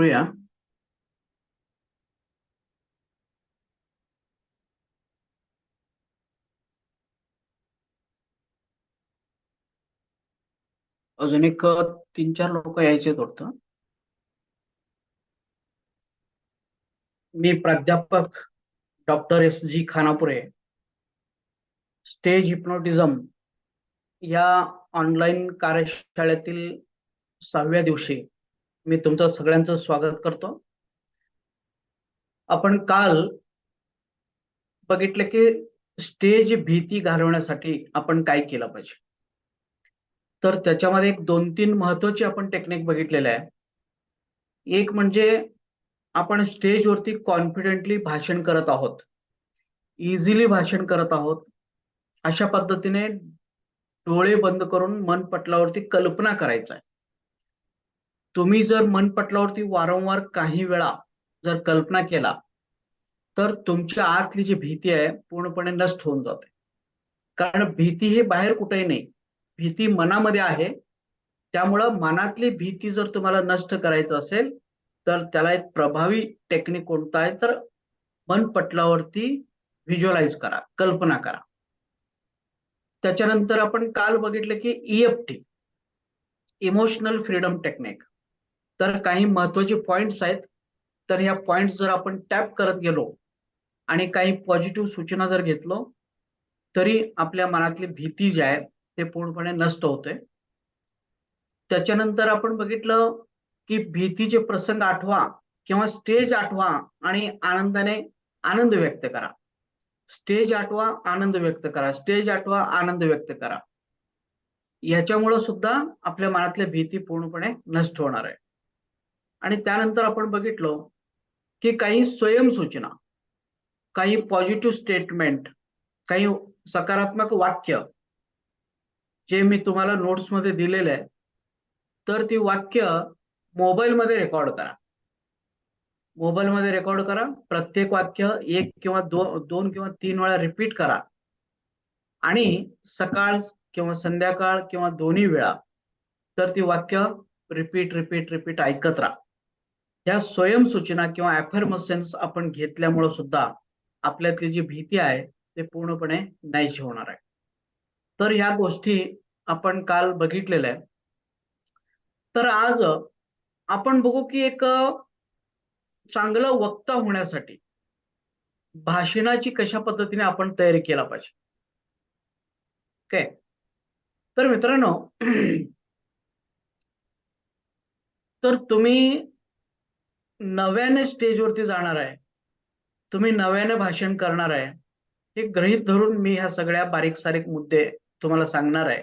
करूया. अजून एक 3-4 लोक यायचे वाटतं. मी प्राध्यापक doctor S.G. Khanapure, stage hypnotism या ऑनलाईन कार्यशाळेतील 6व्या दिवशी मी तुमचं सगळ्यांचं स्वागत करतो. आपण काल बघितलं की स्टेज भीती घालवण्यासाठी आपण काय केलं पाहिजे. तर त्याच्यामध्ये एक 2-3 महत्वाची आपण टेक्निक बघितलेल्या आहे. एक म्हणजे आपण स्टेजवरती कॉन्फिडेंटली भाषण करत आहोत, इझिली भाषण करत आहोत. अशा पद्धतीने डोळे बंद करून मनपटलावरती कल्पना करायचा आहे. तुम्ही जर मनपटलावरती वारंवार काही वेळा जर कल्पना केला तर तुमच्या आतली जी भीती आहे पूर्णपणे नष्ट होऊन जाते. कारण भीती हे बाहेर कुठेही नाही, भीती मनामध्ये आहे. त्यामुळं मनातली भीती जर तुम्हाला नष्ट करायचं असेल तर त्याला एक प्रभावी टेक्निक कोणता आहे तर मनपटलावरती व्हिज्युअलाइज करा, कल्पना करा. त्याच्यानंतर आपण काल बघितलं की EFT, इमोशनल फ्रीडम टेक्निक. तर काही महत्वाचे पॉइंट्स आहेत. तर ह्या पॉइंट्स जर आपण टॅप करत गेलो आणि काही पॉझिटिव्ह सूचना जर घेतलो तरी आपल्या मनातली भीती जी आहे ते पूर्णपणे नष्ट होते. त्याच्यानंतर आपण बघितलं की भीतीचे प्रसंग आठवा किंवा स्टेज आठवा आणि आनंदाने आनंद व्यक्त करा. स्टेज आठवा, आनंद व्यक्त करा, स्टेज आठवा, आनंद व्यक्त करा. याच्यामुळे सुद्धा आपल्या मनातल्या भीती पूर्णपणे नष्ट होणार आहे. आणि त्यानंतर आपण बघितलं की काही स्वयंसूचना, काही पॉझिटिव्ह स्टेटमेंट, काही सकारात्मक वाक्य जे मी तुम्हाला नोट्समध्ये दिलेले आहे. तर ती वाक्य मोबाईलमध्ये रेकॉर्ड करा. मोबाईलमध्ये रेकॉर्ड करा. प्रत्येक वाक्य 1 किंवा 2 किंवा 3 वेळा रिपीट करा आणि सकाळ किंवा संध्याकाळ किंवा दोन्ही वेळा तर ती वाक्य रिपीट रिपीट रिपीट ऐकत राहा. या स्वयंसूचना किंवा अफर्मेशन्स आपण घेतल्यामुळे सुद्धा आपल्यातली जी भीती आहे ते पूर्णपणे नाहीशी होणार आहे. तर ह्या गोष्टी आपण काल बघितलेल्या आहेत. तर आज आपण बघू की एक चांगला वक्ता होण्यासाठी भाषणाची कशा पद्धतीने आपण तयारी केला पाहिजे. ओके. तर मित्रांनो, तर तुम्ही नव्याने स्टेजवरती जाणार आहे, तुम्ही नव्याने भाषण करणार आहे, हे गृहीत धरून मी ह्या सगळ्या बारीक सारीक मुद्दे तुम्हाला सांगणार आहे.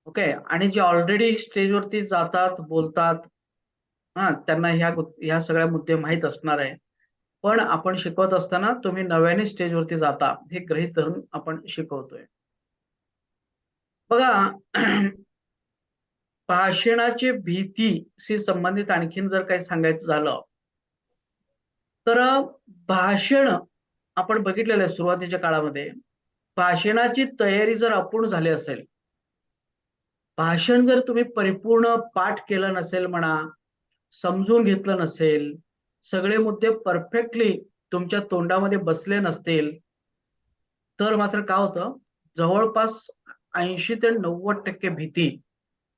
ओके. आणि जे ऑलरेडी स्टेजवरती जातात, बोलतात, त्यांना ह्या सगळ्या मुद्दे माहीत असणार आहे. पण आपण शिकवत असताना तुम्ही नव्याने स्टेजवरती जाता हे गृहीत धरून आपण शिकवतोय. बघा, भाषणाची भीतीशी संबंधित आणखीन जर काही सांगायचं झालं तर भाषण आपण बघितलेलं आहे सुरुवातीच्या काळामध्ये. भाषणाची तयारी जर अपूर्ण झाली असेल, भाषण जर तुम्ही परिपूर्ण पाठ केलं नसेल म्हणा, समजून घेतलं नसेल, सगळे मुद्दे परफेक्टली तुमच्या तोंडामध्ये बसले नसतील तर मात्र काय होतं, जवळपास 80 ते 90% भीती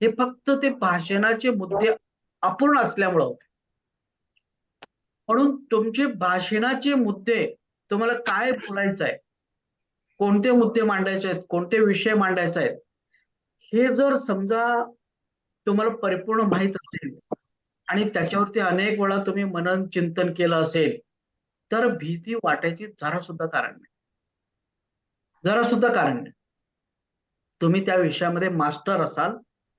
हे फक्त ते भाषणाचे मुद्दे अपूर्ण असल्यामुळं होते. म्हणून तुमचे भाषणाचे मुद्दे, तुम्हाला काय बोलायचं आहे, कोणते मुद्दे मांडायचे आहेत, कोणते विषय मांडायचे आहेत, हे जर समजा तुम्हाला परिपूर्ण माहित असेल आणि त्याच्यावरती अनेक वेळा तुम्ही मनन चिंतन केलं असेल तर भीती वाटायची जरा सुद्धा कारण नाही. जरा सुद्धा कारण नाही. तुम्ही त्या विषयामध्ये मास्टर असाल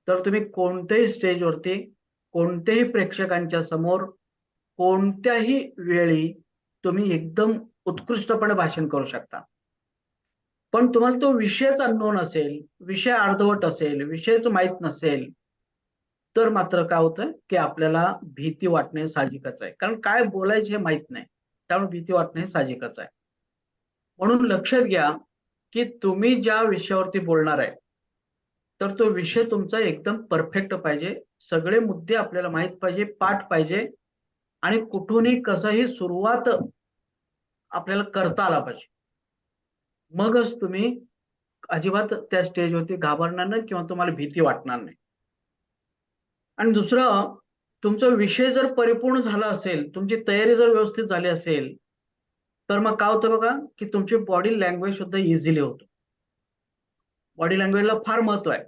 तर तुम्ही कोणत्याही स्टेजवरती, कोणत्याही प्रेक्षकांच्या समोर, कोणत्याही वेळी तुम्ही एकदम उत्कृष्टपणे भाषण करू शकता. पण तुम्हाला तो विषयच अननोन असेल, विषय अर्धवट असेल, विषयच माहीत नसेल तर मात्र काय होतं की आपल्याला भीती वाटणे साहजिकच आहे. कारण काय बोलायचे हे माहीत नाही. त्यामुळे भीती वाटणे साहजिकच आहे. म्हणून लक्षात घ्या की तुम्ही ज्या विषयावरती बोलणार आहे तर तो विषय तुमचा एकदम परफेक्ट पाहिजे, सगळे मुद्दे आपल्याला माहित पाहिजे, पाठ पाहिजे आणि कुठूनही कसंही सुरुवात आपल्याला करता आला पाहिजे. मगच तुम्ही अजिबात त्या स्टेजवरती घाबरणार नाही किंवा तुम्हाला भीती वाटणार नाही. आणि दुसरं, तुमचा विषय जर परिपूर्ण झाला असेल, तुमची तयारी जर व्यवस्थित झाली असेल, तर मग काय होतं बघा, की तुमची बॉडी लँग्वेज सुद्धा इझिली होतो. बॉडी लँग्वेजला फार महत्व आहे.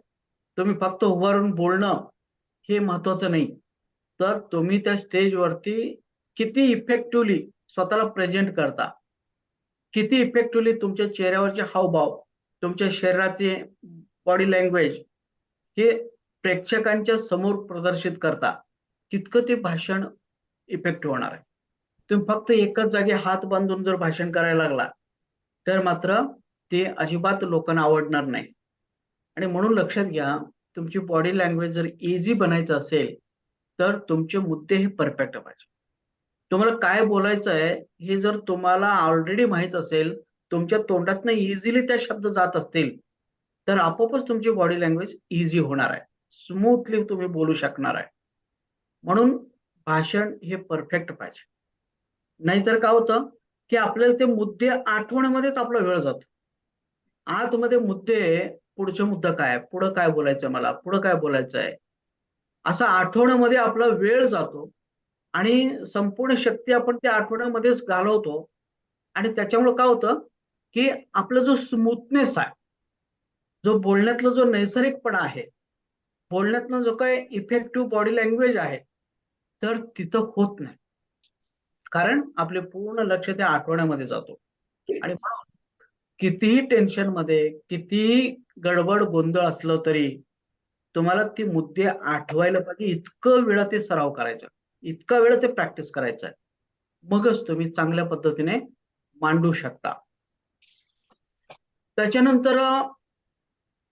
तुम्ही फक्त उभारून बोलणं हे महत्वाचं नाही. तर तुम्ही त्या स्टेजवरती किती इफेक्टिव्हली स्वतःला प्रेझेंट करता, किती इफेक्टिव्हली तुमच्या चेहऱ्यावरचे हावभाव, तुमच्या शरीराचे बॉडी लँग्वेज हे प्रेक्षकांच्या समोर प्रदर्शित करता, तितकं ते भाषण इफेक्टिव्ह होणार आहे. तुम्ही फक्त एकच जागी हात बांधून जर भाषण करायला लागला, तर मात्र ते अजिबात लोकांना आवडणार नाही. आणि म्हणून लक्षात घ्या, तुमची बॉडी लँग्वेज जर इझी बनायचं असेल, तर तुमचे मुद्दे हे परफेक्ट पाहिजे. तुम्हाला काय बोलायचं आहे, हे जर तुम्हाला ऑलरेडी माहीत असेल, तुमच्या तोंडातनं इझिली त्या शब्द जात असतील, तर आपोआपच तुमची बॉडी लँग्वेज इझी होणार आहे. स्मूथली तुम्ही बोलू शकणार आहे. म्हणून भाषण हे परफेक्ट पाहिजे. नाहीतर काय होतं, की आपल्याला ते मुद्दे आठवण्यामध्येच आपला वेळ जातो. आतमध्ये मुद्दे, पुढचा मुद्दा काय? पुढं काय बोलायचंय मला? पुढं काय बोलायचंय? असं आठवण्यामध्ये आपला वेळ जातो आणि संपूर्ण शक्ती आपण त्या आठवण्यामध्येच घालवतो आणि त्याच्यामुळे काय होतं, की आपला जो स्मूथनेस आहे, जो बोलण्यातला जो नैसर्गिकपणा आहे, बोलण्यातनं जो काही इफेक्टिव्ह बॉडी लँग्वेज आहे, तर तिथं होत नाही. कारण आपले पूर्ण लक्ष त्या आठवण्यामध्ये जातो आणि म्हणून कितीही टेन्शनमध्ये, कितीही गडबड गोंधळ असलं तरी तुम्हाला ती मुद्दे आठवायला पाहिजे, इतकं वेळा ते सराव करायचा, इतका वेळ ते प्रॅक्टिस करायचं आहे. मगच तुम्ही चांगल्या पद्धतीने मांडू शकता. त्याच्यानंतर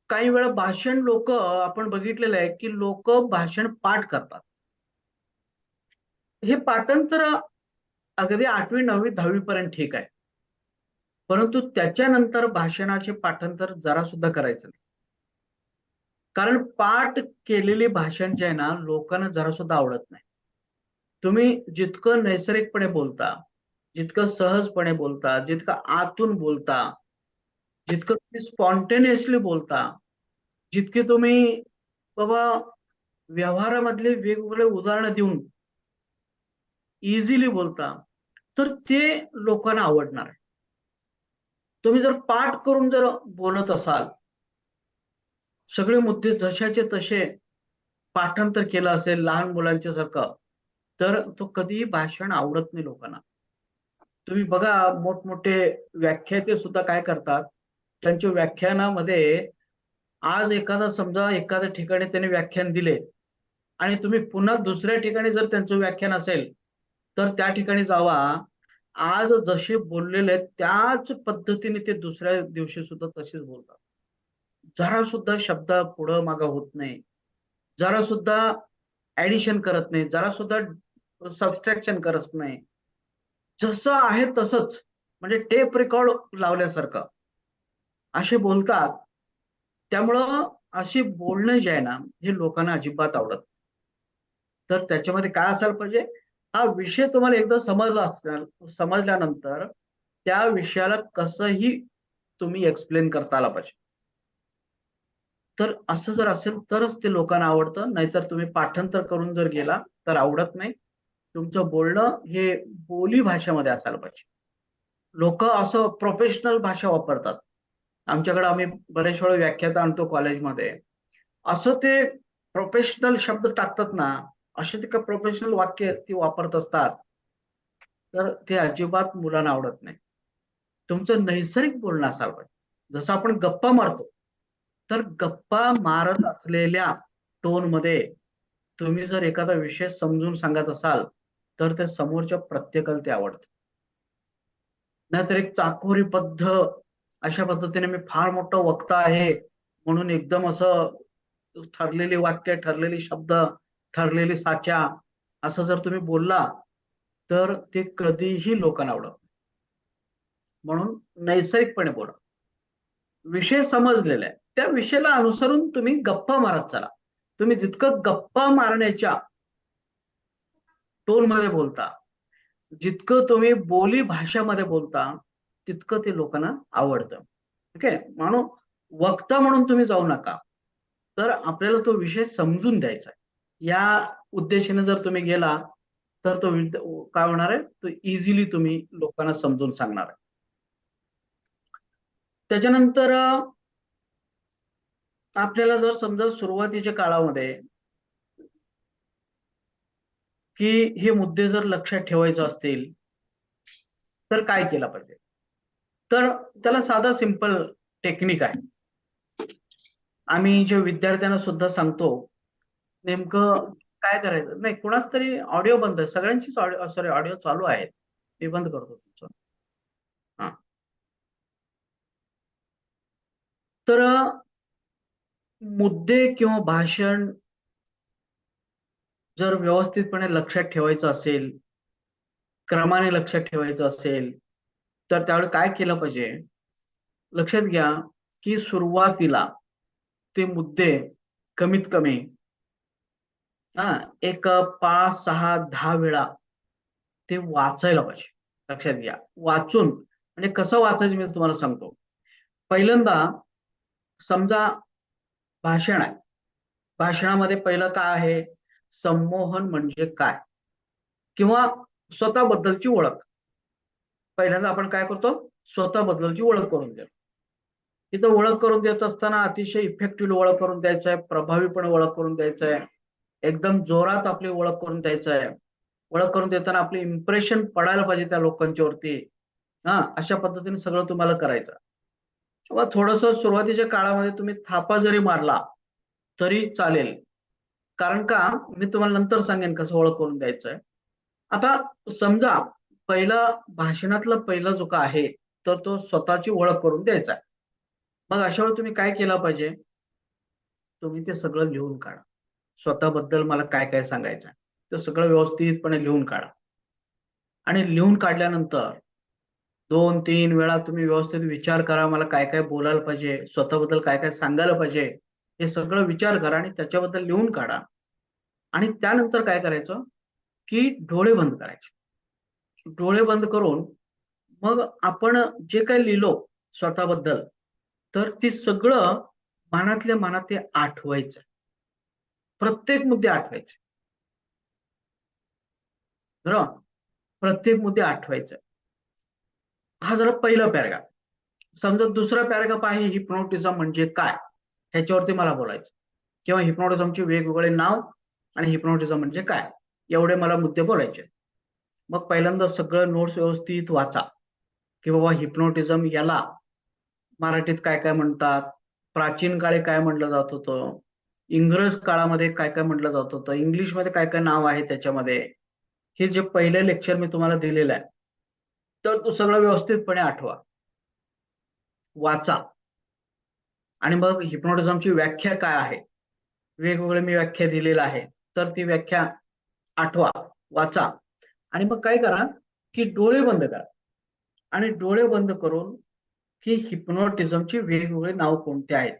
काही वेळा भाषण आपण बघितलेलं आहे, की लोकं भाषण पाठ करतात. हे पाठांतर अगदी 8वी, 9वी, 10वी पर्यंत ठीक आहे. परंतु त्याच्यानंतर भाषणाचे पाठांतर जरा सुद्धा करायचं नाही. कारण पाठ केलेली भाषण जे आहे ना, लोकांना जरा सुद्धा आवडत नाही. तुम्ही जितकं नैसर्गिकपणे बोलता, जितकं सहजपणे बोलता, जितकं आतून बोलता, जितकं तुम्ही स्पॉन्टेनियसली बोलता, जितके तुम्ही बाबा व्यवहारामधले वेगवेगळे उदाहरणं देऊन इझिली बोलता, तर ते लोकांना आवडणार आहे. तुम्ही जर पाठ करून जर बोलत असाल, सगळे मुद्दे जशाचे तसे पाठांतर केलं असेल लहान मुलांच्या सारखं, तर तो कधीही भाषण आवडत नाही लोकांना. तुम्ही बघा मोठमोठे व्याख्याते सुद्धा काय करतात, त्यांच्या व्याख्यानामध्ये आज समजा एखाद्या ठिकाणी त्यांनी व्याख्यान दिले आणि तुम्ही पुन्हा दुसऱ्या ठिकाणी जर त्यांचं व्याख्यान असेल, तर त्या ठिकाणी जावा. आज जसे बोललेले आहेत त्याच पद्धतीने ते दुसऱ्या दिवशी सुद्धा तसेच बोलतात. जरा सुद्धा शब्द पुढं मागं होत नाही. जरा सुद्धा ॲडिशन करत नाही. जरा सुद्धा सबट्रॅक्शन करत नाही. जसं आहे तसंच, म्हणजे टेप रेकॉर्ड लावल्यासारखं असे बोलतात. त्यामुळं असे बोलणं जे आहे ना, हे लोकांना अजिबात आवडत नाही. तर त्याच्यामध्ये काय असायला पाहिजे, हा विषय तुम्हाला एकदा समजल्यानंतर त्या विषयाला कसंही तुम्ही एक्सप्लेन करता आला पाहिजे. तर असं जर असेल तरच ते लोकांना आवडतं. नाहीतर तुम्ही पाठांतर करून जर गेला तर आवडत नाही. तुमचं बोलणं हे बोली भाषेमध्ये असायला पाहिजे. लोकं असं प्रोफेशनल भाषा वापरतात. आमच्याकडे आम्ही बरेच वेळा व्याख्याता आणतो कॉलेजमध्ये. असं ते प्रोफेशनल शब्द टाकतात ना, असे ते काही प्रोफेशनल वाक्य ती वापरत असतात. तर ते अजिबात मुलांना आवडत नाही. तुमचं नैसर्गिक बोलणं असायला पाहिजे. जसं आपण गप्पा मारतो, तर गप्पा मारत असलेल्या टोनमध्ये तुम्ही जर एखादा विषय समजून सांगत असाल, तर त्या समोरच्या प्रत्येकाला ते आवडतं. नाहीतर एक चाकोरीबद्ध अशा पद्धतीने मी फार मोठा वक्ता आहे, म्हणून एकदम असं ठरलेली वाक्य, ठरलेले शब्द, ठरलेली साचा असं जर तुम्ही बोलला, तर ते कधीही लोकांना आवडत नाही. म्हणून नैसर्गिकपणे बोला. विषय समजलेला आहे. त्या विषयाला अनुसरून तुम्ही गप्पा मारत चला. तुम्ही जितकं गप्पा मारण्याच्या टोन मध्ये बोलता, जितकं तुम्ही बोली भाषामध्ये बोलता, तितकं ते लोकांना आवडतं. ठीक आहे, म्हणून वक्ता म्हणून तुम्ही जाऊ नका, तर आपल्याला तो विषय समजून द्यायचा आहे. या उद्देशाने जर तुम्ही गेला तर तो काय होणार आहे, तो इझिली तुम्ही लोकांना समजून सांगणार आहे. त्याच्यानंतर आपल्याला जर समजा सुरुवातीच्या काळामध्ये की हे मुद्दे जर लक्षात ठेवायचे असतील तर काय केलं पाहिजे, तर त्याला साधा सिंपल टेक्निक आहे. आम्ही जे विद्यार्थ्यांना सुद्धा सांगतो, नेमकं काय करायचं नाही. कोणाच तरी ऑडिओ बंद आहे, सगळ्यांचीच ऑडिओ, सॉरी ऑडिओ चालू आहे, मी बंद करतो तुमचं. हा, तर मुद्दे किंवा भाषण जर व्यवस्थितपणे लक्षात ठेवायचं असेल, क्रमाने लक्षात ठेवायचं असेल, तर त्यावेळी काय केलं पाहिजे, लक्षात घ्या की सुरुवातीला ते मुद्दे कमीत कमी हा एक 5, 6, 10 वेळा ते वाचायला पाहिजे. लक्षात घ्या, वाचून म्हणजे कसं वाचायचं मी तुम्हाला सांगतो. पहिल्यांदा समजा भाषण आहे, भाषणामध्ये पहिलं काय आहे, संमोहन म्हणजे काय किंवा स्वतःबद्दलची ओळख. पहिल्यांदा आपण काय करतो, स्वतःबद्दलची ओळख करून देतो. तिथं ओळख करून देत असताना अतिशय इफेक्टिव्ह ओळख करून द्यायचं आहे, प्रभावीपणे ओळख करून द्यायचं आहे, एकदम जोरात आपली ओळख करून द्यायचं आहे. ओळख करून देताना आपले इम्प्रेशन पडायला पाहिजे त्या लोकांच्या वरती. हा, अशा पद्धतीने सगळं तुम्हाला करायचं. किंवा थोडस सुरुवातीच्या काळामध्ये तुम्ही थापा जरी मारला तरी चालेल, कारण का मी तुम्हाला नंतर सांगेन कसं ओळख करून द्यायचं आहे. आता समजा पहिला भाषणातला पहिला जो का आहे, तर तो स्वतःची ओळख करून द्यायचा आहे. मग अशा वेळी तुम्ही काय केलं पाहिजे, तुम्ही ते सगळं लिहून काढा. स्वतःबद्दल मला काय काय सांगायचं आहे ते सगळं व्यवस्थितपणे लिहून काढा. आणि लिहून काढल्यानंतर 2-3 वेळा तुम्ही व्यवस्थित विचार करा, मला काय काय बोलायला पाहिजे, स्वतःबद्दल काय काय सांगायला पाहिजे, हे सगळं विचार करा आणि त्याच्याबद्दल लिहून काढा. आणि त्यानंतर काय करायचं की डोळे बंद करायचे. डोळे बंद करून मग आपण जे काही लिहिलो स्वतःबद्दल, तर ते सगळं मनातल्या मनात ते आठवायचं. प्रत्येक मुद्दे आठवायचे. बरोबर, प्रत्येक मुद्दे आठवायचे. हा जरा पहिला पॅराग्राफ. समजा दुसरा पॅराग्राफ आहे हिप्नोटिझम म्हणजे काय, ह्याच्यावरती मला बोलायचं, किंवा हिप्नोटिझमचे वेगवेगळे नाव आणि हिप्नोटिझम म्हणजे काय, एवढे मला मुद्दे बोलायचे. मग पहिल्यांदा सगळं नोट्स व्यवस्थित वाचा की बाबा हिप्नोटिझम याला मराठीत काय काय म्हणतात, प्राचीन काळी काय म्हटलं जात होतं, इंग्रज काळामध्ये काय काय म्हटलं जात होतं, इंग्लिशमध्ये काय काय नाव आहे त्याच्यामध्ये. हे जे पहिलं लेक्चर मी तुम्हाला दिलेलं आहे, तर तो सगळं व्यवस्थितपणे आठवा, वाचा. आणि मग हिप्नोटिझमची व्याख्या काय आहे, वेगवेगळे मी व्याख्या दिलेल्या आहे, तर ती व्याख्या आठवा, वाचा. आणि मग काय करा की डोळे बंद करा आणि डोळे बंद करून की हिप्नोटिझमचे वेगवेगळे नाव कोणते आहेत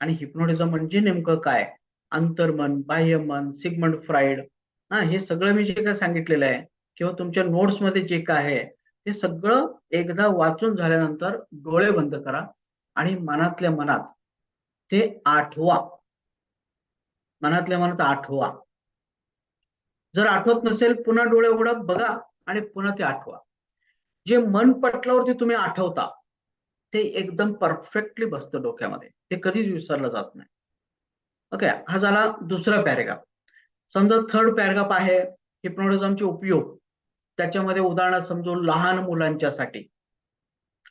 आणि हिप्नोटिझम म्हणजे नेमकं काय, अंतर्मन, बाह्यमन, सिगमंड फ्राइड, हा हे सगळं मी जे काय सांगितलेलं आहे किंवा तुमच्या नोट्स मध्ये जे काय आहे ते सगळं एकदा वाचून झाल्यानंतर डोळे बंद करा आणि मनातल्या मनात ते आठवा. मनातल्या मनात आठवा. जर आठवत नसेल पुन्हा डोळे उघडा, बघा आणि पुन्हा ते आठवा. जे मन पटलावरती तुम्ही आठवता ते एकदम परफेक्टली बसतं डोक्यामध्ये, ते कधीच विसरलं जात नाही. ओके, हा झाला दुसरा पॅरेग्राफ. समजा थर्ड पॅरेग्राफ आहे हिप्नोटिझमचे उपयोग. त्याच्यामध्ये उदाहरण समजू लहान मुलांच्यासाठी.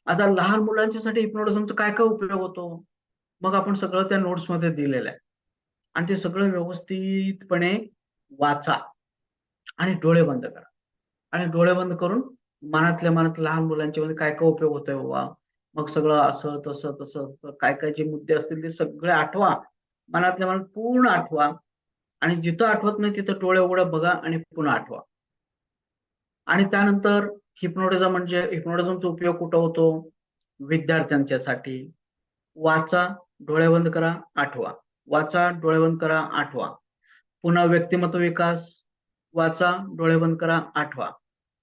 आता लहान मुलांच्यासाठी हिप्नोटिझमचा काय काय उपयोग होतो, मग आपण सगळं त्या नोट्स मध्ये दिलेलं आहे. आणि ते सगळं व्यवस्थितपणे वाचा आणि डोळे बंद करा. आणि डोळे बंद करून मनातल्या मनात लहान मुलांच्या मध्ये काय काय उपयोग होतोय बाबा, मग सगळं असं तसं तसं काय काय जे मुद्दे असतील ते सगळे आठवा, मनातल्या मनात पूर्ण आठवा. आणि जिथं आठवत नाही तिथं डोळे उघडं बघा आणि पुन्हा आठवा. आणि त्यानंतर हिप्नोटिझम म्हणजे हिप्नोटिझमचा उपयोग कुठं होतो, विद्यार्थ्यांच्यासाठी. वाचा, डोळे बंद करा, आठवा, वाचा, डोळे बंद करा, आठवा. पुन्हा व्यक्तिमत्व विकास, वाचा, डोळे बंद करा, आठवा.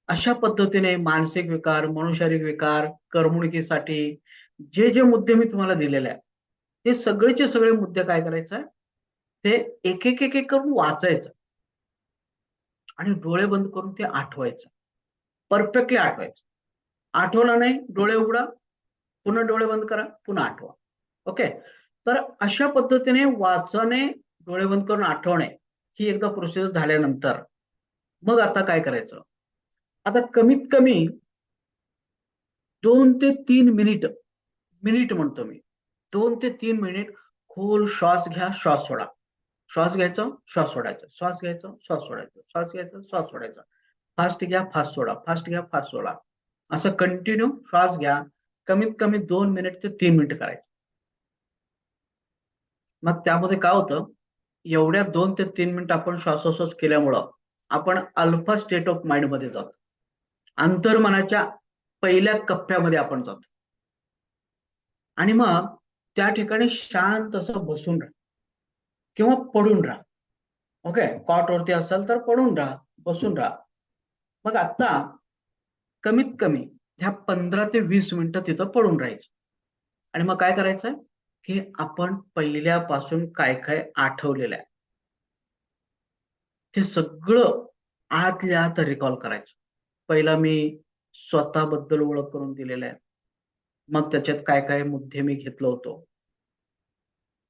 अशा पद्धतीने मानसिक विकार, मनोशारीरिक विकार, करमणुकीसाठी जे जे मुद्दे मी तुम्हाला दिलेले आहे, ते सगळेचे सगळे मुद्दे काय करायचं, ते एक एक एक एक करून वाचायचं आणि डोळे बंद करून ते आठवायचं. परफेक्टली आठवायचं. आठवलं नाही, डोळे उघडा, पुन्हा डोळे बंद करा, पुन्हा आठवा. ओके. तर अशा पद्धतीने वाचणे, डोळे बंद करून आठवणे ही एकदा प्रोसेस झाल्यानंतर मग आता काय करायचं, आता कमीत कमी 2 ते 3 मिनिट, मिनिट म्हणतो मी, 2 ते 3 मिनिट खोल श्वास घ्या, श्वास सोडा. श्वास घ्यायचा, श्वास सोडायचा, श्वास घ्यायचा, श्वास सोडायचा, श्वास घ्यायचा, श्वास सोडायचा. फास्ट घ्या, फास्ट सोडा, फास्ट घ्या, फास्ट सोडा. असं कंटिन्यू श्वास घ्या. कमीत कमी 2 ते 3 मिनिट करायचं. मग त्यामध्ये काय होतं, एवढ्या 2 ते 3 मिनिट आपण श्वासोश्वास केल्यामुळं आपण अल्फा स्टेट ऑफ माइंड मध्ये जातो. अंतर्मनाच्या पहिल्या कप्प्यामध्ये आपण जातो आणि मग त्या ठिकाणी शांत असं बसून राहा किंवा पडून राहा. ओके. कॉटवरती असाल तर पडून राहा, बसून राहा. मग आता कमीत कमी ह्या 15 ते 20 मिनिटं तिथं पडून राहायचं आणि मग काय करायचं, की आपण पहिल्यापासून काय काय आठवलेलं आहे ते सगळं आतल्या आत रिकॉल करायचं. पहिला मी स्वतःबद्दल ओळख करून दिलेलं आहे. मग त्याच्यात काय काय मुद्दे मी घेतलं होतो.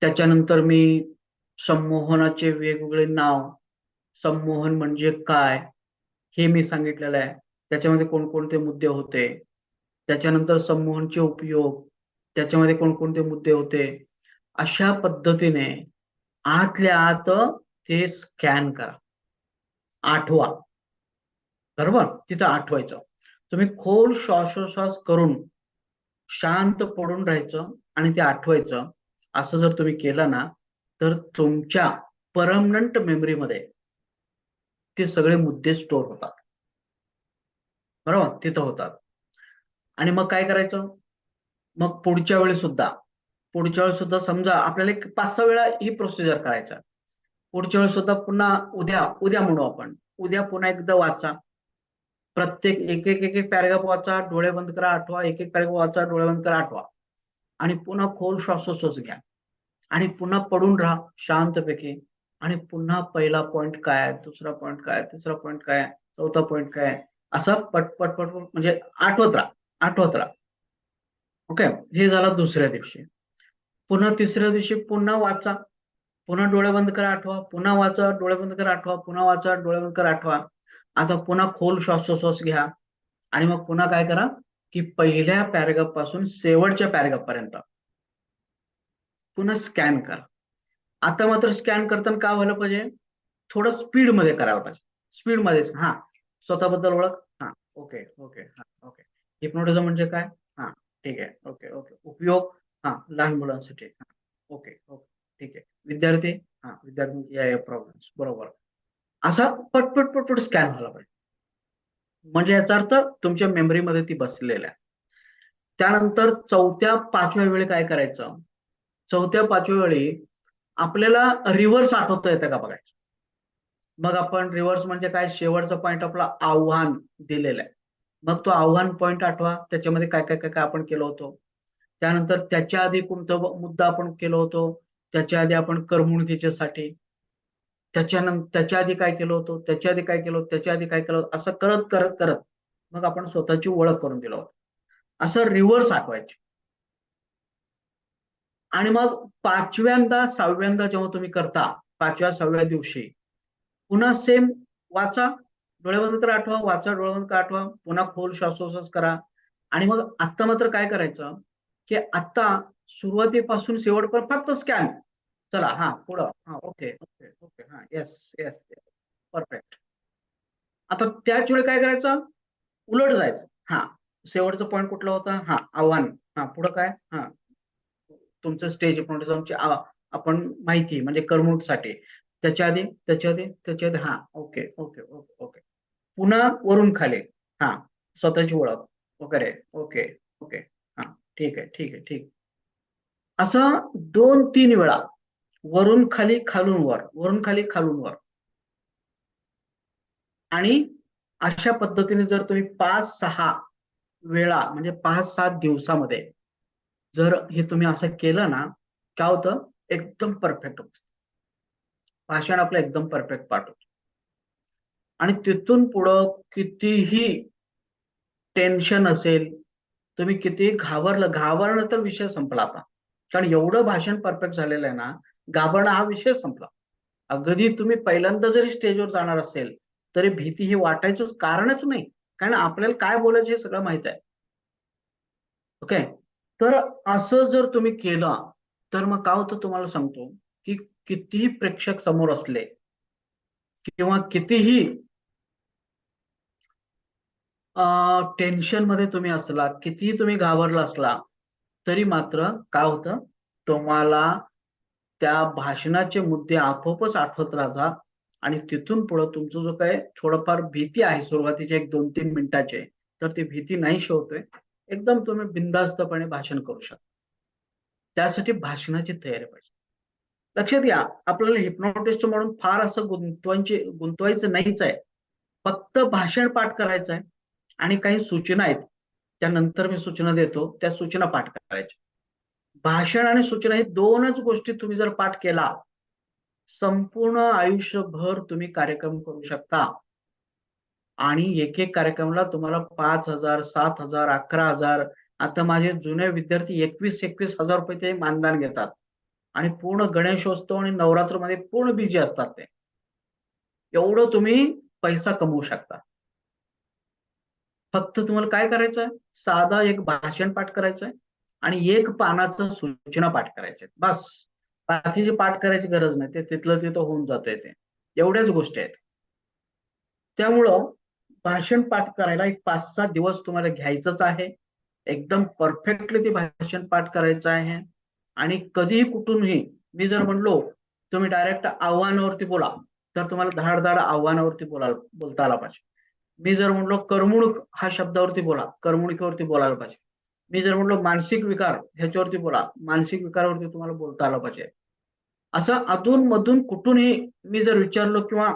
त्याच्यानंतर मी संमोहनाचे वेगवेगळे नाव, संमोहन म्हणजे काय हे मी सांगितलेलं आहे. त्याच्यामध्ये कोणकोणते मुद्दे होते. त्याच्यानंतर संमोहनचे उपयोग, त्याच्यामध्ये कोणकोणते मुद्दे होते. अशा पद्धतीने आतल्या आत ते स्कॅन करा, आठवा. बरोबर, तिथं आठवायचं. तुम्ही खोल श्वासोश्वास करून शांत पडून राहायचं आणि ते आठवायचं. असं जर तुम्ही केलं ना, तर तुमच्या परमनंट मेमरीमध्ये ते सगळे मुद्दे स्टोअर होतात. बरोबर, तिथं होतात. आणि मग काय करायचं, मग पुढच्या वेळेस सुद्धा समजा आपल्याला एक 5-6 वेळा ही प्रोसिजर करायचा. पुढच्या वेळेस सुद्धा पुन्हा उद्या उद्या म्हणू आपण, उद्या पुन्हा एकदा वाचा. प्रत्येक एक एक एक एक पॅराग्राफ वाचा, डोळे बंद करा, आठवा. एक एक पॅराग्राफ वाचा, डोळे बंद करा, आठवा. आणि पुन्हा खोल श्वासोश्वास घ्या आणि पुन्हा पडून राहा शांतपैकी आणि पुन्हा पहिला पॉइंट काय आहे, दुसरा पॉइंट काय, तिसरा पॉइंट काय, चौथा पॉइंट काय, असं पटपट पटपट म्हणजे आठवत राहा. ओके. हे झालं दुसऱ्या दिवशी. पुन्हा तिसऱ्या दिवशी पुन्हा वाचा, पुन्हा डोळे बंद करा, आठवा, पुन्हा वाचा, डोळे बंद करा, आठवा, पुन्हा वाचा, डोळे बंद करा, आठवा. आता पुन्हा खोल श्वासोश्वास घ्या आणि मग पुन्हा काय करा, की पहिल्या पॅराग्राफ पासून शेवटच्या पॅराग्राफ पर्यंत पुन्हा स्कॅन करा. आता मात्र स्कॅन करताना काय व्हायला पाहिजे, थोडं स्पीड मध्ये करायला पाहिजे. स्पीड मध्येच. हा, स्वतःबद्दल ओळख. हा, ओके ओके, हा ओके. हिप्नोटिझम म्हणजे काय, हा ठीक आहे, ओके ओके. उपयोग, हा लहान मुलांसाठी, हा ओके ओके ठीक आहे. विद्यार्थी, हा विद्यार्थी या प्रॉब्लेम्स, बरोबर. असा पटपट पटपट स्कॅन व्हायला पाहिजे. म्हणजे याचा अर्थ तुमच्या मेमरीमध्ये ती बसलेल्या आहे. त्यानंतर 4थ्या-5व्या वेळी काय करायचं, 4थ्या-5व्या वेळी आपल्याला रिव्हर्स आठवता येतं का बघायचं. मग आपण रिव्हर्स म्हणजे काय, शेवटचा पॉइंट आपला आव्हान दिलेला आहे. मग तो आव्हान पॉइंट आठवा, त्याच्यामध्ये काय काय काय काय आपण केलं होतं. त्यानंतर त्याच्या आधी कोणता मुद्दा आपण केलो होतो, त्याच्या आधी आपण करमणुकीच्यासाठी, त्याच्या आधी काय केलं होतं, त्याच्या आधी काय केलं होतं, त्याच्या आधी काय केलं होतं, असं करत करत करत मग आपण स्वतःची ओळख करून दिलं होतं. असं रिव्हर्स आठवायचे. आणि मग 5व्यांदा 6व्यांदा जेव्हा तुम्ही करता, 5व्या-6व्या दिवशी पुन्हा सेम वाचा, डोळे बंद करा, आठवा, वाचा, डोळे बंद करा, आठवा, पुन्हा खोल श्वासोश्वास करा. आणि मग आत्ता मात्र काय करायचं, की आत्ता सुरुवातीपासून शेवटपर्यंत फक्त स्कॅन. चला, हा पुढं, हा ओके ओके ओके, हा येस येस येस, परफेक्ट. आता त्याच वेळी काय करायचं, उलट जायचं. हा, शेवटचा पॉईंट कुठला होता, हा आव्हान, हा पुढं काय, हा तुमचं स्टेज हिप्नोटिझमची आपण माहिती म्हणजे करमणुकीसाठी, त्याच्या आधी हा ओके ओके ओके ओके. पुन्हा वरून खाली, हा स्वतःची ओळख वगैरे, ओके ओके, हा ठीक आहे ठीक आहे ठीक. असं 2-3 वेळा वरून खाली खालून वर, वरून खाली खालून वर. आणि अशा पद्धतीने जर तुम्ही 5-6 वेळा म्हणजे 5-7 दिवसामध्ये जर हे तुम्ही असं केलं ना, काय होतं, एकदम परफेक्ट होतं. भाषण आपलं एकदम परफेक्ट पाठ होतं. आणि तिथून पुढं कितीही टेन्शन असेल, तुम्ही कितीही घाबरलं तर विषय संपला आता. कारण एवढं भाषण परफेक्ट झालेलं आहे ना, घाबरणं हा विषय संपला. अगदी तुम्ही पहिल्यांदा जरी स्टेजवर जाणार असेल, तरी भीती ही वाटायचं कारणच नाही. कारण आपल्याला काय बोलायचं हे सगळं माहित आहे. ओके. तर असं जर तुम्ही केलं, तर मग काय होतं तुम्हाला सांगतो, की कितीही प्रेक्षक समोर असले किंवा कितीही टेन्शन मध्ये तुम्ही असला, कितीही तुम्ही घाबरला असला, तरी मात्र काय होतं, तुम्हाला त्या भाषणाचे मुद्दे आपोआपच आठवत राहतात आणि तिथून पुढं तुमचं जो काही थोडंफार भीती आहे सुरुवातीचे 1-2-3 मिनिटाचे, तर ती भीती नाहीशी होते. एकदम तुम्ही बिनधास्तपणे भाषण करू शकता. त्यासाठी भाषणाची तयारी पाहिजे. लक्षात घ्या, आपल्याला हिप्नोटिस्ट म्हणून फार असं गुंतवायचं नाहीच आहे. फक्त भाषण पाठ करायचं आहे आणि काही सूचना आहेत. त्यानंतर मी सूचना देतो, त्या सूचना पाठ करायच्या. भाषण आणि सूचना हे 2च गोष्टी तुम्ही जर पाठ केला, संपूर्ण आयुष्यभर तुम्ही कार्यक्रम करू शकता. आणि एक-एक कार्यक्रमाला तुम्हाला 5,000, 7,000, 11,000, आता माझे जुने विद्यार्थी 21,000 रुपये ते मानधन घेतात. आणि पूर्ण गणेशोत्सव आणि नवरात्रमध्ये पूर्ण बिझी असतात ते. एवढं तुम्ही पैसा कमवू शकता. फक्त तुम्हाला काय करायचंय? साधा एक भाषण पाठ करायचंय आणि 1 पानाचं सूचना पाठ करायच्या आहेत. बस. बाकीचे पाठ करायची गरज नाही. ते तिथलं तिथं होऊन जातंय ते. एवढ्याच गोष्टी आहेत. त्यामुळं भाषण पाठ करायला एक 5-6 दिवस तुम्हाला घ्यायचंच आहे. एकदम परफेक्टली ते भाषण पाठ करायचं आहे. आणि कधीही कुठूनही मी जर म्हणलो, तुम्ही डायरेक्ट आव्हानावरती बोला, तर तुम्हाला धाड-धाड आव्हानावरती बोलता आला पाहिजे. मी जर म्हणलो करमणूक हा शब्दावरती बोला, करमणुकीवरती बोलायला पाहिजे. मी जर म्हणलो मानसिक विकार ह्याच्यावरती बोला, मानसिक विकारावरती तुम्हाला बोलता आलं पाहिजे. असं अधून-मधून कुठूनही मी जर विचारलो किंवा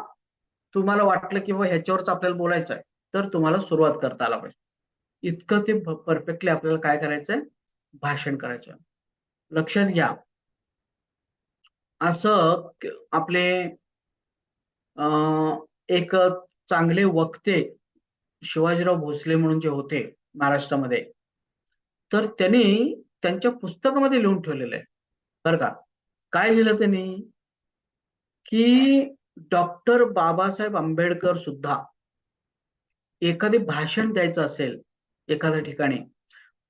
तुम्हाला वाटलं की ह्याच्यावरच आपल्याला बोलायचं आहे, तर तुम्हाला सुरुवात करता आला पाहिजे. इतकं ते परफेक्टली आपल्याला काय करायचंय? भाषण करायचं. लक्षात घ्या, असं आपले अ, एक चांगले वक्ते शिवाजीराव भोसले म्हणून जे होते महाराष्ट्रामध्ये, तर त्यांनी त्यांच्या पुस्तकामध्ये लिहून ठेवलेलं आहे, बरं का. काय लिहिलं त्यांनी? की डॉक्टर बाबासाहेब आंबेडकर सुद्धा एखादे भाषण द्यायचं असेल एखाद्या ठिकाणी,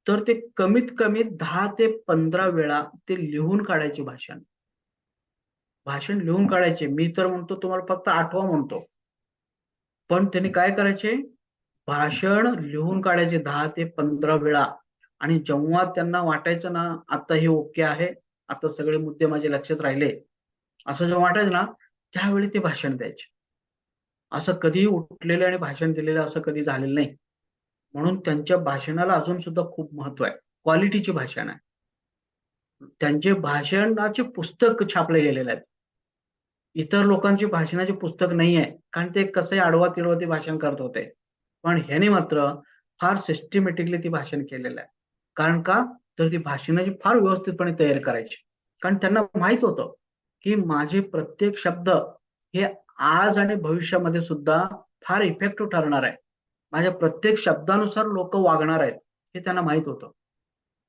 तर ते कमीत कमी 10 ते 15 वेळा ते लिहून काढायचे भाषण. भाषण लिहून काढायचे. मी तर म्हणतो तुम्हाला फक्त आठवा म्हणतो. पण त्यांनी काय करायचे? भाषण लिहून काढायचे 10 ते 15 वेळा आणि जेव्हा त्यांना वाटायचं ना, आता हे ओके आहे, आता सगळे मुद्दे माझ्या लक्षात राहिले, असं जेव्हा वाटायचं ना, त्यावेळी ते भाषण द्यायचे. असं कधीही उठलेले आणि भाषण दिलेलं असं कधी झालेलं नाही. म्हणून त्यांच्या भाषणाला अजून सुद्धा खूप महत्व आहे. क्वालिटीची भाषण आहे. त्यांचे भाषणाचे पुस्तक छापले गेलेले आहेत. इतर लोकांची भाषणाची पुस्तक नाहीये. कारण ते कसंही आडवा-तिडवा ते भाषण करत होते. पण ह्याने मात्र फार सिस्टमॅटिकली ती भाषण केलेलं आहे. कारण का? तर ती भाषणाची फार व्यवस्थितपणे तयारी करायची. कारण त्यांना माहीत होतं, की माझे प्रत्येक शब्द हे आज आणि भविष्यामध्ये सुद्धा फार इफेक्टिव्ह ठरणार आहे. माझ्या प्रत्येक शब्दानुसार लोकं वागणार आहेत, हे त्यांना माहीत होतं.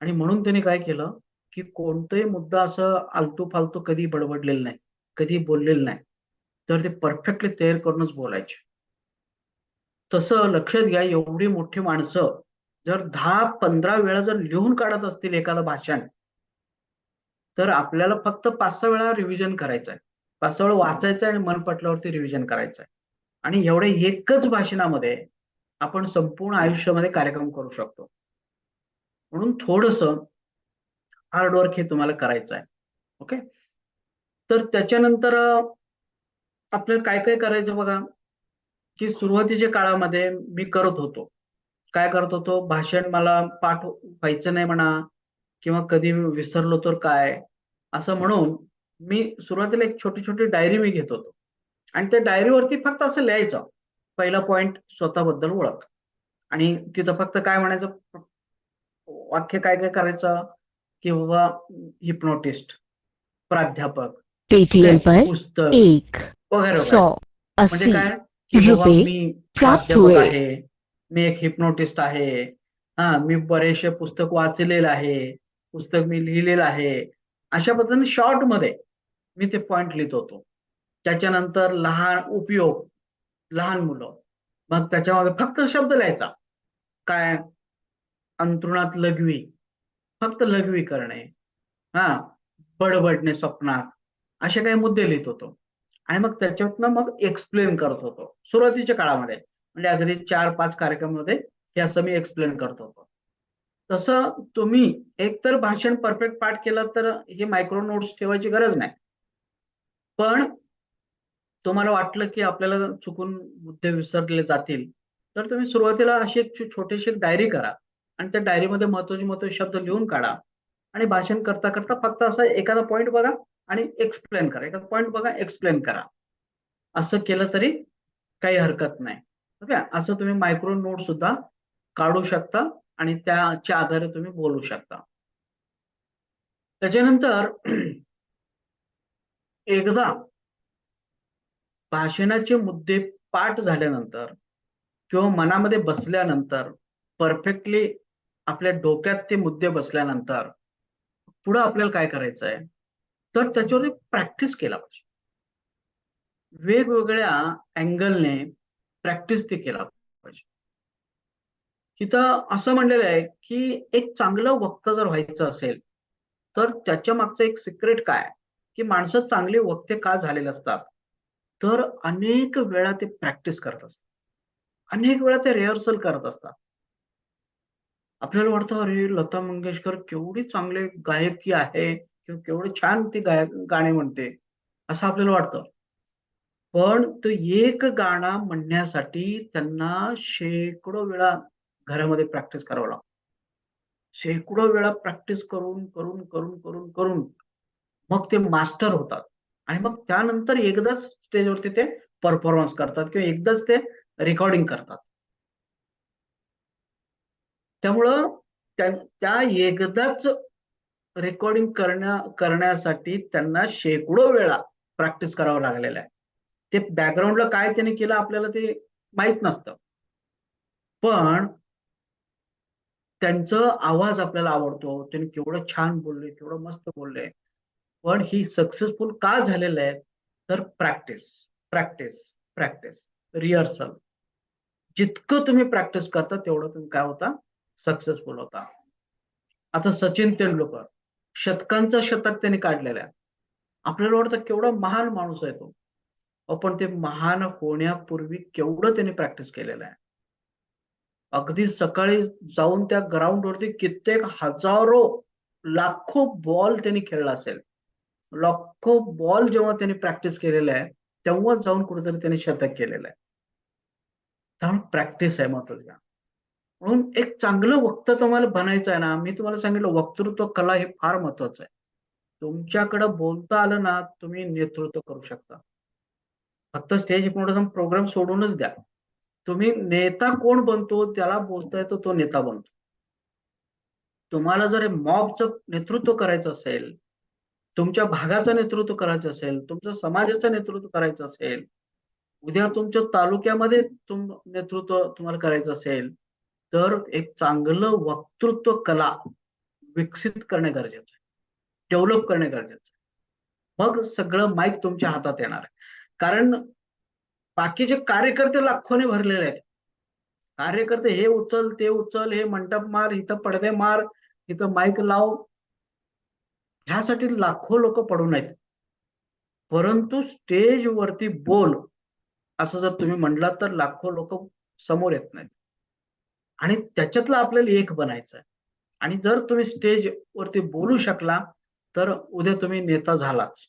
आणि म्हणून त्यांनी काय केलं, की कोणताही मुद्दा असं आलतू-फालतू कधी बडबडलेला नाही. कधी बोललेलं नाही. तर ते परफेक्टली तयार करूनच बोलायचे. तसं लक्षात घ्या, एवढी मोठी माणसं जर 10-15 वेळा जर लिहून काढत असतील एखादं भाषण, तर आपल्याला फक्त 5-6 वेळा रिव्हिजन करायचं आहे. 5-6 वेळा वाचायचं आहे आणि मन पटल्यावरती रिव्हिजन करायचं आहे. आणि एवढ्या एकच भाषणामध्ये आपण संपूर्ण आयुष्यामध्ये कार्यक्रम करू शकतो. म्हणून थोडंसं हार्ड वर्क हे तुम्हाला करायचं आहे. ओके. तर त्याच्यानंतर आपल्याला काय-काय करायचं बघा, की सुरुवातीच्या काळामध्ये मी करत होतो. काय करत होतो, भाषण मला पाठ व्हायचं नाही म्हणा किंवा कधी विसरलो तर काय, असं म्हणून मी सुरुवातीला एक छोटी छोटी डायरी मी घेत होतो आणि त्या डायरीवरती फक्त असं लिहायचं, पहिला पॉइंट स्वतःबद्दल ओळख, आणि तिथं फक्त काय म्हणायचं, वाक्य काय काय करायचं की बाबा हिप्नोटिस्ट, प्राध्यापक, पेटीएम काय पर पुस्तक 1 वगैरे वगैरे. 100 म्हणजे 80 काय की बाबा रुपये मी प्राप्त प्राध्यापक हुए। आहे, मी एक हिप्नोटिस्ट आहे, हा मी बरेचसे पुस्तक वाचलेलं आहे, पुस्तक मी लिहिलेलं आहे, अशा पद्धतीने शॉर्ट मध्ये मी ते पॉइंट लिहित होतो. त्याच्यानंतर लहान उपयोग, लहान मुलं, मग त्याच्यामध्ये फक्त शब्द लिहायचा, काय अंथरुणात लघवी, फक्त लघवी करणे, हा बडबडणे स्वप्नात, असे काही मुद्दे लिहित होतो. आणि मग त्याच्यातनं मग एक्सप्लेन करत होतो सुरुवातीच्या काळामध्ये, म्हणजे अगदी 4-5 कार्यक्रमामध्ये हे असं मी एक्सप्लेन करत होतो. तसं तुम्ही एकतर भाषण परफेक्ट पाठ केलं तर हे मायक्रो नोट्स ठेवायची गरज नाही. पण तुम्हाला वाटलं की आपल्याला चुकून मुद्दे विसरले जातील, तर तुम्ही सुरुवातीला अशी एक छोटीशी डायरी करा आणि त्या डायरीमध्ये महत्त्वाचे महत्त्वाचे शब्द लिहून काढा आणि भाषण करता करता फक्त असं एखादा पॉइंट बघा आणि एक्सप्लेन करा, एखादा पॉइंट बघा एक्सप्लेन करा. असं केलं तरी काही हरकत नाही. ओके. असं तुम्ही मायक्रो नोट सुद्धा काढू शकता आणि त्याच्या आधारे तुम्ही बोलू शकता. त्याच्यानंतर एकदा भाषणाचे मुद्दे पाठ झाल्यानंतर किंवा मनामध्ये बसल्यानंतर, परफेक्टली आपल्या डोक्यात ते मुद्दे बसल्यानंतर, पुढं आपल्याला काय करायचं आहे, तर त्याच्यावर प्रॅक्टिस केला पाहिजे. वेगवेगळ्या अँगलने प्रॅक्टिस ते केला पाहिजे. तिथं असं म्हणलेलं आहे की एक चांगलं वक्ता जर व्हायचं असेल, तर त्याच्या मागचं एक सिक्रेट काय, की माणसं चांगली वक्ते का झालेले असतात, तर अनेक वेळा ते प्रॅक्टिस करत असतात, अनेक वेळा ते रिहर्सल करत असतात. आपल्याला वाटतं अरे लता मंगेशकर केवढी चांगले गायकी आहे किंवा केवढे छान ती गाणे म्हणते, असं आपल्याला वाटतं. पण तो एक गाणं म्हणण्यासाठी त्यांना शेकडो वेळा घरामध्ये प्रॅक्टिस करावं लागतं. शेकडो वेळा प्रॅक्टिस करून, करून, करून, करून, करून मग ते मास्टर होतात आणि मग त्यानंतर एकदाच स्टेजवरती ते परफॉर्मन्स करतात किंवा एकदाच ते रेकॉर्डिंग करतात. त्यामुळं त्या त्या एकदाच रेकॉर्डिंग करण्यासाठी त्यांना शेकडो वेळा प्रॅक्टिस करावं लागलेलं आहे. ते बॅकग्राऊंडला काय त्याने केलं आपल्याला ते माहीत नसतं. पण त्यांचा आवाज आपल्याला आवडतो. त्यांनी केवढं छान बोलले, केवढं मस्त बोलले. पण ही सक्सेसफुल का झालेलं आहे? तर प्रॅक्टिस, प्रॅक्टिस, प्रॅक्टिस, रिहर्सल. जितकं तुम्ही प्रॅक्टिस करता तेवढं तुम्ही काय होता? सक्सेसफुल होता. आता सचिन तेंडुलकर, शतकांचं शतक त्यांनी काढलेलं आहे. आपल्याला वाटतं केवढा महान माणूस आहे तो. पण ते महान होण्यापूर्वी केवढं त्यांनी प्रॅक्टिस केलेलं आहे. अगदी सकाळी जाऊन त्या ग्राउंडवरती कित्येक हजारो, लाखो बॉल त्यांनी खेळला असेल. लाखो बॉल जेव्हा त्यांनी प्रॅक्टिस केलेलं आहे, तेव्हा जाऊन कुठेतरी त्यांनी शतक केलेलं आहे. त्यामुळे प्रॅक्टिस आहे महत्त्वाची. म्हणून एक चांगलं वक्ता तुम्हाला बनायचं आहे ना, मी तुम्हाला सांगितलं वक्तृत्व कला हे फार महत्वाचं आहे. तुमच्याकडं बोलता आलं ना, तुम्ही नेतृत्व करू शकता. फक्त स्टेज हिप्नोटिझम प्रोग्राम सोडूनच द्या. तुम्ही नेता कोण बनतो, त्याला बोलता येतं तो नेता बनतो. तुम्हाला जर मॉबचं नेतृत्व करायचं असेल, तुमच्या भागाचं नेतृत्व करायचं असेल, तुमच्या समाजाचं नेतृत्व करायचं असेल, उद्या तुमच्या तालुक्यामध्ये नेतृत्व तुम्हाला करायचं असेल, तर एक चांगलं वक्तृत्व कला विकसित करणे गरजेचं आहे. डेव्हलप करणे गरजेचं आहे. मग सगळं माईक तुमच्या हातात येणार आहे. कारण बाकीचे कार्यकर्ते लाखोने भरलेले आहेत. कार्यकर्ते हे उचल, ते उचल, हे मंडप मार, इथं पडदे मार, इथं माईक लाव. ह्यासाठी लाखो लोक पडून आहेत. परंतु स्टेजवरती बोल असं जर तुम्ही म्हटलात तर लाखो लोक समोर येत नाहीत. आणि त्याच्यातलं आपल्याला एक बनायचं आहे. आणि जर तुम्ही स्टेजवरती बोलू शकला, तर उद्या तुम्ही नेता झालाच.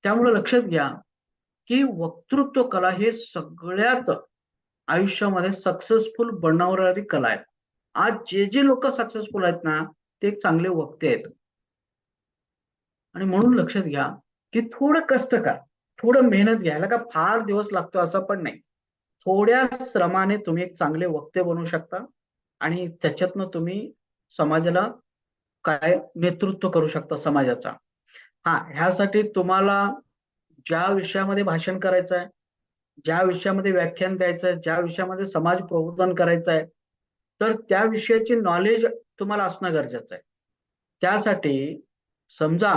त्यामुळे लक्षात घ्या, की वक्तृत्व कला हे सगळ्यात आयुष्यामध्ये सक्सेसफुल बनवणारी कला आहे. आज जे लोक सक्सेसफुल आहेत ना, ते एक चांगले वक्ते आहेत. आणि म्हणून लक्षात घ्या की थोडं कष्ट करा, थोडं मेहनत घ्यायला का फार दिवस लागतो असं पण नाही. थोड्या श्रमाने तुम्ही एक चांगले वक्ते बनवू शकता आणि त्याच्यातनं तुम्ही समाजाला काय नेतृत्व करू शकता समाजाचा. हा, ह्यासाठी तुम्हाला ज्या विषयामध्ये भाषण करायचं आहे, ज्या विषयामध्ये व्याख्यान द्यायचं आहे, ज्या विषयामध्ये समाज प्रबोधन करायचं आहे, तर त्या विषयाची नॉलेज तुम्हाला असणं गरजेचं आहे. त्यासाठी समजा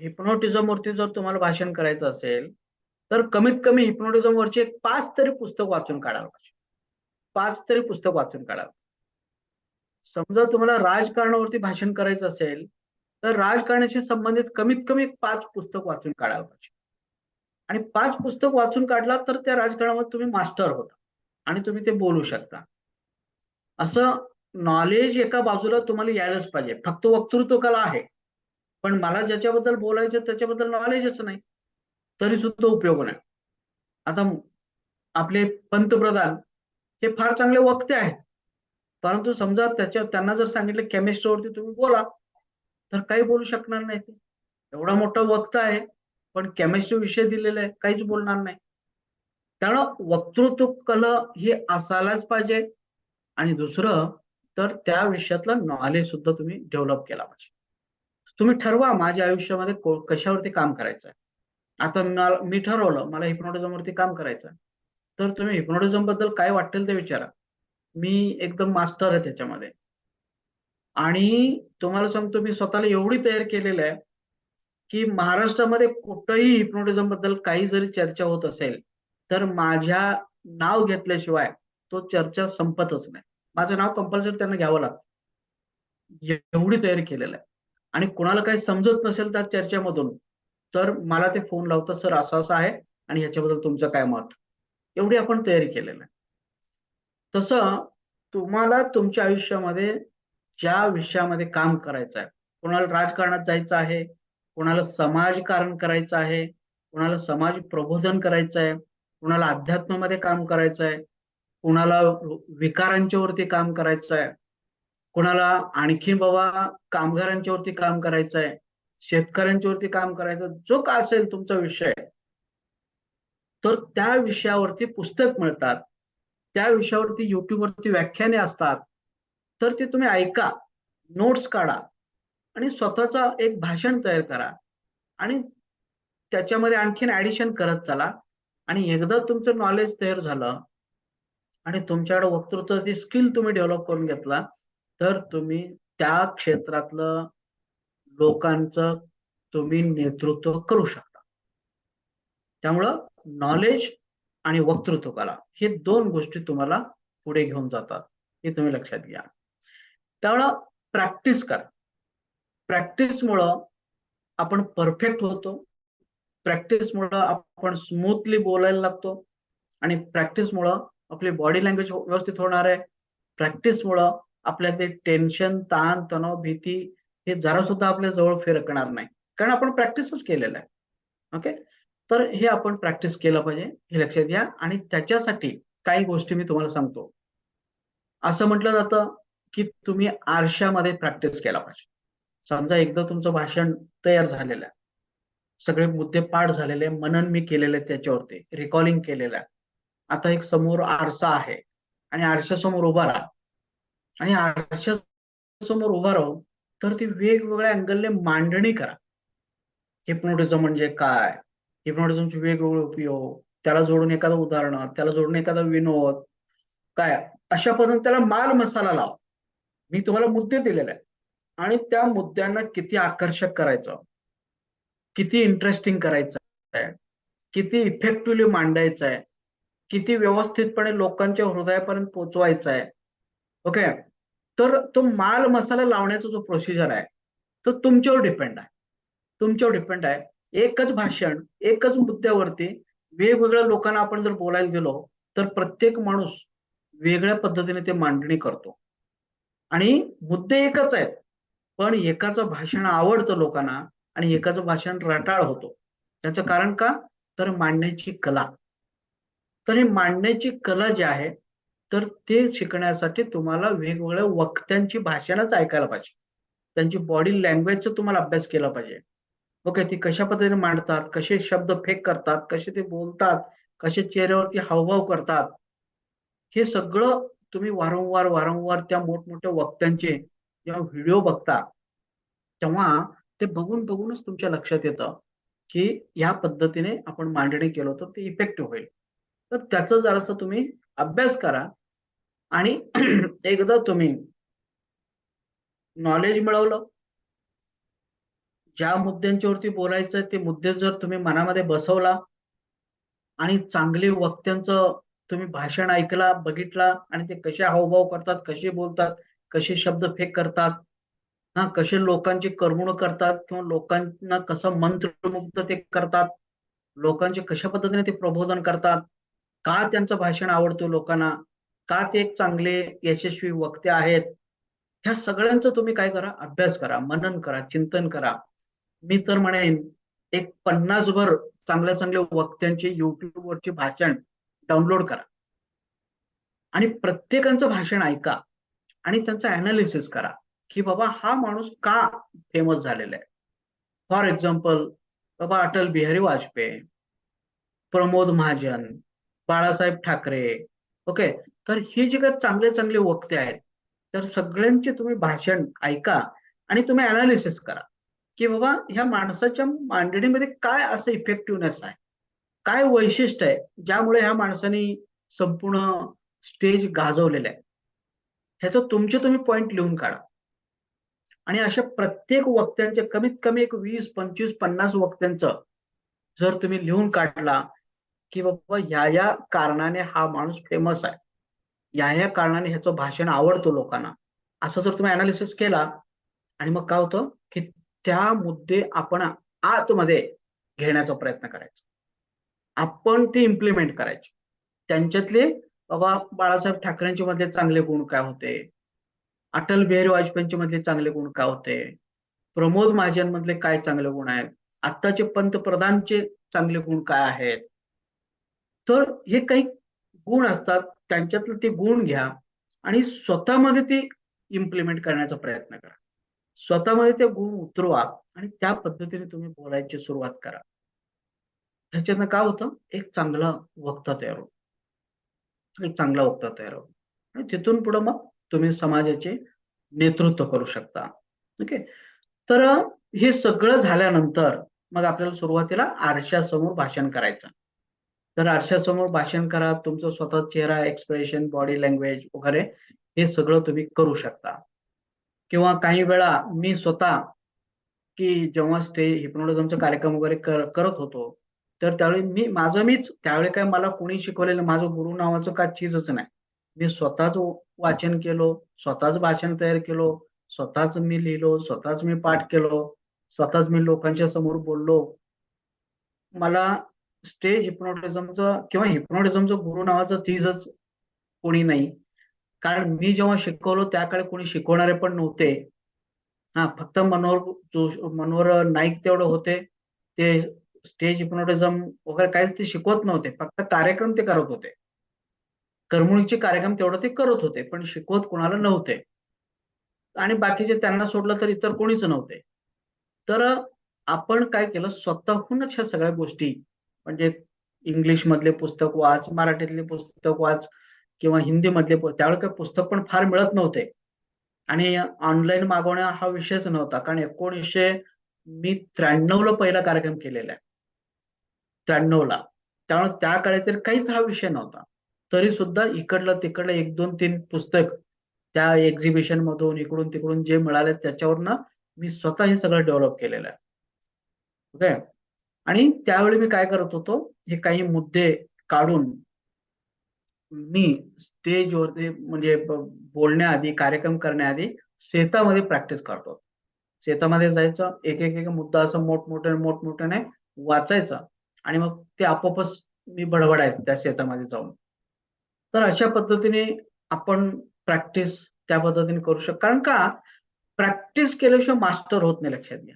हिप्नोटिझम वरती जर तुम्हाला भाषण करायचं असेल, तर कमीत कमी हिप्नोटिझम वरची एक 5 तरी पुस्तक वाचून काढायला पाहिजे. 5 तरी पुस्तक वाचून काढावं. समजा तुम्हाला राजकारणावरती भाषण करायचं असेल, तर राजकारणाशी संबंधित कमीत कमी 5 पुस्तक वाचून काढायला पाहिजे. आणि 5 पुस्तक वाचून काढला तर त्या राजकारणामध्ये तुम्ही मास्टर होता आणि तुम्ही ते बोलू शकता. असं नॉलेज एका बाजूला तुम्हाला यायलाच पाहिजे. फक्त वक्तृत्व कला आहे. पण मला ज्याच्याबद्दल बोलायचं त्याच्याबद्दल नॉलेजच नाही, तरी सुद्धा उपयोग नाही. आता आपले पंतप्रधान हे फार चांगले वक्ते आहेत. परंतु समजा त्यांना जर सांगितलं केमिस्ट्रीवरती तुम्ही बोला, तर काही बोलू शकणार नाही ते. एवढा मोठा वक्ता आहे, पण केमिस्ट्री विषय दिलेला आहे, काहीच बोलणार नाही. त्यामुळं वक्तृत्व कला ही असायलाच पाहिजे आणि दुसरं तर त्या विषयातलं नॉलेज सुद्धा तुम्ही डेव्हलप केला पाहिजे. तुम्ही ठरवा माझ्या आयुष्यामध्ये कशावरती काम करायचं आहे. आता मी ठरवलं मला हिप्नोटिझम वरती काम करायचं आहे. तर तुम्ही हिप्नोटिझम बद्दल काय वाटेल ते विचारा. मी एकदम मास्टर आहे त्याच्यामध्ये. आणि तुम्हाला सांगतो मी स्वतःला एवढी तयार केलेलं आहे, की महाराष्ट्रामध्ये कुठंही हिप्नोटिझम बद्दल काही जरी चर्चा होत असेल, तर माझ्या नाव घेतल्याशिवाय तो चर्चा संपतच नाही. माझं नाव कंपल्सरी त्यांना घ्यावं लागतं. एवढी तयारी केलेलं आहे. आणि कुणाला काही समजत नसेल त्या चर्चेमधून, तर मला ते फोन लावतात, "सर असं-असं आहे आणि ह्याच्याबद्दल तुमचं काय मत?" एवढी आपण तयारी केलेलं आहे. तसं तुम्हाला तुमच्या आयुष्यामध्ये ज्या विषयामध्ये काम करायचं आहे, कोणाला राजकारणात जायचं आहे, कोणाला समाजकारण करायचं आहे, कोणाला समाज प्रबोधन करायचं आहे, कोणाला अध्यात्मामध्ये काम करायचं आहे, कोणाला विकारांच्या वरती काम करायचं आहे, कोणाला आणखीन बाबा कामगारांच्या वरती काम करायचं आहे, शेतकऱ्यांच्या वरती काम करायचं, जो काय असेल तुमचा विषय, तर त्या विषयावरती पुस्तक मिळतात. त्या विषयावरती YouTubeवरती व्याख्याने असतात. तर ते तुम्ही ऐका, नोट्स काढा आणि स्वतःचा एक भाषण तयार करा आणि त्याच्यामध्ये आणखीन ॲडिशन करत चला आणि एकदा तुमचं नॉलेज तयार झालं आणि तुमच्याकडे वक्तृत्वाची स्किल तुम्ही डेव्हलप करून घेतला, तर तुम्ही त्या क्षेत्रातलं लोकांचं तुम्ही नेतृत्व करू शकता. त्यामुळं नॉलेज आणि वक्तृत्व कला हे 2 गोष्टी तुम्हाला पुढे घेऊन जातात. हे तुम्ही लक्षात घ्या. त्यामुळं प्रॅक्टिस करा. प्रॅक्टिसमुळं आपण परफेक्ट होतो. प्रॅक्टिसमुळं आपण स्मूथली बोलायला लागतो आणि प्रॅक्टिसमुळं आपली बॉडी लँग्वेज व्यवस्थित होणार आहे. प्रॅक्टिसमुळं आपल्यातले टेन्शन, ताण, तणाव, भीती हे जरा सुद्धा आपल्या जवळ फिरकणार नाही. कारण आपण प्रॅक्टिसच केलेलं आहे. ओके. तर हे आपण प्रॅक्टिस केलं पाहिजे, हे लक्षात घ्या आणि त्याच्यासाठी काही गोष्टी मी तुम्हाला सांगतो. असं म्हटलं जातं, की तुम्ही आरशामध्ये प्रॅक्टिस केला पाहिजे. समजा एकदा तुमचं भाषण तयार झालेलं आहे. सगळे मुद्दे पाठ झालेले आहे, मनन मी केलेलं आहे त्याच्यावरती, रिकॉलिंग केलेलं आहे. आता एक समोर आरसा आहे आणि आरशासमोर उभा राहा आणि आरशासमोर उभा राहून तर ती वेगवेगळ्या अँगलने मांडणी करा. हिप्नोटिझम म्हणजे काय? हिप्नोटिझमचे वेगवेगळे उपयोग, त्याला जोडून एखादं उदाहरण, त्याला जोडून एखादा विनोद, काय अशा पद्धतीने त्याला माल मसाला लावा. मी तुम्हाला मुद्दे दिलेले आहेत आणि त्या मुद्द्यांना किती आकर्षक करायचं, किती इंटरेस्टिंग करायचं आहे, किती इफेक्टिव्हली मांडायचं आहे, किती व्यवस्थितपणे लोकांच्या हृदयापर्यंत पोहोचवायचं आहे. ओके. तर तो माल मसाला लावण्याचा जो प्रोसिजर आहे, तो तुमच्यावर डिपेंड आहे. तुमच्यावर डिपेंड आहे. एकच भाषण, एकच मुद्द्यावरती वेगवेगळ्या लोकांना आपण जर बोलायला गेलो, तर प्रत्येक माणूस वेगळ्या पद्धतीने ते मांडणी करतो. आणि मुद्दे एकच आहेत. पण एकाचं भाषण आवडतं लोकांना आणि एकाचं भाषण रटाळ होतो. त्याचं कारण का? तर मांडण्याची कला. तर ही मांडण्याची कला जी आहे, तर ते शिकण्यासाठी तुम्हाला वेगवेगळ्या वक्त्यांची भाषणच ऐकायला पाहिजे. त्यांची बॉडी लँग्वेजचा तुम्हाला अभ्यास केला पाहिजे. ओके, ती कशा पद्धतीने मांडतात, कसे शब्द फेक करतात, कसे ते बोलतात, कसे चेहऱ्यावरती हावभाव करतात, हे सगळं तुम्ही वारंवार वारंवार त्या मोठमोठ्या वक्त्यांचे जेव्हा व्हिडिओ बघता, तेव्हा ते बघून बघूनच तुमच्या लक्षात येतं की या पद्धतीने आपण मांडणी केलं तर ते इफेक्टिव्ह होईल. तर त्याचं जरासं तुम्ही अभ्यास करा आणि एकदा तुम्ही नॉलेज मिळवलं, ज्या मुद्द्यांच्यावरती बोलायचं ते मुद्दे जर तुम्ही मनामध्ये बसवला आणि चांगली वक्त्यांचं तुम्ही भाषण ऐकला, बघितला आणि ते कसे हावभाव करतात, कसे बोलतात, कसे शब्द फेक करतात, हां, कसे लोकांची करमणूक करतात किंवा लोकांना कसं मंत्रमुग्ध ते करतात, लोकांचे कशा पद्धतीने ते प्रबोधन करतात, का त्यांचं भाषण आवडतं लोकांना, का ते एक चांगले यशस्वी वक्ते आहेत. ह्या सगळ्यांचा तुम्ही काय करा, अभ्यास करा, मनन करा, चिंतन करा. मी तर म्हणेन एक 50 भर चांगल्या चांगल्या वक्त्यांचे YouTubeवरचे भाषण डाउनलोड करा आणि प्रत्येकाचं भाषण ऐका आणि त्यांचं अॅनालिसिस करा, की बाबा हा माणूस का फेमस झालेला आहे. फॉर एक्झाम्पल बाबा अटल बिहारी वाजपेयी, प्रमोद महाजन, बाळासाहेब ठाकरे, ओके. तर ही जी काही चांगले चांगले वक्ते आहेत, तर सगळ्यांचे तुम्ही भाषण ऐका आणि तुम्ही अनालिसिस करा, की बाबा ह्या माणसाच्या मांडणीमध्ये काय असं इफेक्टिव्हनेस आहे, काय वैशिष्ट्य आहे, ज्यामुळे ह्या माणसाने संपूर्ण स्टेज गाजवलेलं आहे. ह्याचं तुमचे तुम्ही पॉइंट लिहून काढा आणि अशा प्रत्येक वक्त्यांचे कमीत कमी एक 20, 25, 50 वक्त्यांचं जर तुम्ही लिहून काढला, की बाबा या कारणाने हा माणूस फेमस आहे. या कारणाने ह्याचं भाषण आवडतं लोकांना. असं जर तुम्ही अॅनालिसिस केला आणि मग काय होतं, की त्या मुद्दे आपण आतमध्ये घेण्याचा प्रयत्न करायचा. आपण ते इम्प्लिमेंट करायचे. त्यांच्यातले बाबा बाळासाहेब ठाकरेंचे मधले चांगले गुण काय होते? अटल बिहारी वाजपेयींचे मधले चांगले गुण काय होते? प्रमोद महाजनमधले काय चांगले गुण आहेत? आत्ताचे पंतप्रधानचे चांगले गुण काय आहेत? तर हे काही गुण असतात, त्यांच्यातले ते गुण घ्या आणि स्वतःमध्ये ते इम्प्लिमेंट करण्याचा प्रयत्न करा. स्वतःमध्ये ते गुण उतरवा आणि त्या पद्धतीने तुम्ही बोलायची सुरुवात करा. ह्याच्यातनं काय होतं, एक चांगला वक्ता तयार होतो. एक चांगला वक्ता तयार होतो आणि तिथून पुढे मग तुम्ही समाजाचे नेतृत्व करू शकता. ओके. तर हे सगळं झाल्यानंतर मग आपल्याला सुरुवातीला आरशासमोर भाषण करायचं. तर आरशासमोर भाषण करा. तुमचा स्वतः चेहरा एक्सप्रेशन, बॉडी लँग्वेज वगैरे हे सगळं तुम्ही करू शकता. किंवा काही वेळा मी स्वतः की जेव्हा स्टेज हिप्नोटिझमचा कार्यक्रम वगैरे करत होतो, तर त्यावेळी मीच त्यावेळी काय मला कोणी शिकवलेलं माझं गुरु नावाचं काय चीजच नाही. मी स्वतःच वाचन केलं, स्वतःच भाषण तयार केलं, स्वतःच मी लिहिलो, स्वतःच मी पाठ केलो, स्वतःच मी लोकांच्या समोर बोललो. मला स्टेज हिप्नोटिझमचं किंवा हिप्नोटिझमचं गुरु नावाचं चीजच कोणी नाही. कारण मी जेव्हा शिकवलो त्या काळी कोणी शिकवणारे पण नव्हते. हां, फक्त मनोहर नाईक तेवढे होते. ते स्टेज हिप्नोटिझम वगैरे काही ते शिकवत नव्हते. फक्त कार्यक्रम ते करत होते. करमणुकीचे कार्यक्रम तेवढं ते करत होते, पण शिकवत कुणाला नव्हते. आणि बाकीचे त्यांना सोडलं तर इतर कोणीच नव्हते. तर आपण काय केलं स्वतःहूनच ह्या सगळ्या गोष्टी म्हणजे इंग्लिशमधले पुस्तक वाच, मराठीतले पुस्तक वाच किंवा हिंदीमधले त्यावेळी काही पुस्तक पण फार मिळत नव्हते. आणि ऑनलाईन मागवणं हा विषयच नव्हता. कारण 1993 ला पहिला कार्यक्रम केलेला आहे. 93 ला. त्यामुळे त्या काळी तर काहीच हा विषय नव्हता. तरी सुद्धा इकडलं-तिकडलं 1, 2, 3 पुस्तक त्या एक्झिबिशन मधून इकडून-तिकडून जे मिळाले त्याच्यावरनं मी स्वतः हे सगळं डेव्हलप केलेलं आहे. ओके. आणि त्यावेळी मी काय करत होतो, हे काही मुद्दे काढून मी स्टेजवरती म्हणजे बोलण्याआधी, कार्यक्रम करण्याआधी शेतामध्ये प्रॅक्टिस करतो. शेतामध्ये जायचं, एक मुद्दा असं मोठमोठ्याने वाचायचा आणि मग ते आपोआपच मी बडबडायचं त्या शेतामध्ये जाऊन. तर अशा पद्धतीने आपण प्रॅक्टिस त्या पद्धतीने करू शकतो. कारण का प्रॅक्टिस केल्याशिवाय मास्टर होत नाही लक्षात घ्या.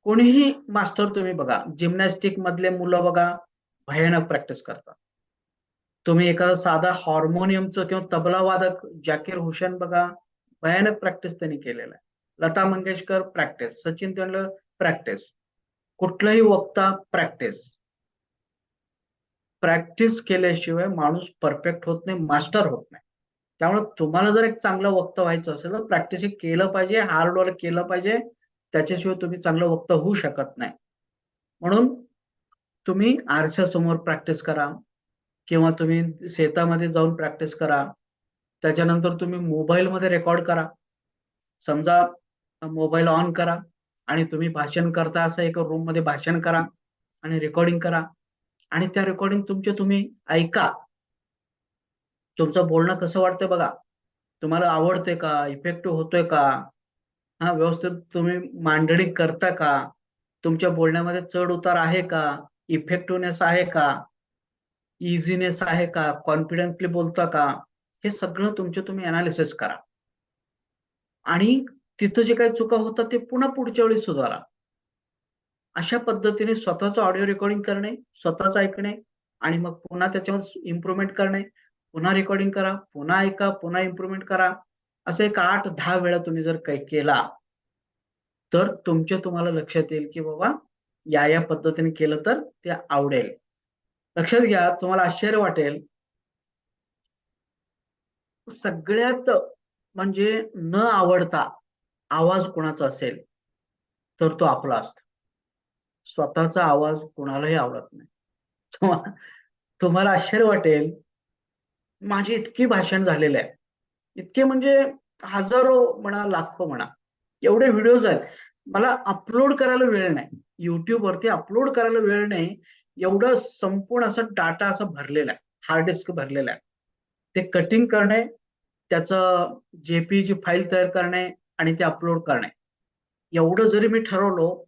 कोणीही मास्टर तुम्ही बघा, जिम्नॅस्टिक मधले मुलं बघा, भयानक प्रॅक्टिस करतात. तुम्ही एखादा साधा हार्मोनियमचं किंवा तबला वादक जाकीर हुसेन बघा, भयानक प्रॅक्टिस त्यांनी केलेला आहे. Lata Mangeshkar practice, Sachin Tendulkar practice. कुठलाही वक्ता प्रॅक्टिस केल्याशिवाय माणूस परफेक्ट होत नाही, मास्टर होत नाही. त्यामुळे तुम्हाला जर एक चांगलं वक्ता व्हायचं असेल तर प्रॅक्टिस केलं पाहिजे, हार्ड वर्क केलं पाहिजे. त्याच्याशिवाय तुम्ही चांगलं वक्ता होऊ शकत नाही. म्हणून तुम्ही आरशासमोर प्रॅक्टिस करा किंवा तुम्ही शेतामध्ये जाऊन प्रॅक्टिस करा. त्याच्यानंतर तुम्ही मोबाईलमध्ये रेकॉर्ड करा. समजा मोबाईल ऑन करा आणि तुम्ही भाषण करता असं एक रूम मध्ये भाषण करा आणि रेकॉर्डिंग करा आणि त्या रेकॉर्डिंग तुमचे तुम्ही ऐका. तुमचं बोलणं कसं वाटतंय बघा. तुम्हाला आवडते का? इफेक्टिव्ह होतोय का? हा, व्यवस्थित तुम्ही मांडणी करता का? तुमच्या बोलण्यामध्ये चढ उतार आहे का? इफेक्टिव्हनेस आहे का? इझीनेस आहे का? कॉन्फिडन्सली बोलता का? हे सगळं तुमचे तुम्ही अनालिसिस करा आणि तिथं जे काही चुका होतात ते पुन्हा पुढच्या वेळी सुधारा. अशा पद्धतीने स्वतःचं ऑडिओ रेकॉर्डिंग करणे, स्वतःच ऐकणे आणि मग पुन्हा त्याच्यावर इम्प्रुव्हमेंट करणे. पुन्हा रेकॉर्डिंग करा, पुन्हा ऐका, पुन्हा इम्प्रुव्हमेंट करा. असं एक 8-10 वेळा तुम्ही जर काही केला, तर तुम्हाला लक्षात येईल, की बाबा या पद्धतीने केलं तर ते आवडेल. लक्षात घ्या, तुम्हाला आश्चर्य वाटेल, सगळ्यात म्हणजे न आवडता आवाज कोणाचा असेल, तर तो आपला असतो. स्वतःचा आवाज कोणालाही आवडत नाही. तुम्हा तुम्हाला आश्चर्य वाटेल, माझे इतकी भाषण झालेले आहे. इतके म्हणजे हजारो म्हणा, लाखो म्हणा. एवढे व्हिडिओज आहेत. मला अपलोड करायला वेळ नाही. YouTubeवरती अपलोड करायला वेळ नाही. एवढं संपूर्ण असा डाटा असा भरलेला आहे. हार्ड डिस्क भरलेला आहे. ते कटिंग करणे, त्याचं जे फाईल तयार करणे आणि ते अपलोड करणे. एवढं जरी मी ठरवलं,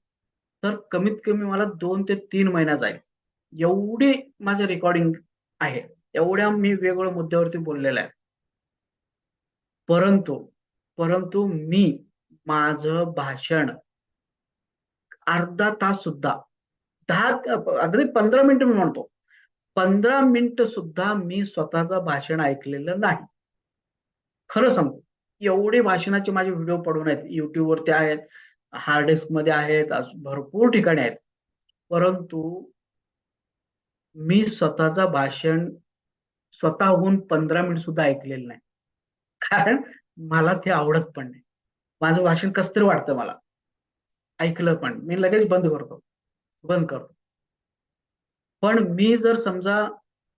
तर कमीत कमी मला 2 ते 3 महिना जाईल. एवढी माझं रेकॉर्डिंग आहे. एवढ्या मी वेगवेगळ्या मुद्द्यावरती बोललेला आहे. परंतु परंतु मी माझं भाषण अर्धा तास सुद्धा 10 अगदी 15 मिनिटं मी म्हणतो. 15 मिनिटं सुद्धा मी स्वतःचं भाषण ऐकलेलं नाही. खरं सांगतो. एवढे भाषणाचे माझे व्हिडिओ पडून आहेत. YouTubeवरती आहेत, हार्ड डिस्कमध्ये आहेत, भरपूर ठिकाणी आहेत. परंतु मी स्वतःचं भाषण स्वतःहून 15 मिनिट सुद्धा ऐकलेलं नाही. कारण मला ते आवडत पण नाही. माझं भाषण कसं तरी वाटतं मला. ऐकलं पण. मी लगेच बंद करतो. पण मी जर समजा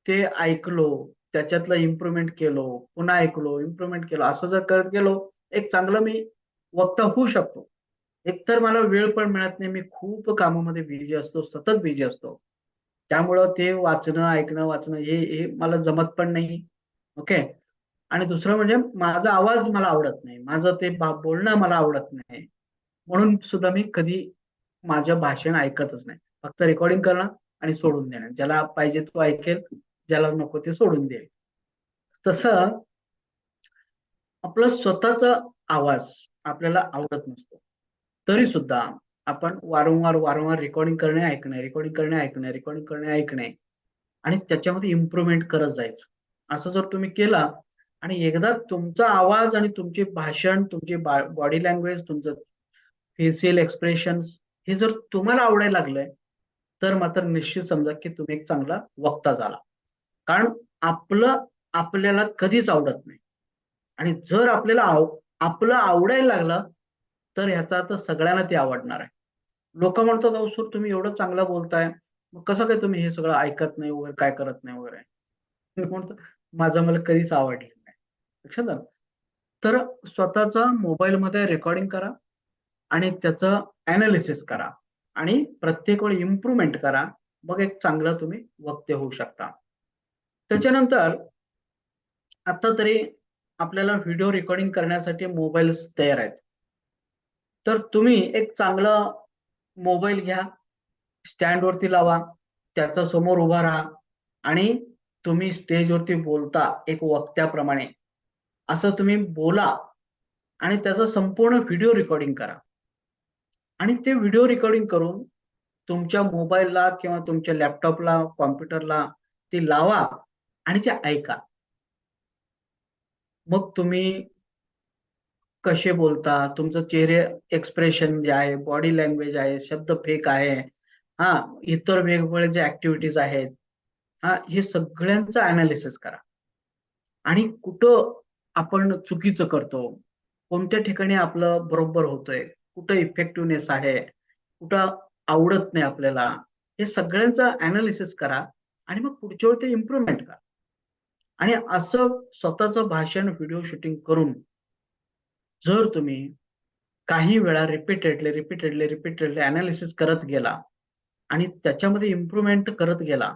ते ऐकलो, त्याच्यातलं इम्प्रुव्हमेंट केलो, पुन्हा ऐकलो, इम्प्रुव्हमेंट केलं, असं जर करत गेलो, एक चांगलं मी वक्ता होऊ शकतो. एकतर मला वेळ पण मिळत नाही. मी खूप कामामध्ये बिझी असतो, सतत बिझी असतो. त्यामुळं ते वाचणं, ऐकणं, वाचणं हे हे मला जमत पण नाही. ओके. आणि दुसरं म्हणजे माझा आवाज मला आवडत नाही. माझं ते बोलणं मला आवडत नाही. म्हणून सुद्धा मी कधी माझं भाषण ऐकतच नाही. फक्त रेकॉर्डिंग करणं आणि सोडून देणं. ज्याला पाहिजे तो ऐकेल, ज्याला नको ते सोडून देईल. तसं आपला स्वतःचा आवाज आपल्याला आवडत नसतो. तरी सुद्धा आपण वारंवार रेकॉर्डिंग करणे, ऐकणे, रेकॉर्डिंग करणे, ऐकणे, रेकॉर्डिंग करणे, ऐकणे आणि त्याच्यामध्ये इम्प्रुव्हमेंट करत जायचं. असं जर तुम्ही केला आणि एकदा तुमचा आवाज आणि तुमचे भाषण, तुमची बॉडी लँग्वेज, तुमचं फेशियल एक्सप्रेशन्स हे जर तुम्हाला आवडायला लागलंय, तर मात्र निश्चित समजा की तुम्ही एक चांगला वक्ता झाला. कारण आपलं आपल्याला कधीच आवडत नाही आणि जर आपलं आवडायला लागलं, तर ह्याचा अर्थ सगळ्यांना ते आवडणार आहे. लोकं म्हणतात, "अहो सर तुम्ही एवढं चांगलं बोलताय, मग कसं काय तुम्ही हे सगळं ऐकत नाही वगैरे, काय करत नाही वगैरे?" मी म्हणतो, "माझं मला कधीच आवडलेलं नाही." लक्षात आलं? तर स्वतःचा मोबाईलमध्ये रेकॉर्डिंग करा आणि त्याचं एनालिसिस करा आणि प्रत्येक वेळी इम्प्रुव्हमेंट करा. मग एक चांगलं तुम्ही वक्ते होऊ शकता. त्याच्यानंतर आता तरी आपल्याला व्हिडिओ रेकॉर्डिंग करण्यासाठी मोबाईल्स तयार आहेत. तर तुम्ही एक चांगला मोबाईल घ्या, स्टँडवरती लावा, त्याच्या समोर उभा राहा आणि तुम्ही स्टेजवरती बोलता एक वक्त्याप्रमाणे. असं तुम्ही बोला आणि त्याचं संपूर्ण व्हिडिओ रेकॉर्डिंग करा आणि ते व्हिडिओ रेकॉर्डिंग करून तुमच्या मोबाईलला किंवा तुमच्या लॅपटॉपला, कॉम्प्युटरला ते लावा आणि ते ऐका. मग तुम्ही कसे बोलता, तुमचं चेहरे एक्सप्रेशन जे आहे, बॉडी लँग्वेज आहे, शब्द फेक आहे, हा, इतर वेगवेगळे जे ऍक्टिव्हिटीज आहेत, हा, हे सगळ्यांचं अनालिसिस करा. आणि कुठं आपण चुकीचं करतो, कोणत्या ठिकाणी आपलं बरोबर होतंय, कुठं इफेक्टिव्हनेस आहे, कुठं आवडत नाही आपल्याला, हे सगळ्यांचं अनालिसिस करा आणि मग पुढच्या वेळी ते इम्प्रुव्हमेंट करा. आणि असं स्वतःचं भाषण व्हिडिओ शूटिंग करून जर तुम्ही काही वेळा रिपीटेडली अनालिसिस करत गेला आणि त्याच्यामध्ये इम्प्रुव्हमेंट करत गेला,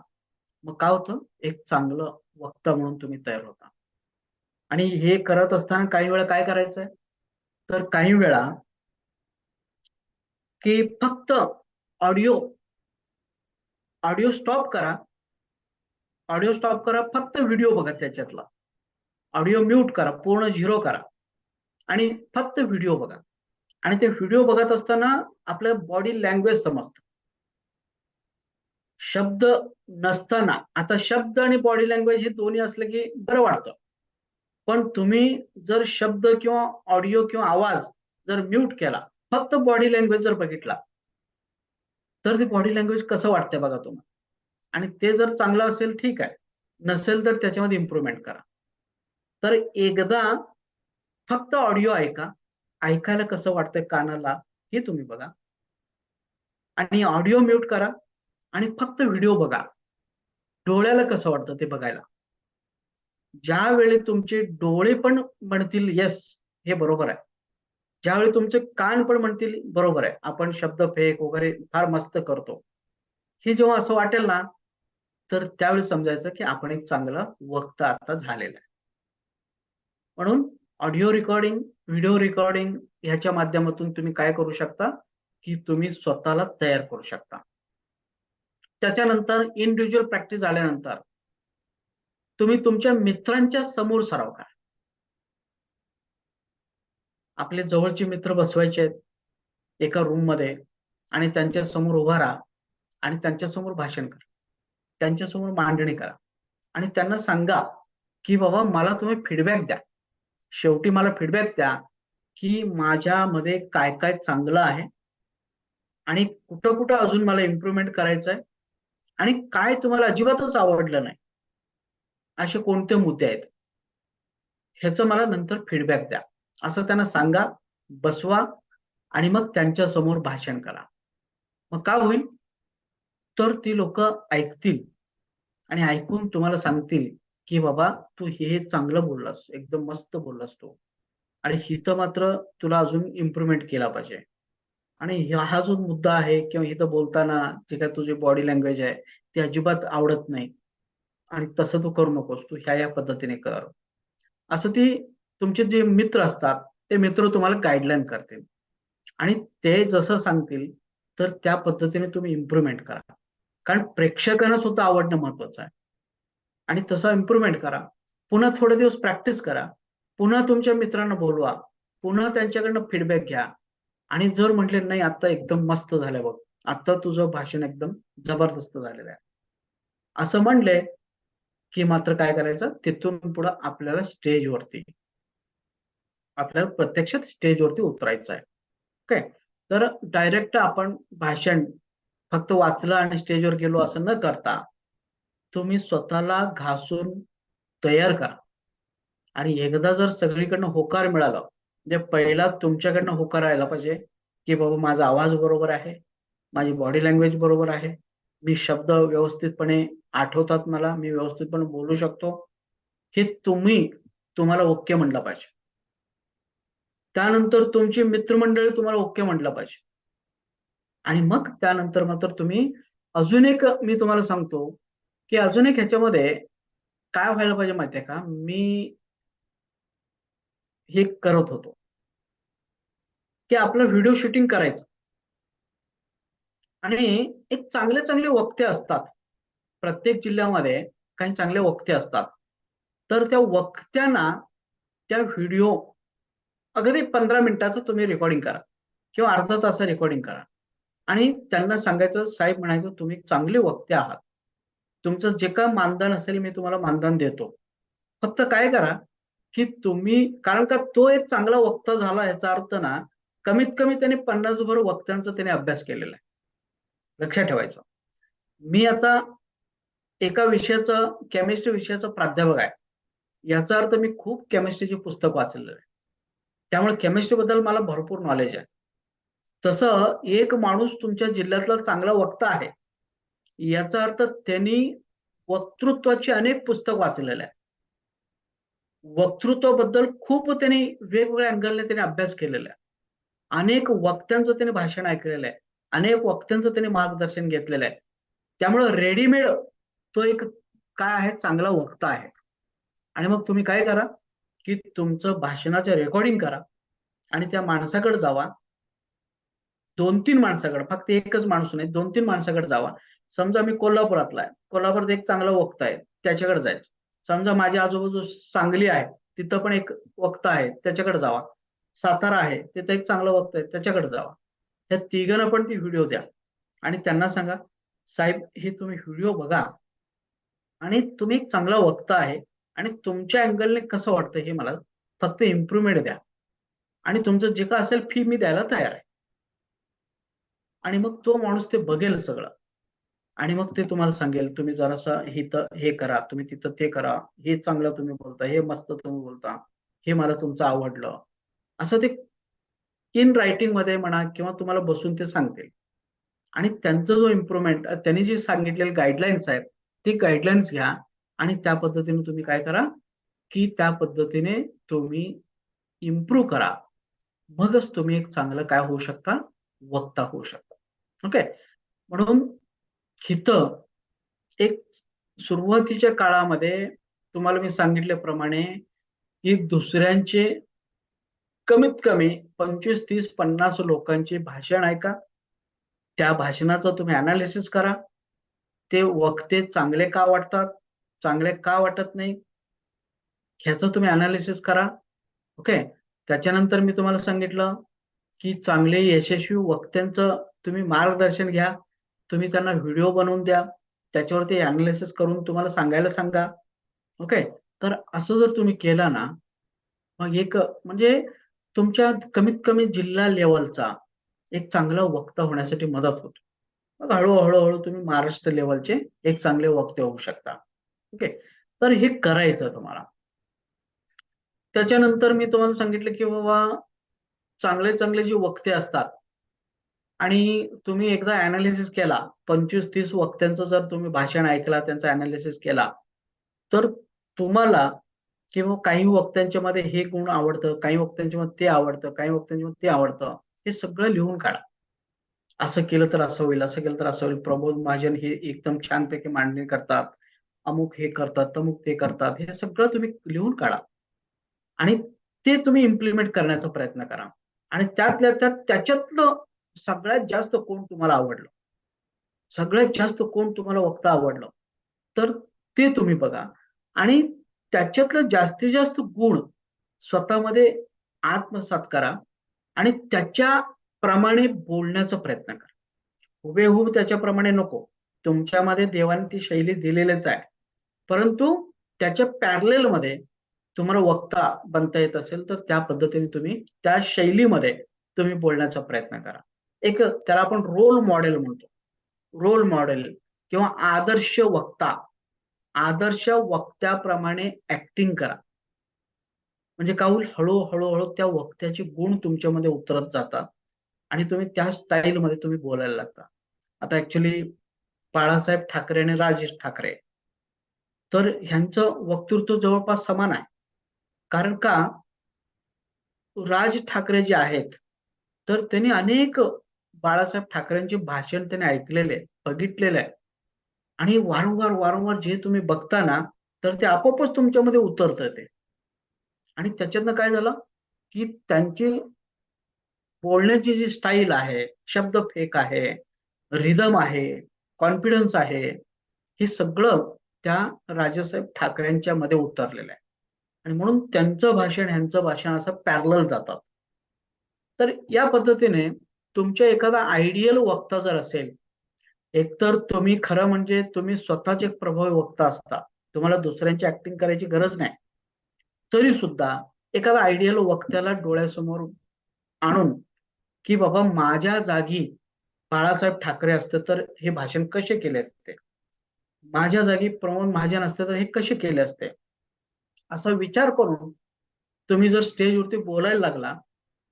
मग काय होतं, एक चांगलं वक्ता म्हणून तुम्ही तयार होता. आणि हे करत असताना काही वेळा काय करायचंय, तर काही वेळा की फक्त ऑडिओ ऑडिओ स्टॉप करा, फक्त व्हिडिओ बघा त्याच्यातला. ऑडिओ म्यूट करा, पूर्ण झिरो करा आणि फक्त व्हिडिओ बघा. आणि ते व्हिडिओ बघत असताना आपल्या बॉडी लँग्वेज समजतं. शब्द नसताना, आता शब्द आणि बॉडी लँग्वेज हे दोन्ही असले की बरं वाटतं. पण तुम्ही जर शब्द किंवा ऑडिओ किंवा आवाज जर म्यूट केला, फक्त बॉडी लँग्वेज जर बघितला, तर ती बॉडी लँग्वेज कसं वाटतंय बघा तुम्हाला. आणि ते जर चांगलं असेल ठीक आहे, नसेल तर त्याच्यामध्ये इम्प्रुव्हमेंट करा. तर एकदा फक्त ऑडिओ ऐका, ऐकायला कसं वाटतंय कानाला हे तुम्ही बघा. आणि ऑडिओ म्यूट करा आणि फक्त व्हिडिओ बघा. डोळ्याला कसं वाटतं ते बघायला. ज्यावेळी तुमचे डोळे पण म्हणतील येस, हे बरोबर आहे. ज्यावेळी तुमचे कान पण म्हणतील बरोबर आहे, आपण शब्द फेक वगैरे फार मस्त करतो, हे जेव्हा असं वाटेल ना, तर त्यावेळी समजायचं की आपण एक चांगला वक्ता आता झालेला आहे. म्हणून ऑडिओ रेकॉर्डिंग, व्हिडिओ रेकॉर्डिंग ह्याच्या माध्यमातून तुम्ही काय करू शकता, की तुम्ही स्वतःला तयार करू शकता. त्याच्यानंतर इंडिव्हिज्युअल प्रॅक्टिस झाल्यानंतर तुम्ही तुमच्या मित्रांच्या समोर सराव करा. आपले जवळचे मित्र बसवायचे आहेत एका रूम मध्ये आणि त्यांच्या समोर उभा राहा आणि त्यांच्यासमोर भाषण करा, त्यांच्यासमोर मांडणी करा आणि त्यांना सांगा की बाबा मला तुम्ही फीडबॅक द्या. शेवटी मला फीडबॅक द्या की माझ्यामध्ये काय काय चांगलं आहे आणि कुठं कुठं अजून मला इम्प्रुव्हमेंट करायचं आहे आणि काय तुम्हाला अजिबातच आवडलं नाही, असे कोणते मुद्दे आहेत, ह्याचं मला नंतर फीडबॅक द्या, असं त्यांना सांगा. बसवा आणि मग त्यांच्या समोर भाषण करा. मग काय होईल, तर ती लोक ऐकतील आणि ऐकून तुम्हाला सांगतील की बाबा तू हे चांगलं बोललास, एकदम मस्त बोललास तू, आणि हिथं मात्र तुला अजून इम्प्रुव्हमेंट केला पाहिजे. आणि हा जो मुद्दा आहे किंवा इथं बोलताना जे काय तुझी बॉडी लँग्वेज आहे ती अजिबात आवडत नाही आणि तसं तू करू नकोस, तू ह्या पद्धतीने कर. असं ती तुमचे जे मित्र असतात ते मित्र तुम्हाला गाईडलाईन करतील आणि ते जसं सांगतील तर त्या पद्धतीने तुम्ही इम्प्रुव्हमेंट करा. कारण प्रेक्षकांना सुद्धा आवडणं महत्वाचं आहे. आणि तसं इम्प्रुव्हमेंट करा. पुन्हा थोडे दिवस प्रॅक्टिस करा. पुन्हा तुमच्या मित्रांना बोलवा. पुन्हा त्यांच्याकडनं फीडबॅक घ्या. आणि जर म्हटले नाही आता एकदम मस्त झालंय बघ, आता तुझं भाषण एकदम जबरदस्त झालेलं आहे, असं म्हणले की मात्र काय करायचं, तिथून पुढे आपल्याला प्रत्यक्षात स्टेजवरती उतरायचं आहे. ओके. तर डायरेक्ट आपण भाषण फक्त वाचलं आणि स्टेजवर गेलो असं न करता तुम्ही स्वतःला घासून तयार करा. आणि एकदा जर सगळीकडनं होकार मिळाला, म्हणजे पहिला तुमच्याकडनं होकार यायला पाहिजे की बाबा माझा आवाज बरोबर आहे, माझी बॉडी लँग्वेज बरोबर आहे, मी शब्द व्यवस्थितपणे आठवतात मला, मी व्यवस्थितपणे बोलू शकतो, हे तुम्हाला ओके म्हटलं पाहिजे. त्यानंतर तुमची मित्रमंडळी तुम्हाला ओके म्हटलं पाहिजे. आणि मग त्यानंतर मात्र तुम्ही अजून एक मी तुम्हाला सांगतो की अजून एक ह्याच्यामध्ये काय व्हायला पाहिजे माहितीये का, मी हे करत होतो की आपलं व्हिडिओ शूटिंग करायचं आणि एक चांगले चांगले वक्ते असतात प्रत्येक जिल्ह्यामध्ये, काही चांगले वक्ते असतात. तर त्या वक्त्यांना त्या व्हिडिओ अगदी 15 मिनिटाचं तुम्ही रेकॉर्डिंग करा किंवा अर्धा तास रेकॉर्डिंग करा आणि त्यांना सांगायचं, साहेब म्हणायचं तुम्ही चांगले वक्ते आहात, तुमचं जे काय मानधन असेल मी तुम्हाला मानधन देतो. फक्त काय करा की तुम्ही, कारण का तो एक चांगला वक्ता झाला याचा अर्थ ना, कमीत कमी त्याने 50 भर वक्त्यांचा त्याने अभ्यास केलेला आहे. लक्षात ठेवायचं. मी आता एका विषयाचं केमिस्ट्री विषयाचा प्राध्यापक आहे, याचा अर्थ मी खूप केमिस्ट्रीची पुस्तक वाचलेलं आहे, त्यामुळे केमिस्ट्री बद्दल मला भरपूर नॉलेज आहे. तसं एक माणूस तुमच्या जिल्ह्यातला चांगला वक्ता आहे, याचा अर्थ त्यांनी वक्तृत्वाची अनेक पुस्तक वाचलेलं आहे. वक्तृत्वाबद्दल खूप त्यांनी वेगवेगळ्या अँगलने त्यांनी अभ्यास केलेला आहे. अनेक वक्त्यांचं त्यांनी भाषण ऐकलेलं आहे. अनेक वक्त्यांचं त्यांनी मार्गदर्शन घेतलेलं आहे. त्यामुळं रेडीमेड तो एक काय आहे, चांगला वक्ता आहे. आणि मग तुम्ही काय करा, की तुमचं भाषणाचं रेकॉर्डिंग करा आणि त्या माणसाकडे जावा. 2-3 माणसाकडे, फक्त एकच माणूस नाही, 2-3 माणसाकडे जावा. समजा मी कोल्हापुरातला आहे. कोल्हापुरात एक चांगला वक्ता आहे, त्याच्याकडे जायचं. समजा माझ्या आजूबाजू सांगली आहे, तिथं पण एक वक्ता आहे, त्याच्याकडे जावा. सातारा आहे, तिथं एक चांगला वक्ता आहे, त्याच्याकडे जावा. त्या तिघांना पण ती व्हिडिओ द्या आणि त्यांना सांगा, साहेब हे तुम्ही व्हिडिओ बघा आणि तुम्ही एक चांगला वक्ता आहे आणि तुमच्या अँगलने कसं वाटतं हे मला फक्त इम्प्रुव्हमेंट द्या आणि तुमचं जे काय असेल फी मी द्यायला तयार आहे. आणि मग तो माणूस ते बघेल सगळं आणि मग ते तुम्हाला सांगेल, तुम्ही जरासं इथं हे करा, तुम्ही तिथं ते करा, हे चांगलं तुम्ही बोलता, हे मस्त तुम्ही बोलता, हे मला तुमचं आवडलं. असं ते इन रायटिंग मध्ये म्हणा किंवा तुम्हाला बसून ते सांगतील आणि त्यांचा जो इम्प्रुव्हमेंट त्यांनी जे सांगितलेले गाईडलाईन्स आहेत, ते गाईडलाईन्स घ्या आणि त्या पद्धतीने तुम्ही काय करा, की त्या पद्धतीने तुम्ही इम्प्रूव्ह करा. मगच तुम्ही एक चांगलं काय होऊ शकता, वक्ता होऊ शकता. ओके. म्हणून इथं एक सुरुवातीच्या काळामध्ये तुम्हाला मी सांगितल्याप्रमाणे, की दुसऱ्यांचे कमीत कमी 25, 30, 50 लोकांचे भाषण ऐका. त्या भाषणाचं तुम्ही एनालिसिस करा. ते वक्ते चांगले का वाटतात? चांगले का वाटत नाही? ह्याचं तुम्ही एनालिसिस करा. ओके. त्याच्यानंतर मी तुम्हाला सांगितलं, की चांगले यशस्वी वक्त्यांचं तुम्ही मार्गदर्शन घ्या. तुम्ही त्यांना व्हिडिओ बनवून द्या. त्याच्यावरती एनालिसिस करून तुम्हाला सांगायला सांगा. ओके. तर असं जर तुम्ही केलं ना, मग एक म्हणजे तुमच्या कमीत कमी जिल्हा लेव्हलचा एक चांगला वक्ता होण्यासाठी मदत होते. मग हळू-हळू तुम्ही महाराष्ट्र लेव्हलचे एक चांगले वक्ते होऊ शकता. ओके. तर हे करायचं तुम्हाला. त्याच्यानंतर मी तुम्हाला सांगितलं, की बाबा चांगले-चांगले जे वक्ते असतात आणि तुम्ही एकदा एनालिसिस केला, 25-30 वक्त्यांचं जर तुम्ही भाषण ऐकला, त्यांचा एनालिसिस केला, तर तुम्हाला किंवा काही वक्त्यांच्यामध्ये हे गुण आवडतं, काही वक्त्यांच्यामध्ये ते आवडतं, काही वक्त्यांच्यामध्ये ते आवडतं. हे सगळं लिहून काढा. असं केलं तर असं होईल, असं केलं तर असं होईल. प्रबोध महाजन हे एकदम छानपैकी मांडणी करतात. अमुक हे करतात, तमुक ते करतात. हे सगळं तुम्ही लिहून काढा आणि ते तुम्ही इम्प्लिमेंट करण्याचा प्रयत्न करा आणि त्यातल्या त्यात त्याच्यातलं सगळ्यात जास्त कोण तुम्हाला आवडलं, सगळ्यात जास्त कोण तुम्हाला वक्ता आवडलं, तर ते तुम्ही बघा आणि त्याच्यातलं जास्तीत जास्त गुण स्वतःमध्ये आत्मसात करा आणि त्याच्याप्रमाणे बोलण्याचा प्रयत्न करा. हुबेहूब त्याच्याप्रमाणे नको. तुमच्यामध्ये देवाने ती शैली दिलेलीच आहे. परंतु त्याच्या पॅरललमध्ये तुम्हाला वक्ता बनता येत असेल, तर त्या पद्धतीने तुम्ही त्या शैलीमध्ये तुम्ही बोलण्याचा प्रयत्न करा. एक त्याला आपण रोल मॉडेल म्हणतो. रोल मॉडेल किंवा आदर्श वक्ता. आदर्श वक्त्याप्रमाणे ॲक्टिंग करा. म्हणजे काय होईल हळू त्या वक्त्याचे गुण तुमच्यामध्ये उतरत जातात आणि तुम्ही त्या स्टाईलमध्ये तुम्ही बोलायला लागता. आता ॲक्चुअली बाळासाहेब ठाकरे आणि राजेश ठाकरे तर ह्यांचं वक्तृत्व जवळपास समान आहे. कारण का राज ठाकरे जे आहेत, तर त्यांनी अनेक बाळासाहेब ठाकरेंचे भाषण त्यांनी ऐकलेले आहे, बघितलेलं आहे आणि वारंवार जे तुम्ही बघता ना, तर ते आपोआपच तुमच्यामध्ये उतरतं ते आणि त्याच्यातनं काय झालं, की त्यांची बोलण्याची जी स्टाईल आहे, शब्दफेक आहे, रिदम आहे, कॉन्फिडन्स आहे, हे सगळं त्या राजासाहेब ठाकरेंच्यामध्ये उतरलेलं आहे आणि म्हणून त्यांचं भाषण, ह्यांचं भाषण असं पॅरलल जातात. तर या पद्धतीने तुमच्या एखादा आयडियल वक्ता जर असेल, एकतर तुम्ही खरं म्हणजे तुम्ही स्वतःच एक प्रभावी वक्ता असता. तुम्हाला दुसऱ्यांची ॲक्टिंग करायची गरज नाही. तरी सुद्धा एखादा आयडियल वक्त्याला डोळ्यासमोर आणून, की बाबा माझ्या जागी बाळासाहेब ठाकरे असते तर हे भाषण कसे केले असते, माझ्या जागी प्रमोद महाजन असते तर हे कसे केले असते, असा विचार करून तुम्ही जर स्टेजवरती बोलायला लागला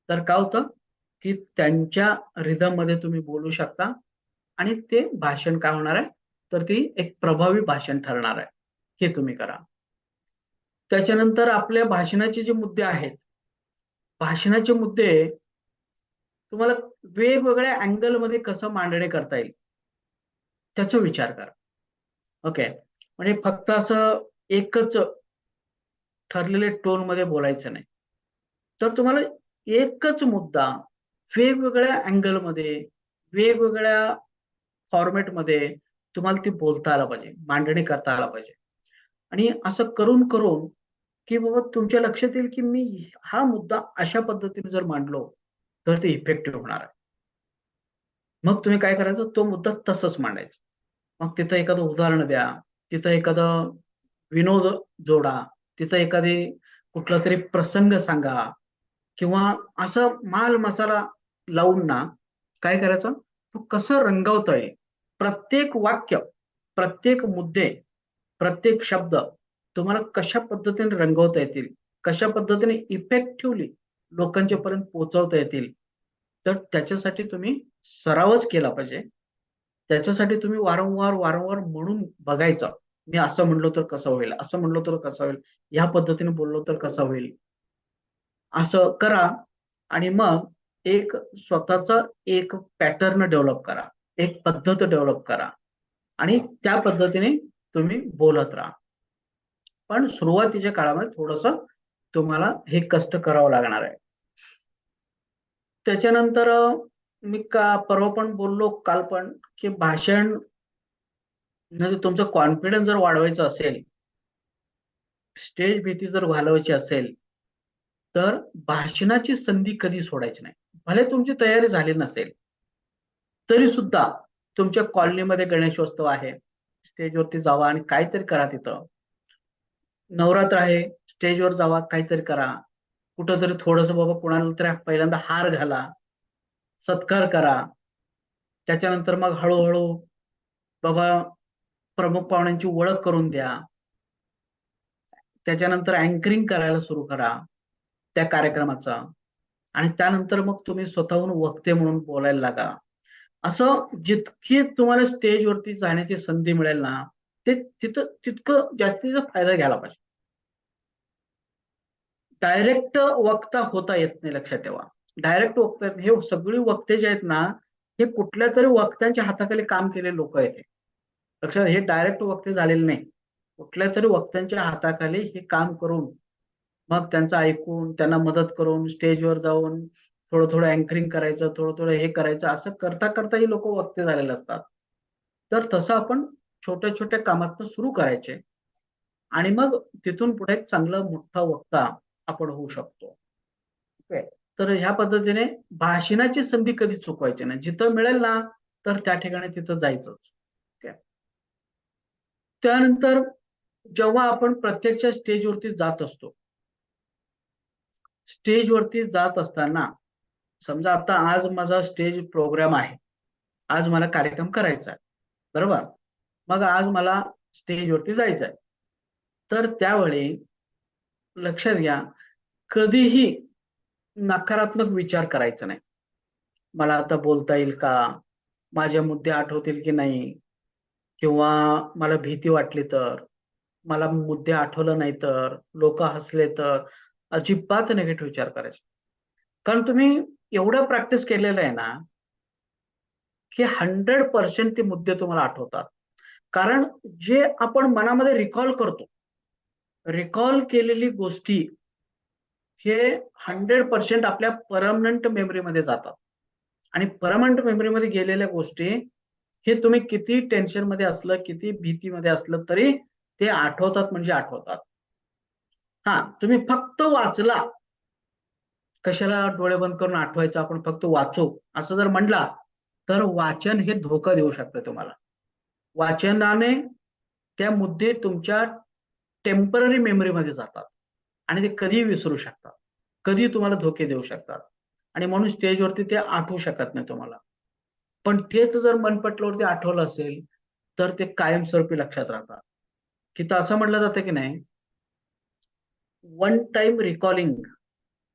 तर काय होतं की त्यांच्या रिदम मध्ये तुम्ही बोलू शकता आणि ते भाषण काय होणार आहे, तर ती एक प्रभावी भाषण ठरणार आहे. हे तुम्ही करा. त्याच्यानंतर आपल्या भाषणाचे जे मुद्दे आहेत, भाषणाचे मुद्दे तुम्हाला वेगवेगळ्या अँगलमध्ये कसं मांडणे करता येईल त्याचा विचार करा. ओके. म्हणजे फक्त असं एकच ठरलेले टोन मध्ये बोलायचं नाही. तर तुम्हाला एकच मुद्दा वेगवेगळ्या अँगलमध्ये, वेगवेगळ्या फॉर्मॅटमध्ये तुम्हाला ती बोलता आला पाहिजे, मांडणी करता आला पाहिजे. आणि असं करून करून की बाबा तुमच्या लक्षात येईल की मी हा मुद्दा अशा पद्धतीने जर मांडलो तर ते इफेक्टिव्ह होणार आहे. मग तुम्ही काय करायचं, तो मुद्दा तसंच मांडायचा. मग तिथं एखादं उदाहरण द्या, तिथं एखादं विनोद जोडा, तिथं एखादी कुठला तरी प्रसंग सांगा किंवा असं माल मसाला लावून ना काय करायचं, तो कसं रंगवता येईल. प्रत्येक वाक्य, प्रत्येक मुद्दे, प्रत्येक शब्द तुम्हाला कशा पद्धतीने रंगवता येतील, कशा पद्धतीने इफेक्टिव्हली लोकांच्या पर्यंत पोहोचवता येतील, तर त्याच्यासाठी तुम्ही सरावच केला पाहिजे. त्याच्यासाठी तुम्ही वारंवार, वारंवार म्हणून बघायचं. मी असं म्हणलो तर कसं होईल, असं म्हणलो तर कसं होईल, ह्या पद्धतीने बोललो तर कसं होईल. असं करा आणि मग एक स्वतःचा एक पॅटर्न डेव्हलप करा. एक पद्धत डेव्हलप करा आणि त्या पद्धतीने तुम्ही बोलत राहा. पण सुरुवातीच्या काळामध्ये थोडंसं तुम्हाला हे कष्ट करावं लागणार आहे. त्याच्यानंतर मी परवा पण बोललो, काल पण, की भाषण म्हणजे तुमचं कॉन्फिडन्स जर वाढवायचं असेल, स्टेज भीती जर घालवायची असेल, तर भाषणाची संधी कधी सोडायची नाही. भले तुमची तयारी झाली नसेल, तरी सुद्धा तुमच्या कॉलनीमध्ये गणेशोत्सव आहे. स्टेजवरती जावा आणि काहीतरी करा तिथं. नवरात्र आहे, स्टेजवर जावा, काहीतरी करा. कुठेतरी थोडंसं बाबा कोणाला तरी पहिल्यांदा हार घाला, सत्कार करा. त्याच्यानंतर मग हळू बाबा प्रमुख पाहुण्यांची ओळख करून द्या. त्याच्यानंतर अँकरिंग करायला सुरू करा त्या कार्यक्रमाचा आणि त्यानंतर मग तुम्ही स्वतःहून वक्ते म्हणून बोलायला लागा. असं जितकी तुम्हाला स्टेजवरती जाण्याची संधी मिळेल ना, ते तिथं तितकं जास्तीचा फायदा घ्यायला पाहिजे. डायरेक्ट वक्ता होता येत नाही, लक्षात ठेवा. डायरेक्ट वक्ता हे सगळी वक्ते जे आहेत ना, हे कुठल्यातरी वक्त्यांच्या हाताखाली काम केलेले लोक आहेत हे. लक्षात, हे डायरेक्ट वक्ते झालेले नाही. कुठल्यातरी वक्त्यांच्या हाताखाली हे काम करून मग त्यांचं ऐकून त्यांना मदत करून स्टेजवर जाऊन थोडं थोडं अँकरिंग करायचं, थोडं थोडं हे करायचं, असं करता करता ही लोक वक्ते झालेले असतात. तर तसं आपण छोट्या छोट्या कामातनं सुरू करायचे आणि मग तिथून पुढे एक चांगला मोठा वक्ता आपण होऊ शकतो. ओके. तर ह्या पद्धतीने भाषणाची संधी कधी चुकवायची नाही. जिथं मिळेल ना तर त्या ठिकाणी तिथं जायचंच. ओके. त्यानंतर जेव्हा आपण प्रत्यक्ष स्टेजवरती जात असतो, स्टेजवरती जात असताना समजा आता आज माझा स्टेज प्रोग्राम आहे. आज मला कार्यक्रम करायचा आहे. बरोबर? मग आज मला स्टेजवरती जायचं आहे. तर त्यावेळी लक्षात घ्या, कधीही नकारात्मक विचार करायचा नाही. मला आता बोलता येईल का? माझे मुद्दे आठवतील की नाही? किंवा मला भीती वाटली तर? मला मुद्दे आठवलं नाही तर? लोकं हसले तर? अजिबात निगेटिव्ह विचार करायचे. कारण तुम्ही एवढं प्रॅक्टिस केलेलं आहे ना, की 100% ते मुद्दे तुम्हाला आठवतात. कारण जे आपण मनामध्ये रिकॉल करतो, रिकॉल केलेली गोष्टी हे 100% आपल्या पर्मनंट मेमरीमध्ये जातात. आणि पर्मनंट मेमरीमध्ये गेलेल्या गोष्टी हे तुम्ही किती टेन्शनमध्ये असलं, किती भीतीमध्ये असलं तरी ते आठवतात म्हणजे आठवतात. हां, तुम्ही फक्त वाचला, कशाला डोळे बंद करून आठवायचं, आपण फक्त वाचू, असं जर म्हटला, तर वाचन हे धोका देऊ शकतं तुम्हाला. वाचनाने त्या मुद्दे तुमच्या टेम्पररी मेमरीमध्ये जातात आणि ते कधीही विसरू शकतात. कधीही तुम्हाला धोके देऊ शकतात आणि म्हणून स्टेजवरती ते आठवू शकत नाही तुम्हाला. पण तेच जर मनपटलावरती आठवलं असेल तर ते कायमस्वरूपी लक्षात राहतात. की तर असं म्हटलं जातं की नाही, one time recalling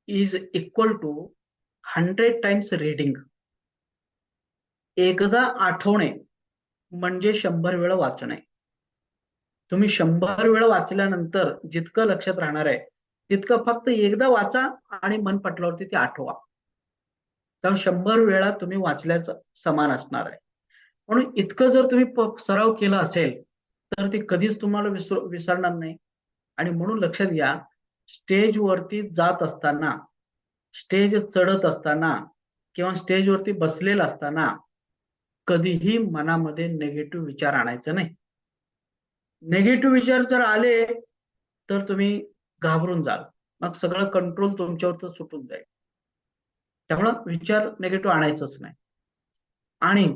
is equal to 100 times reading. एकदा आठवणे म्हणजे 100 वेळा वाचणे. तुम्ही 100 वेळा वाचल्यानंतर जितकं लक्षात राहणार आहे तितकं फक्त एकदा वाचा आणि मन पटलावरती ते आठवा. त्यामुळे 100 वेळा तुम्ही वाचल्याचं समान असणार आहे. म्हणून इतकं जर तुम्ही सराव केला असेल तर ती कधीच तुम्हाला विसरणार नाही. आणि म्हणून लक्षात घ्या, स्टेजवरती जात असताना, स्टेज चढत असताना किंवा स्टेजवरती बसलेला असताना कधीही मनामध्ये निगेटिव्ह विचार आणायचे नाही. निगेटिव्ह विचार जर आले तर तुम्ही घाबरून जाल, मग सगळं कंट्रोल तुमच्यावर सुटून जाईल. त्यामुळं विचार निगेटिव्ह आणायचंच नाही. आणि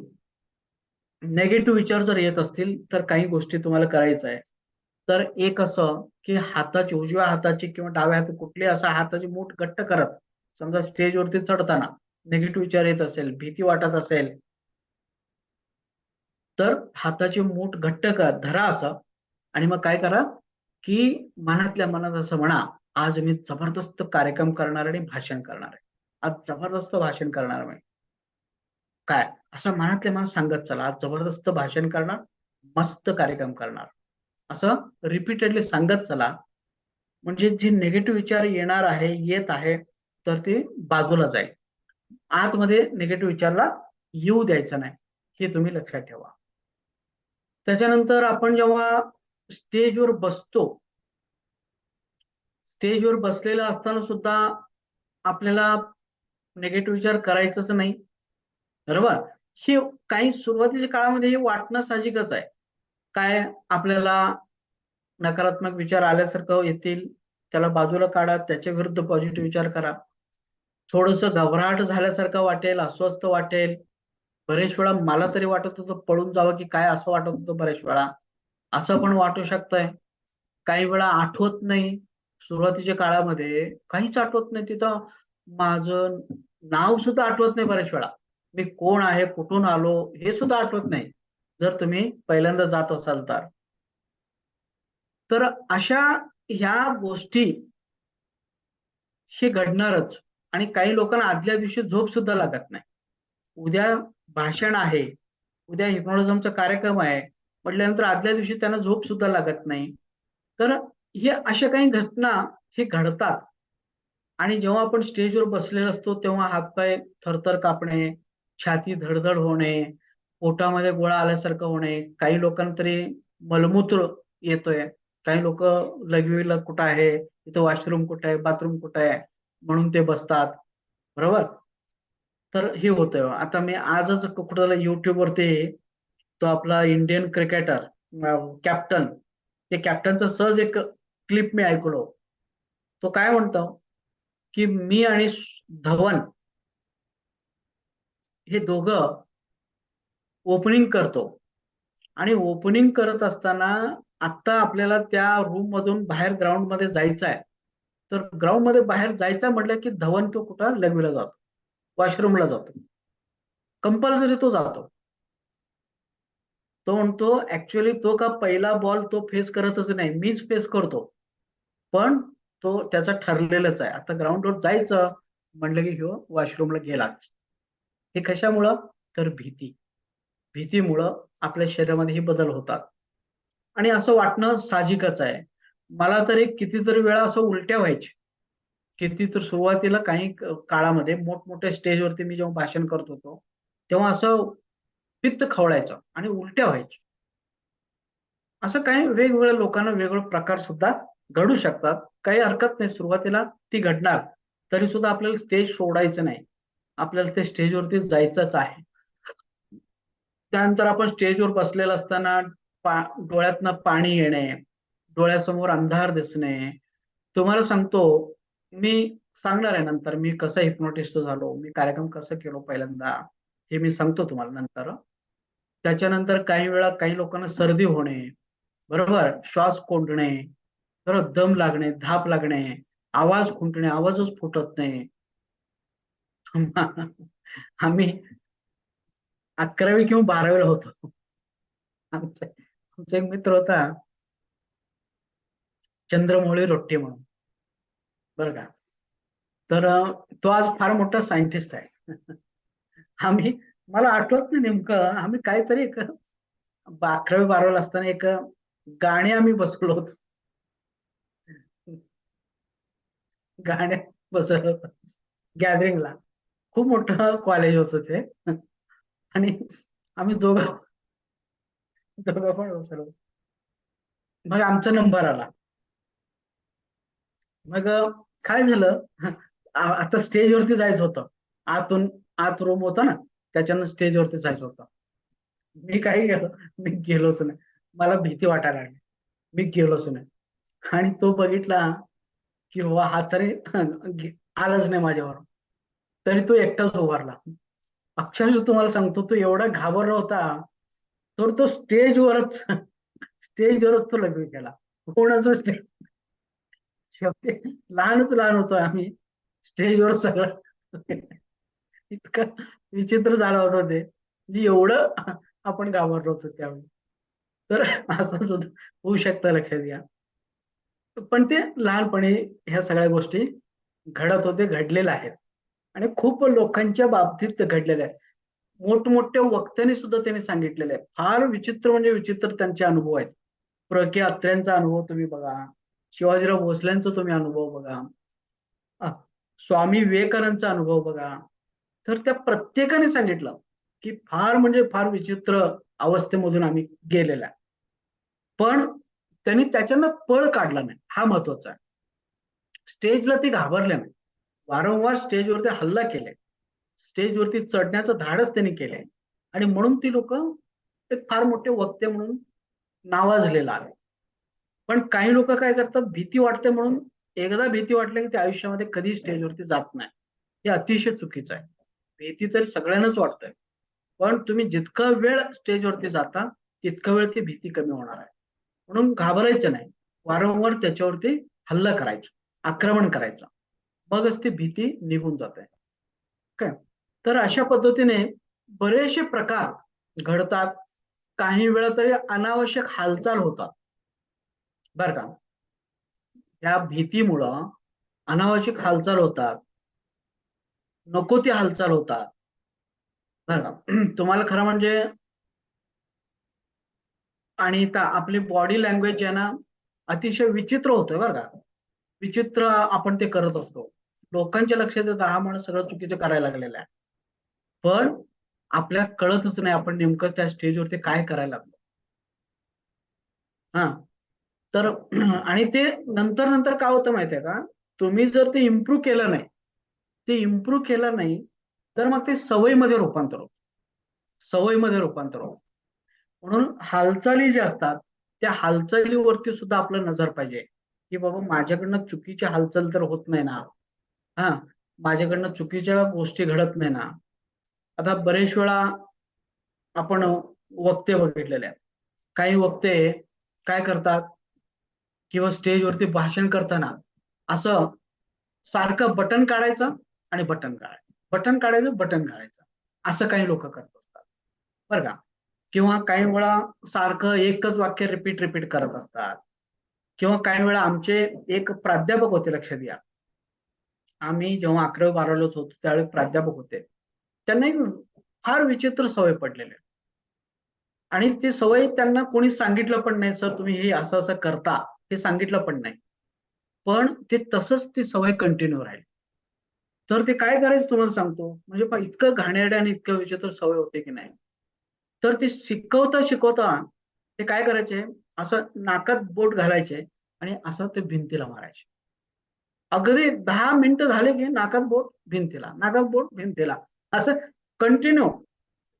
नेगेटिव्ह विचार जर येत असतील तर काही गोष्टी तुम्हाला करायचं आहे. तर एक असं की हाताची, उजव्या हाताची किंवा डाव्या हाताची कुठली असा हाताची मूठ घट्ट करत, समजा स्टेजवरती चढताना निगेटिव्ह विचार येत असेल, भीती वाटत असेल, तर हाताची मूठ घट्ट धरा असं. आणि मग काय करा की मनातल्या मनात असं म्हणा, आज मी जबरदस्त कार्यक्रम करणार आणि भाषण करणार आहे. आज जबरदस्त भाषण करणार मी. काय असं मनातल्या मनात सांगत चला, आज जबरदस्त भाषण करणार, मस्त कार्यक्रम करणार, असं रिपीटेडली सांगत चला. म्हणजे जे निगेटिव्ह विचार येणार आहे, येत आहे, तर ते बाजूला जाईल. आतमध्ये निगेटिव्ह विचारला येऊ द्यायचं नाही, हे तुम्ही लक्षात ठेवा. त्याच्यानंतर आपण जेव्हा स्टेजवर बसतो, स्टेजवर बसलेला असताना सुद्धा आपल्याला निगेटिव्ह विचार करायचंच नाही, बरोबर. हे काही सुरुवातीच्या काळामध्ये हे वाटणं साहजिकच आहे. काय आपल्याला नकारात्मक विचार आल्यासारखं येतील, त्याला बाजूला काढा, त्याच्या विरुद्ध पॉझिटिव्ह विचार करा. थोडंसं घबराहट झाल्यासारखं वाटेल, अस्वस्थ वाटेल. बरेच वेळा मला तरी वाटत होतं पळून जावं की काय, असं वाटत होतं बरेच वेळा. असं पण वाटू शकतंय. काही वेळा आठवत नाही. सुरुवातीच्या काळामध्ये काहीच आठवत नाही. तिथं माझं नाव सुद्धा आठवत नाही बऱ्याच वेळा. मी कोण आहे, कुठून आलो हे सुद्धा आठवत नाही. जर तुम्ही पहिल्यांदा जात असाल तर. तर अशा ह्या गोष्टी हे घडणारच. आणि काही लोकांना आदल्या दिवशी झोप सुद्धा लागत नाही. उद्या भाषण आहे, उद्या हिप्नोटिझमचा कार्यक्रम आहे म्हटल्यानंतर आदल्या दिवशी त्यांना झोप सुद्धा लागत नाही. तर हे अशा काही घटना हे घडतात. आणि जेव्हा आपण स्टेजवर बसलेलो असतो तेव्हा हातपाय थरथर कापणे, छाती धडधड होणे, पोटामध्ये गोळा आल्यासारखं होणे, काही लोकांना तरी मलमूत्र येतोय, काही लोक लघवीला कुठं आहे, तिथं वॉशरूम कुठं आहे, बाथरूम कुठं आहे म्हणून ते बसतात, बरोबर. तर हे होतंय. आता मी आजच कुठं युट्यूबवरती तो आपला इंडियन क्रिकेटर कॅप्टन, ते कॅप्टनचं सहज एक क्लिप मी ऐकलो. तो काय म्हणतो की मी आणि धवन हे दोघं ओपनिंग करतो आणि ओपनिंग करत असताना आता आपल्याला त्या रूम मधून बाहेर ग्राउंड मध्ये जायचं आहे. तर ग्राउंड मध्ये बाहेर जायचं म्हटलं की धवन तो कुठं लघवीला जातो, वॉशरूमला जातो, कंपल्सरी तो जातो. तो म्हणतो ऍक्च्युअली तो का पहिला बॉल तो फेस करतच नाही, मीच फेस करतो. पण तो त्याचा ठरलेलंच आहे, आता ग्राउंडवर जायचं म्हणलं की ह्यो वॉशरूमला गेलाच. हे कशामुळं? तर भीती. भीतीमुळं आपल्या शरीरामध्ये हे बदल होतात. आणि असं वाटणं साहजिकच आहे. मला तरी कितीतरी वेळा असं उलट्या व्हायच्या. किती तर सुरुवातीला काही काळामध्ये मोठमोठ्या स्टेजवरती मी जेव्हा भाषण करत होतो, तेव्हा असं पित्त खवळायचं आणि उलट्या व्हायच्या. असं काही वेगवेगळ्या लोकांना वेगवेगळे प्रकार सुद्धा घडू शकतात. काही हरकत नाही, सुरुवातीला ती घडणार. तरी सुद्धा आपल्याला स्टेज सोडायचं नाही. आपल्याला त्या स्टेजवरती जायचंच आहे. त्यानंतर आपण स्टेजवर बसलेलं असताना डोळ्यातनं पाणी येणे, डोळ्यासमोर अंधार दिसणे. तुम्हाला सांगतो, मी सांगणार आहे नंतर मी कसं हिप्नोटिस्ट झालो, मी कार्यक्रम कसं केलो पहिल्यांदा, हे मी सांगतो तुम्हाला नंतर. त्याच्यानंतर काही वेळा काही लोकांना सर्दी होणे, बरोबर, श्वास कोंडणे, परत दम लागणे, धाप लागणे, आवाज खुंटणे, आवाजच फुटत नाही. आम्ही 11वी किंवा 12वीला होतो. आमचा आमचा एक मित्र होता, चंद्रमौळी रोट्टे म्हणून, बरं का. तर तो आज फार मोठा सायंटिस्ट आहे. आम्ही, मला आठवत नाही नेमकं, आम्ही काहीतरी 11वी 12वीला असताना एक गाणे आम्ही बसवलो होतो. गाण्यात बसवलं होतं गॅदरिंगला. खूप मोठं कॉलेज होतं ते. आणि आम्ही दोघं दोघं पण बसलो. मग आमचा नंबर आला. मग काय झालं, आता स्टेजवरती जायचं होतं. आतून, आत रूम होता ना, त्याच्यानं स्टेजवरती जायचं होतं. मी काही गेलो, मी गेलोच नाही. मला भीती वाटायला लागली, मी गेलोच नाही. आणि तो बघितला की वा, हा तरी आलाच नाही माझ्यावर. तरी तो एकटाच उभारला. अक्षरशः तुम्हाला सांगतो, तो एवढा घाबरला होता, तर तो स्टेजवरच स्टेजवरच तो लग्न केला. कोणाचं स्टेज, शेवटी लहानच लहान होतो आम्ही, स्टेजवर सगळं. इतकं विचित्र झालं होतं ते, म्हणजे एवढं आपण घाबरलो होतो त्यावेळी. तर असं सुद्धा होऊ शकतं, लक्षात घ्या. पण ते लहानपणी ह्या सगळ्या गोष्टी घडत होते, घडलेल्या आहेत. आणि खूप लोकांच्या बाबतीत घडलेल्या आहेत. मोठमोठ्या वक्त्यांनी सुद्धा त्यांनी सांगितलेलं आहे. फार विचित्र म्हणजे विचित्र त्यांचे अनुभव आहेत. प्र. के. अत्र्यांचा अनुभव तुम्ही बघा, शिवाजीराव भोसलेंचा तुम्ही अनुभव बघा, अ, स्वामी विवेकानंदचा अनुभव बघा. तर त्या प्रत्येकाने सांगितलं की फार म्हणजे फार विचित्र अवस्थेमधून आम्ही गेलेला आहे. पण त्यांनी त्याच्यानं पळ काढला नाही, हा महत्वाचा आहे. स्टेजला ते घाबरले नाही. वारंवार स्टेजवरती हल्ला केले, स्टेजवरती चढण्याचं धाडस त्यांनी केले. आणि म्हणून ती लोक एक फार मोठे वक्ते म्हणून नावाजलेला आहे. पण काही लोक काय करतात, भीती वाटते म्हणून, एकदा भीती वाटली की ते आयुष्यामध्ये कधी स्टेजवरती जात नाही. हे अतिशय चुकीचं आहे. भीती तर सगळ्यांनाच वाटतंय, पण तुम्ही जितका वेळ स्टेजवरती जाता, तितका वेळ ती भीती कमी होणार आहे. म्हणून घाबरायचं नाही, वारंवार त्याच्यावरती हल्ला करायचा, आक्रमण करायचं, मगच ती भीती निघून जाते. काय, तर अशा पद्धतीने बरेचसे प्रकार घडतात. काही वेळा तरी अनावश्यक हालचाल होतात, बर का. या भीतीमुळं अनावश्यक हालचाल होतात, नको ती हालचाल होतात, बर का. तुम्हाला खरं म्हणजे, आणि आपली बॉडी लँग्वेज आहे ना, अतिशय विचित्र होतोय बरं का. विचित्र आपण ते करत असतो. लोकांच्या लक्षात येतं, हा माणूस सगळं चुकीचं करायला लागलेला आहे. पण आपल्याला कळतच नाही आपण नेमकं त्या स्टेजवरती काय करायला लागलो. हा, तर आणि ते नंतर नंतर काय होतं माहितीये का, तुम्ही जर ते इम्प्रूव्ह केलं नाही, ते इम्प्रूव्ह केलं नाही, तर मग ते सवयीमध्ये रूपांतर होतं, सवयीमध्ये रूपांतर होतं. म्हणून हालचाली ज्या असतात, त्या हालचालीवरती सुद्धा आपलं नजर पाहिजे, की बाबा माझ्याकडनं चुकीची हालचाल तर होत नाही ना. हा, माझ्याकडनं चुकीच्या गोष्टी घडत नाही ना. आता बरेच वेळा आपण वक्ते बघितलेले आहेत. काही वक्ते काय करतात, किंवा स्टेजवरती भाषण करताना असं सारखं बटन काढायचं आणि बटन काढायचं, बटन काढायचं, बटन काढायचं, असं काही लोक करत असतात, बरं का. किंवा काही वेळा सारखं एकच वाक्य रिपीट रिपीट करत असतात. किंवा काही वेळा आमचे एक प्राध्यापक होते, लक्षात घ्या. आम्ही जेव्हा 11वी 12वीलाच होतो त्यावेळी प्राध्यापक होते. त्यांना एक फार विचित्र सवय पडलेली आहे. आणि ती सवय त्यांना कोणी सांगितलं पण नाही, सर तुम्ही हे असं असं करता, हे सांगितलं पण नाही. पण ते तसंच ती सवय कंटिन्यू राहील. तर ते काय करायचं तुम्हाला सांगतो, म्हणजे इतकं घाणेरडं आणि इतकं विचित्र सवय होते की नाही. तर ते शिकवता शिकवता ते काय करायचे, असं नाकात बोट घालायचे आणि असं ते भिंतीला मारायचे. अगदी 10 मिनिटं झाले की नाकात बोट भिंतीला, नाकात बोट भिंतीला, असं कंटिन्यू.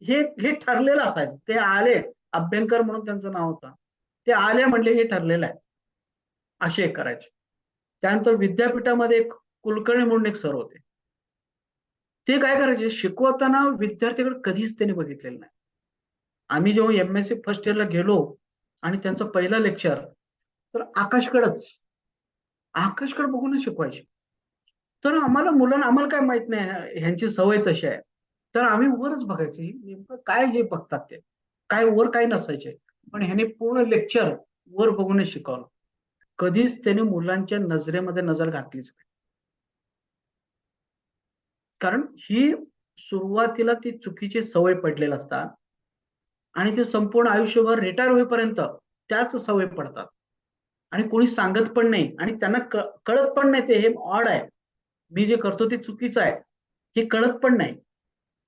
हे हे ठरलेलं असायचं. ते आले, अभ्यंकर म्हणून त्यांचं नाव होतं. ते आले म्हणले हे ठरलेलं आहे. असे एक करायचे. त्यानंतर विद्यापीठामध्ये एक कुलकर्णी म्हणून एक सर होते. ते काय करायचे, शिकवताना विद्यार्थ्याकडे कधीच त्यांनी बघितलेलं नाही. आम्ही जेव्हा एम-एस-सी फर्स्ट इयरला गेलो आणि त्यांचं पहिलं लेक्चर, तर आकाशकडेच, आकाशकडे बघूनच शिकवायचे. तर आम्हाला मुलांना, आम्हाला काय माहित नाही ह्यांची सवय तशी आहे. तर आम्ही वरच बघायचे नेमकं काय हे बघतात ते, काय वर काय नसायचे. पण ह्याने पूर्ण लेक्चर वर बघूनच शिकवलं. कधीच त्याने मुलांच्या नजरेमध्ये नजर घातलीच नाही. कारण ही सुरुवातीला ती चुकीची सवय पडलेली असतात आणि ते संपूर्ण आयुष्यभर रिटायर होईपर्यंत त्याच सवय पडतात आणि कोणी सांगत पण नाही आणि त्यांना कळत पण नाही. ते हे ऑड आहे, मी जे करतो ते चुकीचं आहे हे कळत पण नाही.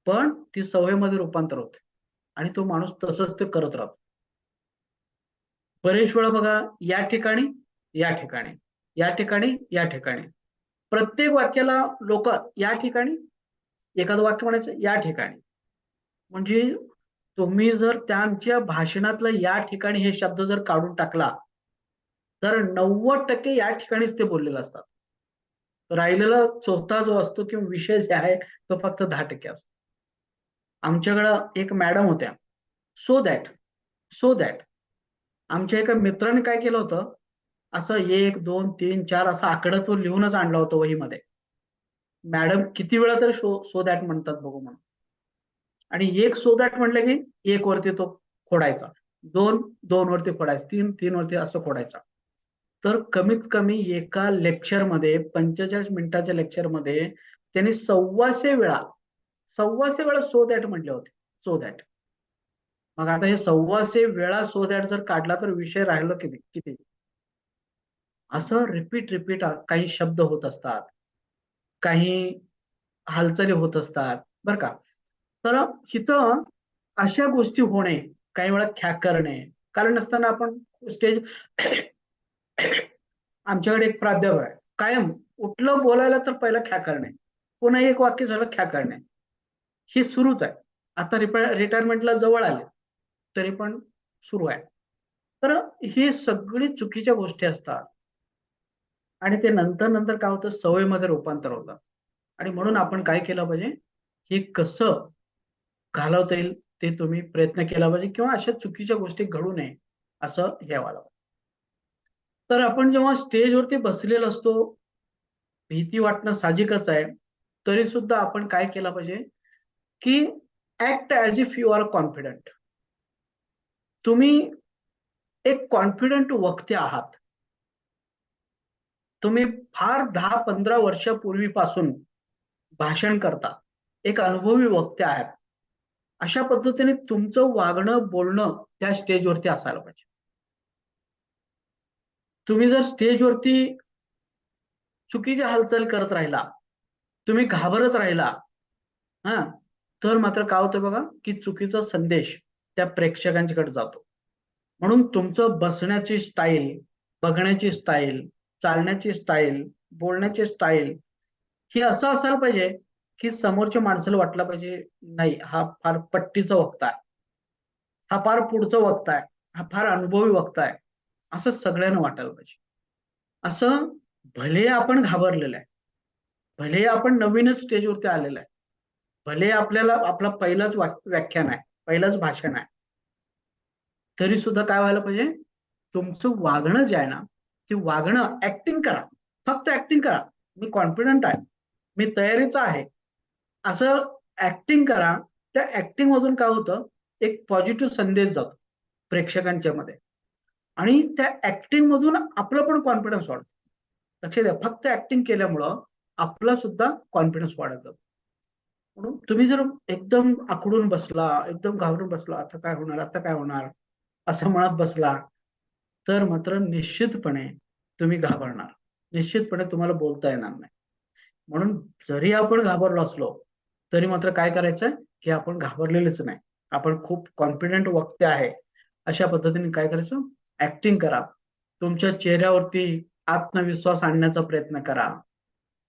पण ती सवयीमध्ये रूपांतर होते आणि तो माणूस तसंच ते करत राहतो. बरेच वेळा बघा, या ठिकाणी, या ठिकाणी, या ठिकाणी, या ठिकाणी, प्रत्येक वाक्याला लोक या ठिकाणी, एखादं वाक्य म्हणायचं या ठिकाणी. म्हणजे तुम्ही जर त्यांच्या भाषणातलं या ठिकाणी हे शब्द जर काढून टाकला तर 90% या ठिकाणीच ते बोललेले असतात. राहिलेला चौथा जो असतो किंवा विषय जे आहे तो फक्त 10% असतो. आमच्याकडं एक मॅडम होत्या. सो दॅट, सो दॅट आमच्या एका मित्राने काय केलं होतं, असं 1, 2, 3, 4 असा आकडा तो लिहूनच आणला होता वहीमध्ये. मॅडम किती वेळा तरी सो सो दॅट म्हणतात बघू म्हणून. आणि एक सो दॅट म्हटलं की एक वरती तो खोडायचा, 2 2 वरती खोडायचा, 3 3 वरती असं खोडायचा. तर कमीत कमी एका लेक्चरमध्ये 45 मिनिटाच्या लेक्चरमध्ये त्यांनी 1,200 वेळा सो दॅट म्हटले होते. So that. मग आता हे 1,200 वेळा सो दॅट जर काढला तर विषय राहिला किती किती. असं रिपीट रिपीट काही शब्द होत असतात, काही हालचाली होत असतात बरं का. तर इथं अशा गोष्टी होणे, काही वेळा करणे, कारण नसताना आपण स्टेज आमच्याकडे एक प्राध्यापक आहे, कायम उठलं बोलायला तर पहिला करणे, पुन्हा एक वाक्य झालं करणे, हे सुरूच आहे. आता रिटायरमेंटला जवळ आले तरी पण सुरू आहे. तर हे सगळी चुकीच्या गोष्टी असतात आणि ते नंतर नंतर काय होतं, सवयीमध्ये रूपांतर होतं. आणि म्हणून आपण काय केलं पाहिजे, हे कसं घालवता येईल ते तुम्ही प्रयत्न केला पाहिजे किंवा अशा चुकीच्या गोष्टी घडू नये असं हे व्हायला पाहिजे. तर आपण जेव्हा स्टेजवरती बसलेलो असतो, भीती वाटणं साहजिकच आहे. तरी सुद्धा आपण काय केलं पाहिजे, की act as if you are confident. तुम्ही एक कॉन्फिडंट वक्ते आहात. तुम्ही फार 10-15 वर्षापूर्वीपासून भाषण करता. एक अनुभवी वक्ते आहात. अशा पद्धतीने तुमचं वागणं, बोलणं त्या स्टेजवरती असायला पाहिजे. तुम्ही जर स्टेजवरती चुकीची हालचाल करत राहिला, तुम्ही घाबरत राहिला, हां, तर मात्र काय होतं बघा, की चुकीचा संदेश त्या प्रेक्षकांच्याकडे जातो. म्हणून तुमचं बसण्याची स्टाईल, बघण्याची स्टाईल, चालण्याची स्टाईल, बोलण्याची स्टाईल हे असं असायला पाहिजे, की समोरच्या माणसाला वाटलं पाहिजे, नाही हा फार पट्टीचा वक्ता आहे. हा फार पुढचा वक्ता आहे. हा फार अनुभवी वक्ता आहे. असं सगळ्यांना वाटायला पाहिजे. असं भले आपण घाबरलेलो आहे. भले आपण नवीनच स्टेजवरती आलेलो आहे. भले आपल्याला आपला पहिलाच व्याख्यान आहे, पहिलंच भाषण आहे. तरी सुद्धा काय व्हायला पाहिजे, तुमचं वागणं जे आहे ना, ते वागणं ॲक्टिंग करा. फक्त ॲक्टिंग करा. मी कॉन्फिडंट आहे. मी तयारीचा आहे. असं ॲक्टिंग करा. त्या ॲक्टिंगमधून काय होतं, एक पॉझिटिव्ह संदेश जातो प्रेक्षकांच्या मध्ये आणि त्या ॲक्टिंगमधून आपलं पण कॉन्फिडन्स वाढतो. लक्षात द्या, फक्त ॲक्टिंग केल्यामुळं आपला सुद्धा कॉन्फिडन्स वाढत जातो. म्हणून तुम्ही जर एकदम आखडून बसला, एकदम घाबरून बसला, आता काय होणार, आता काय होणार, असं म्हणत बसला, तर मात्र निश्चितपणे तुम्ही घाबरणार. निश्चितपणे तुम्हाला बोलता येणार नाही. म्हणून जरी आपण घाबरलो असलो, तरी मात्र काय करायचंय, की आपण घाबरलेलेच नाही. आपण खूप कॉन्फिडंट वक्ते आहे. अशा पद्धतीने काय करायचं, ॲक्टिंग करा. तुमच्या चेहऱ्यावरती आत्मविश्वास आणण्याचा प्रयत्न करा.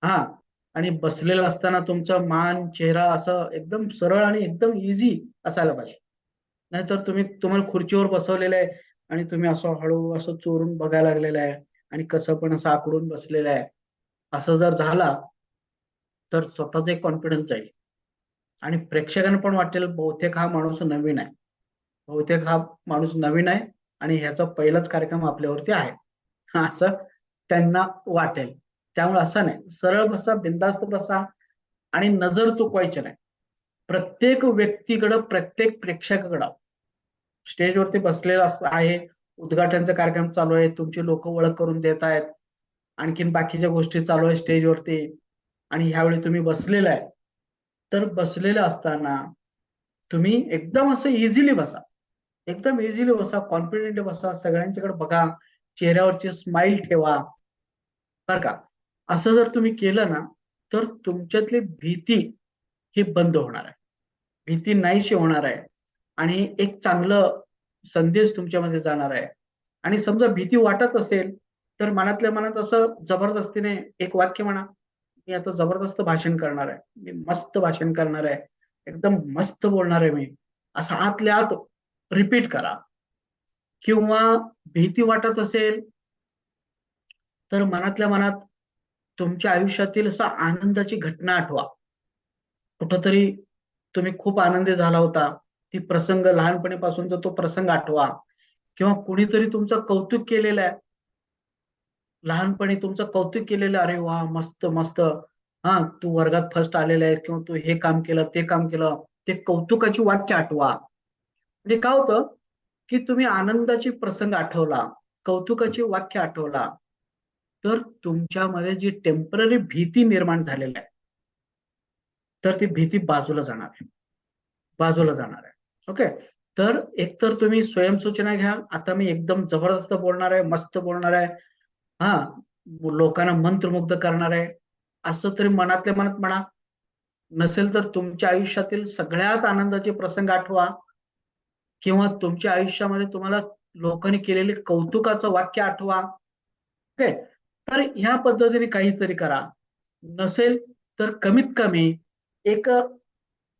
हां. आणि बसलेला असताना तुमचा मान, चेहरा असं एकदम सरळ आणि एकदम ईझी असायला पाहिजे. नाहीतर तुम्हाला खुर्चीवर बसवलेलं आहे आणि तुम्ही असं हळू असं चोरून बघायला लागलेलं आहे आणि कसं पण असं आखडून बसलेलं आहे. असं जर झाला, तर स्वतःचा एक कॉन्फिडन्स जाईल आणि प्रेक्षकांना पण वाटेल बहुतेक हा माणूस नवीन आहे. बहुतेक हा माणूस नवीन आहे आणि ह्याचा पहिलाच कार्यक्रम आपल्यावरती आहे. असं त्यांना वाटेल. त्यामुळे असं नाही, सरळ बसा, बिनधास्त बसा आणि नजर चुकवायची नाही. प्रत्येक व्यक्तीकडं, प्रत्येक प्रेक्षकाकडं स्टेजवरती बसलेला आहे, उद्घाटनचा कार्यक्रम चालू आहे, तुमची लोक ओळख करून देत आहेत, आणखीन बाकीच्या गोष्टी चालू आहे स्टेजवरती, आणि ह्यावेळी तुम्ही बसलेला आहे. तर बसलेलं असताना तुम्ही एकदम असं इझिली बसा, एकदम इझिली बसा, कॉन्फिडेंट बसा, सगळ्यांच्याकडे बघा, चेहऱ्यावरची स्माइल ठेवा, बरं का. असं जर तुम्ही केलं ना, तर तुमच्यातली भीती ही बंद होणार आहे, भीती नाहीशी होणार आहे, आणि एक चांगलं संदेश तुमच्यामध्ये जाणार आहे. आणि समजा भीती वाटत असेल, तर मनातल्या मनात असं जबरदस्तीने एक वाक्य म्हणा, मी आता जबरदस्त भाषण करणार आहे, मी मस्त भाषण करणार आहे, एकदम मस्त बोलणार आहे मी, असं आतल्या आत रिपीट करा. किंवा भीती वाटत असेल, तर मनातल्या मनात तुमच्या आयुष्यातील असा आनंदाची घटना आठवा. कुठंतरी तुम्ही खूप आनंदी झाला होता, ती प्रसंग लहानपणीपासूनचा तो प्रसंग आठवा. किंवा कुणीतरी तुमचं कौतुक केलेलं आहे, लहानपणी तुमचं कौतुक केलेलं, अरे वा मस्त मस्त, हा तू वर्गात फर्स्ट आलेला आहेस, किंवा तू हे काम केलं, ते काम केलं, ते कौतुकाची वाक्य आठवा. म्हणजे काय होतं, की तुम्ही आनंदाची प्रसंग आठवला, कौतुकाची वाक्य आठवला, तर तुमच्यामध्ये जी टेम्पररी भीती निर्माण झालेली आहे, तर ती भीती बाजूला जाणार आहे, बाजूला जाणार आहे. ओके. तर एकतर तुम्ही स्वयंसूचना घ्या, आता मी एकदम जबरदस्त बोलणार आहे, मस्त बोलणार आहे, हा लोकांना मंत्रमुग्ध करणार आहे, असं तरी मनातल्या मनात म्हणा. नसेल तर तुमच्या आयुष्यातील सगळ्यात आनंदाचे प्रसंग आठवा, किंवा तुमच्या आयुष्यामध्ये तुम्हाला लोकांनी केलेले कौतुकाचं वाक्य आठवा. ओके. तर ह्या पद्धतीने काहीतरी करा. नसेल तर कमीत कमी एक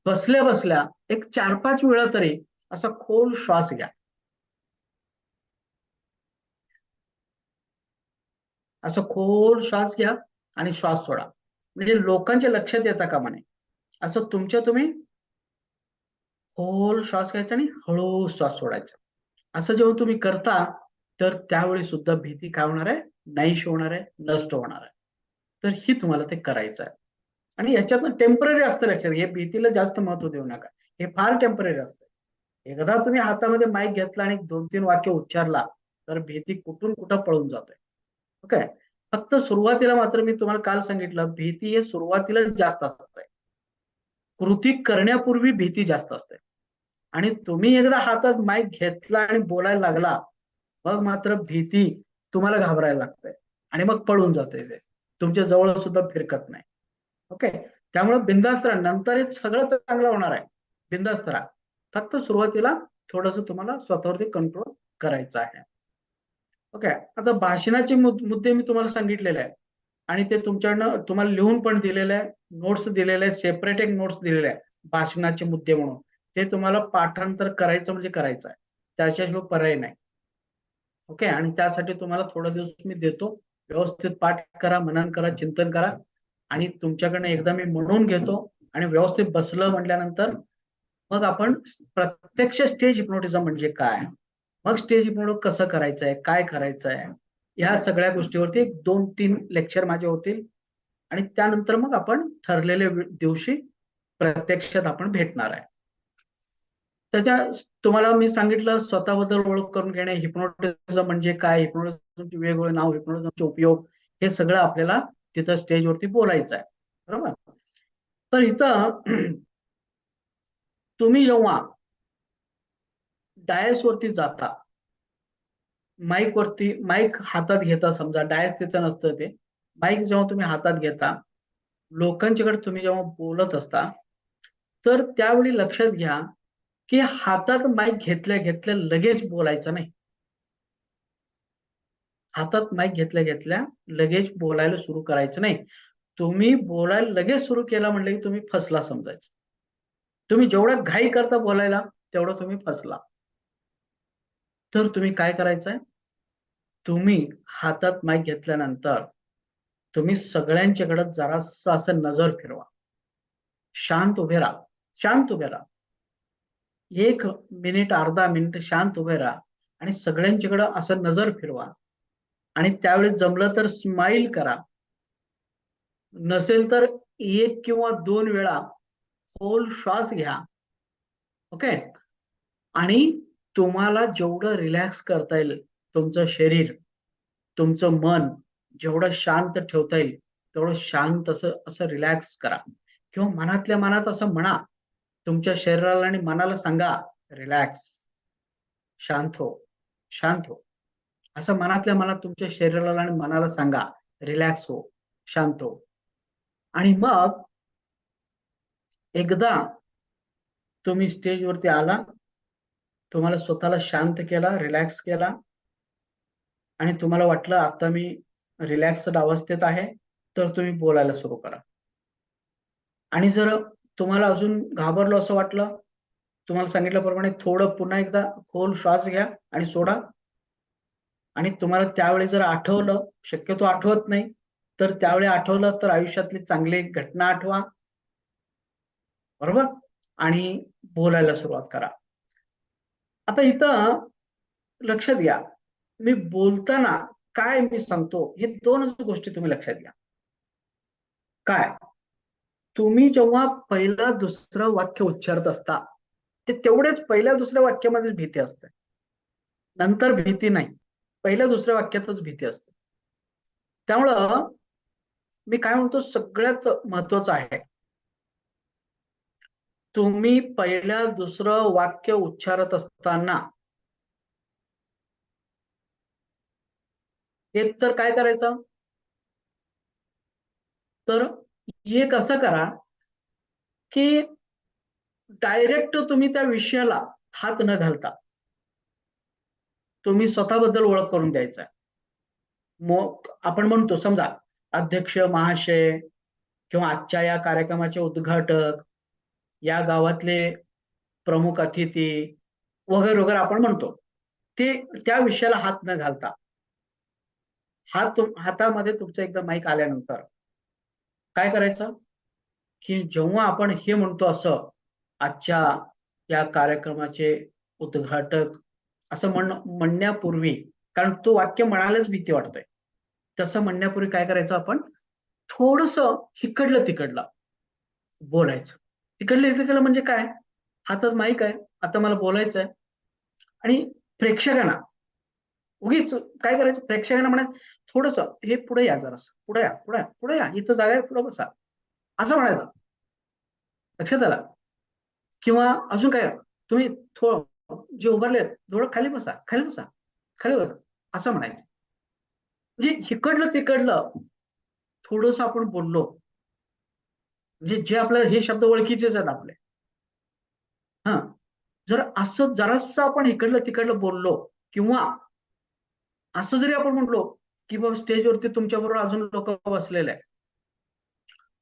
बसल्या बसल्या एक 4-5 वेळा तरी असा खोल श्वास घ्या, असं खोल श्वास घ्या आणि श्वास सोडा. म्हणजे लोकांच्या लक्षात येता कामा नये, असं तुमच्या तुम्ही खोल श्वास घ्यायचा आणि हळू श्वास सोडायचा. असं जेव्हा तुम्ही करता, तर त्यावेळी सुद्धा भीती काय होणार आहे, नाहीशी होणार आहे, नष्ट होणार आहे. तर ही तुम्हाला ते करायचं आहे. आणि ह्याच्यातनं टेम्पररी असतं, लक्षात घ्या. हे भीतीला जास्त महत्व देऊ नका, हे फार टेम्पररी असतं. एकदा तुम्ही हातामध्ये माईक घेतला आणि 2-3 वाक्य उच्चारला, तर भीती कुठून कुठं पळून जाते. ओके. फक्त सुरुवातीला मात्र मी तुम्हाला काल सांगितलं, भीती हे सुरुवातीला जास्त असते, कृती करण्यापूर्वी भीती जास्त असते. आणि तुम्ही एकदा हातात माईक घेतला आणि बोलायला लागला, मग मात्र भीती तुम्हाला घाबरायला लागते, आणि मग पळून जाते, ते तुमच्या जवळ सुद्धा फिरकत नाही. ओके. त्यामुळे बिनधास्त राहा, नंतर हे सगळं चांगलं होणार आहे. बिनधास्त राहा. फक्त सुरुवातीला थोडंसं तुम्हाला स्वतःवरती कंट्रोल करायचं आहे. ओके. आता भाषणाचे मुद्दे मी तुम्हाला सांगितलेले आहे, आणि ते तुमच्याकडनं तुम्हाला लिहून पण दिलेले आहे, नोट्स दिलेले आहे, सेपरेट एक नोट्स दिलेले आहे भाषणाचे मुद्दे म्हणून. ते तुम्हाला पाठांतर करायचं म्हणजे करायचं आहे, त्याच्याशिवाय पर्याय नाही. ओके. आणि त्यासाठी तुम्हाला थोडा दिवस मी देतो, व्यवस्थित पाठ करा, मनन करा, चिंतन करा, आणि तुमच्याकडनं एकदा मी म्हणून घेतो, आणि व्यवस्थित बसलं म्हटल्यानंतर मग आपण प्रत्यक्ष स्टेज हिप्नोटिझम म्हणजे काय, मग स्टेज हिप्नोटिझम कसं करायचंय, काय करायचंय, ह्या सगळ्या गोष्टीवरती 2-3 लेक्चर माझे होतील. आणि त्यानंतर मग आपण ठरलेल्या दिवशी प्रत्यक्षात आपण भेटणार आहे. त्याच्या तुम्हाला मी सांगितलं, स्वतःबद्दल ओळख करून घेणे, हिप्नोटिझम म्हणजे काय, हिप्नोटिझमचे वेगवेगळे नाव, हिप्नोटिझमचे उपयोग, हे सगळं आपल्याला तिथं स्टेजवरती बोलायचं आहे. बरोबर. तर इथं तुम्ही जेव्हा डायस वरती जाता, माईक वरती, माईक हातात घेता, समजा डायस तिथं नसतं, ते माईक जेव्हा तुम्ही हातात घेता, लोकांच्याकडे तुम्ही जेव्हा बोलत असता, तर त्यावेळी लक्षात घ्या, की हातात माईक घेतल्या घेतल्या लगेच बोलायचं नाही. हातात माईक घेतल्या घेतल्या लगेच बोलायला सुरू करायचं नाही. तुम्ही बोलायला लगेच सुरू केला म्हटलं की तुम्ही फसला समजायचं. तुम्ही जेवढा घाई करता बोलायला, तेवढं तुम्ही फसला. तर तुम्ही काय करायचंय, तुम्ही हातात माईक घेतल्यानंतर तुम्ही सगळ्यांच्याकडे जरासं असं नजर फिरवा. शांत उभे राहा. शांत उभे राहा. 1 मिनिट, अर्धा मिनिट शांत उभे राहा, आणि सगळ्यांच्याकडे असं नजर फिरवा, आणि त्यावेळी जमलं तर स्माईल करा. नसेल तर 1 किंवा 2 वेळा खोल श्वास घ्या. ओके. आणि तुम्हाला जेवढं रिलॅक्स करता येईल तुमचं शरीर, तुमचं मन जेवढं शांत ठेवता येईल तेवढं शांत असं असं रिलॅक्स करा. किंवा मनातल्या मनात असं म्हणा, तुमच्या शरीराला आणि मनाला सांगा, रिलॅक्स, शांत हो, शांत हो. असं मनातल्या मनात तुमच्या शरीराला आणि मनाला सांगा, रिलॅक्स हो, शांत हो. आणि मग एकदा तुम्ही स्टेजवरती आला, तुम्हाला स्वतःला शांत केला, रिलॅक्स केला आणि तुम्हाला वाटलं आता मी रिलॅक्स्ड अवस्थेत आहे, तर तुम्ही बोलायला सुरू करा. आणि जर तुम्हाला अजून घाबरलो असं वाटलं, तुम्हाला सांगितल्याप्रमाणे थोडं पुन्हा एकदा खोल श्वास घ्या आणि सोडा. आणि तुम्हाला त्यावेळी जर आठवलं, शक्यतो आठवत नाही, तर त्यावेळी आठवलं तर आयुष्यातली चांगली एक घटना आठवा, बरोबर? आणि बोलायला सुरुवात करा. आता इथं लक्षात घ्या, मी बोलताना काय मी सांगतो, हे दोनच गोष्टी तुम्ही लक्षात घ्या. काय? तुम्ही जेव्हा पहिलं दुसरं वाक्य उच्चारत असता, ते तेवढेच पहिल्या दुसऱ्या वाक्यामध्येच भीती असते. नंतर भीती नाही. पहिल्या दुसऱ्या वाक्यातच भीती असते. त्यामुळं मी काय म्हणतो, सगळ्यात महत्वाचं आहे, तुम्ही पहिल्या दुसरं वाक्य उच्चारत असताना एक तर काय करायचं, तर एक असं करा की डायरेक्ट तुम्ही त्या विषयाला हात न घालता तुम्ही स्वतःबद्दल ओळख करून द्यायचा. मग आपण म्हणतो समजा, अध्यक्ष महाशय किंवा आजच्या या कार्यक्रमाचे उद्घाटक, या गावातले प्रमुख अतिथी वगैरे वगैरे आपण म्हणतो, ते त्या विषयाला हात न घालता हातामध्ये तुमचं एकदा माईक आल्यानंतर काय करायचं, की जेव्हा आपण हे म्हणतो असं, आजच्या या कार्यक्रमाचे उद्घाटक असं म्हणण्यापूर्वी, कारण तो वाक्य म्हणायलाच भीती वाटतंय, तसं म्हणण्यापूर्वी काय करायचं, आपण थोडस इकडलं तिकडलं बोलायचं. इकडलं तिकडलं म्हणजे काय, हातात माईक आहे, आता मला बोलायचं आहे. आणि प्रेक्षकांना उगीच काय करायचं, प्रेक्षकांना म्हणायचं थोडस, हे पुढे या, जरासं पुढे या, पुढे या, पुढे या, इथं जागा आहे, पुढे बसा, असं म्हणायचं. लक्षात आलं? किंवा अजून काय, तुम्ही थोडं जे उभारले थोडं खाली बसा, खाली बसा, खाली बसा, असं म्हणायचं. म्हणजे इकडलं तिकडलं थोडस आपण बोललो, म्हणजे जे आपल्या हे शब्द ओळखीचेच आहेत आपले. हा, जर असं जरासं आपण इकडलं तिकडलं बोललो, किंवा असं जरी आपण म्हटलो की बाबा स्टेजवरती तुमच्या बरोबर अजून लोक बसलेले आहेत,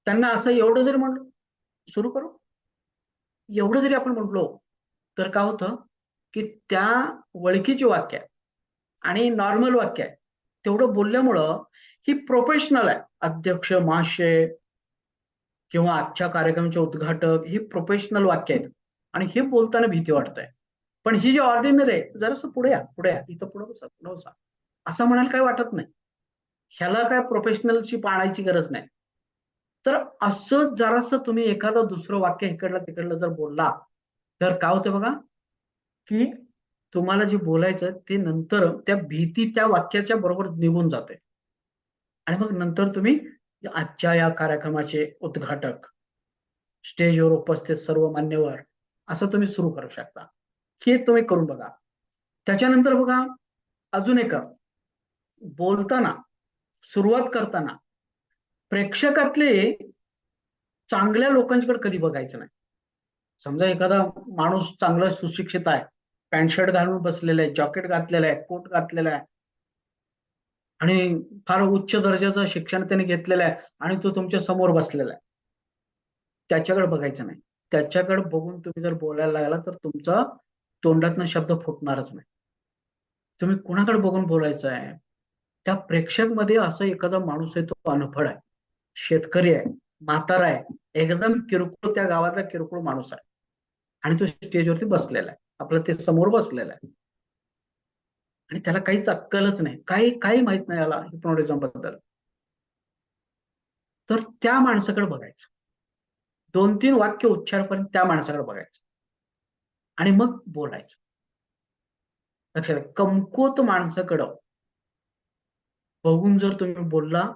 त्यांना असं एवढं जरी म्हणलं, सुरू करू, एवढं जरी आपण म्हटलो, तर काय होतं, की त्या ओळखीची वाक्य आहे आणि नॉर्मल वाक्य आहे, तेवढं बोलल्यामुळं ही प्रोफेशनल आहे. अध्यक्ष महाशय किंवा आजच्या कार्यक्रमाचे उद्घाटक, ही प्रोफेशनल वाक्य आहेत आणि हे बोलताना भीती वाटतंय. पण ही जी ऑर्डिनरी आहे, जरासं पुढे या, पुढे या, इथं पुढे बसा, पुढे बसा, असं म्हणायला काय वाटत नाही. ह्याला काय प्रोफेशनलची पाळायची गरज नाही. तर असं जरासं तुम्ही एखादं दुसरं वाक्य इकडलं तिकडलं जर बोलला, तर काय होतं बघा, की तुम्हाला जे बोलायचं ते नंतर त्या भीती त्या वाक्याच्या बरोबर निघून जाते. आणि मग नंतर तुम्ही आजच्या या कार्यक्रमाचे उद्घाटक, स्टेजवर उपस्थित सर्व मान्यवर, असं तुम्ही सुरू करू शकता. हे तुम्ही करून बघा. त्याच्यानंतर बघा, अजून एक, बोलताना सुरुवात करताना प्रेक्षकातले चांगल्या लोकांकडे कधी बघायचं नाही. समजा एखादा माणूस चांगला सुशिक्षित आहे, पॅन्ट शर्ट घालून बसलेला आहे, जॅकेट घातलेला आहे, कोट घातलेला आहे आणि फार उच्च दर्जाचं शिक्षण त्याने घेतलेलं आहे आणि तो तुमच्या समोर बसलेला आहे, त्याच्याकडे बघायचं नाही. त्याच्याकडे बघून तुम्ही जर बोलायला लागला तर तुमचा तोंडातनं शब्द फुटणारच नाही. तुम्ही कुणाकडे बघून बोलायचं आहे, त्या प्रेक्षक मध्ये असं एखादा माणूस आहे, तो अनफळ आहे, शेतकरी आहे, म्हातारा आहे, एकदम किरकोळ, त्या गावातला किरकोळ माणूस आहे आणि तो स्टेजवरती बसलेला आहे, आपलं ते समोर बसलेला आहे आणि त्याला काहीच अक्कलच नाही, काही काही माहित नाही याला हिप्नोटिझम बद्दल, तर त्या माणसाकडे बघायचं. 2-3 वाक्य उच्चारपर्यंत त्या माणसाकडे बघायचं आणि मग बोलायचं. लक्षात घ्या, कमकुवत माणसाकडं बघून जर तुम्ही बोलला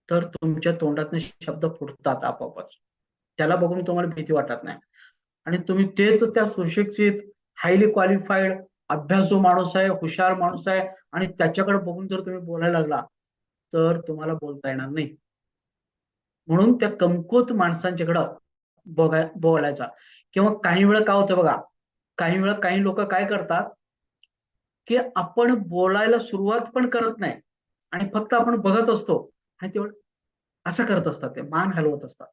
तर तुमच्या तोंडातून शब्द फुटतात आपोआपच. त्याला बघून तुम्हाला भीती वाटत नाही. आणि तुम्ही तेच त्या सुशिक्षित, हायली क्वालिफाईड, अभ्यासू माणूस आहे, हुशार माणूस आहे आणि त्याच्याकडे बघून जर तुम्ही बोलायला लागला तर तुम्हाला बोलता येणार नाही. म्हणून त्या कमकुवत माणसांच्याकडं बोलायचा. किंवा काही वेळा काय होतं बघा, काही वेळा काही लोक काय करतात की आपण बोलायला सुरुवात पण करत नाही आणि फक्त आपण बघत असतो आणि तेवढं असं करत असतात, ते मान हलवत असतात,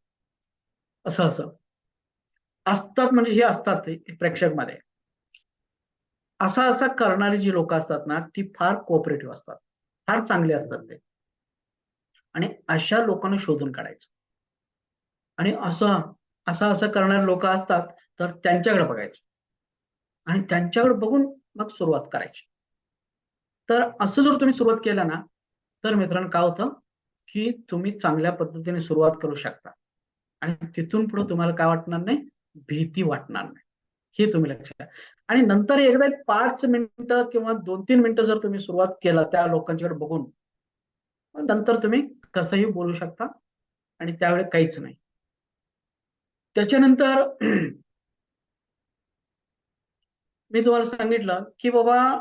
असं असं असतात. म्हणजे हे असतात प्रेक्षक मध्ये. असा असा करणारी जी लोक असतात ना, ती फार कोऑपरेटिव्ह असतात, फार चांगली असतात ते. आणि अशा लोकांना शोधून काढायचं. आणि असं असं असं करणारे लोक असतात तर त्यांच्याकडे बघायचं आणि त्यांच्याकडे बघून मग सुरुवात करायची. तर असं जर तुम्ही सुरुवात केलं ना, तर मित्रांनो काय होतं की तुम्ही चांगल्या पद्धतीने सुरुवात करू शकता आणि तिथून पुढे तुम्हाला काय वाटणार नाही, भीती वाटणार नाही. हे तुम्ही लक्षात घ्या. आणि नंतर एकदा एक 5 मिनिटं किंवा 2-3 मिनिटं जर तुम्ही सुरुवात केला त्या लोकांच्याकडे बघून, मग नंतर तुम्ही कसंही बोलू शकता आणि त्यावेळी काहीच नाही. त्याच्यानंतर मी तुम्हाला सांगितलं की बाबा,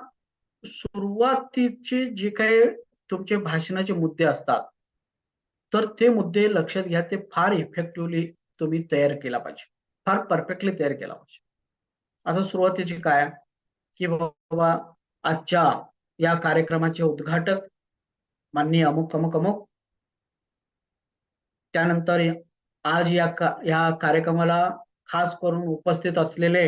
सुरुवातीचे जे काही तुमचे भाषणाचे मुद्दे असतात, तर ते मुद्दे लक्षात घ्या, ते फार इफेक्टिव्हली तुम्ही तयार केला पाहिजे, फार परफेक्टली तयार केला पाहिजे. आता सुरुवातीची काय की बाबा, आजच्या या कार्यक्रमाचे उद्घाटक माननीय अमुक अमुक अमुक, त्यानंतर आज या कार्यक्रमाला खास करून उपस्थित असलेले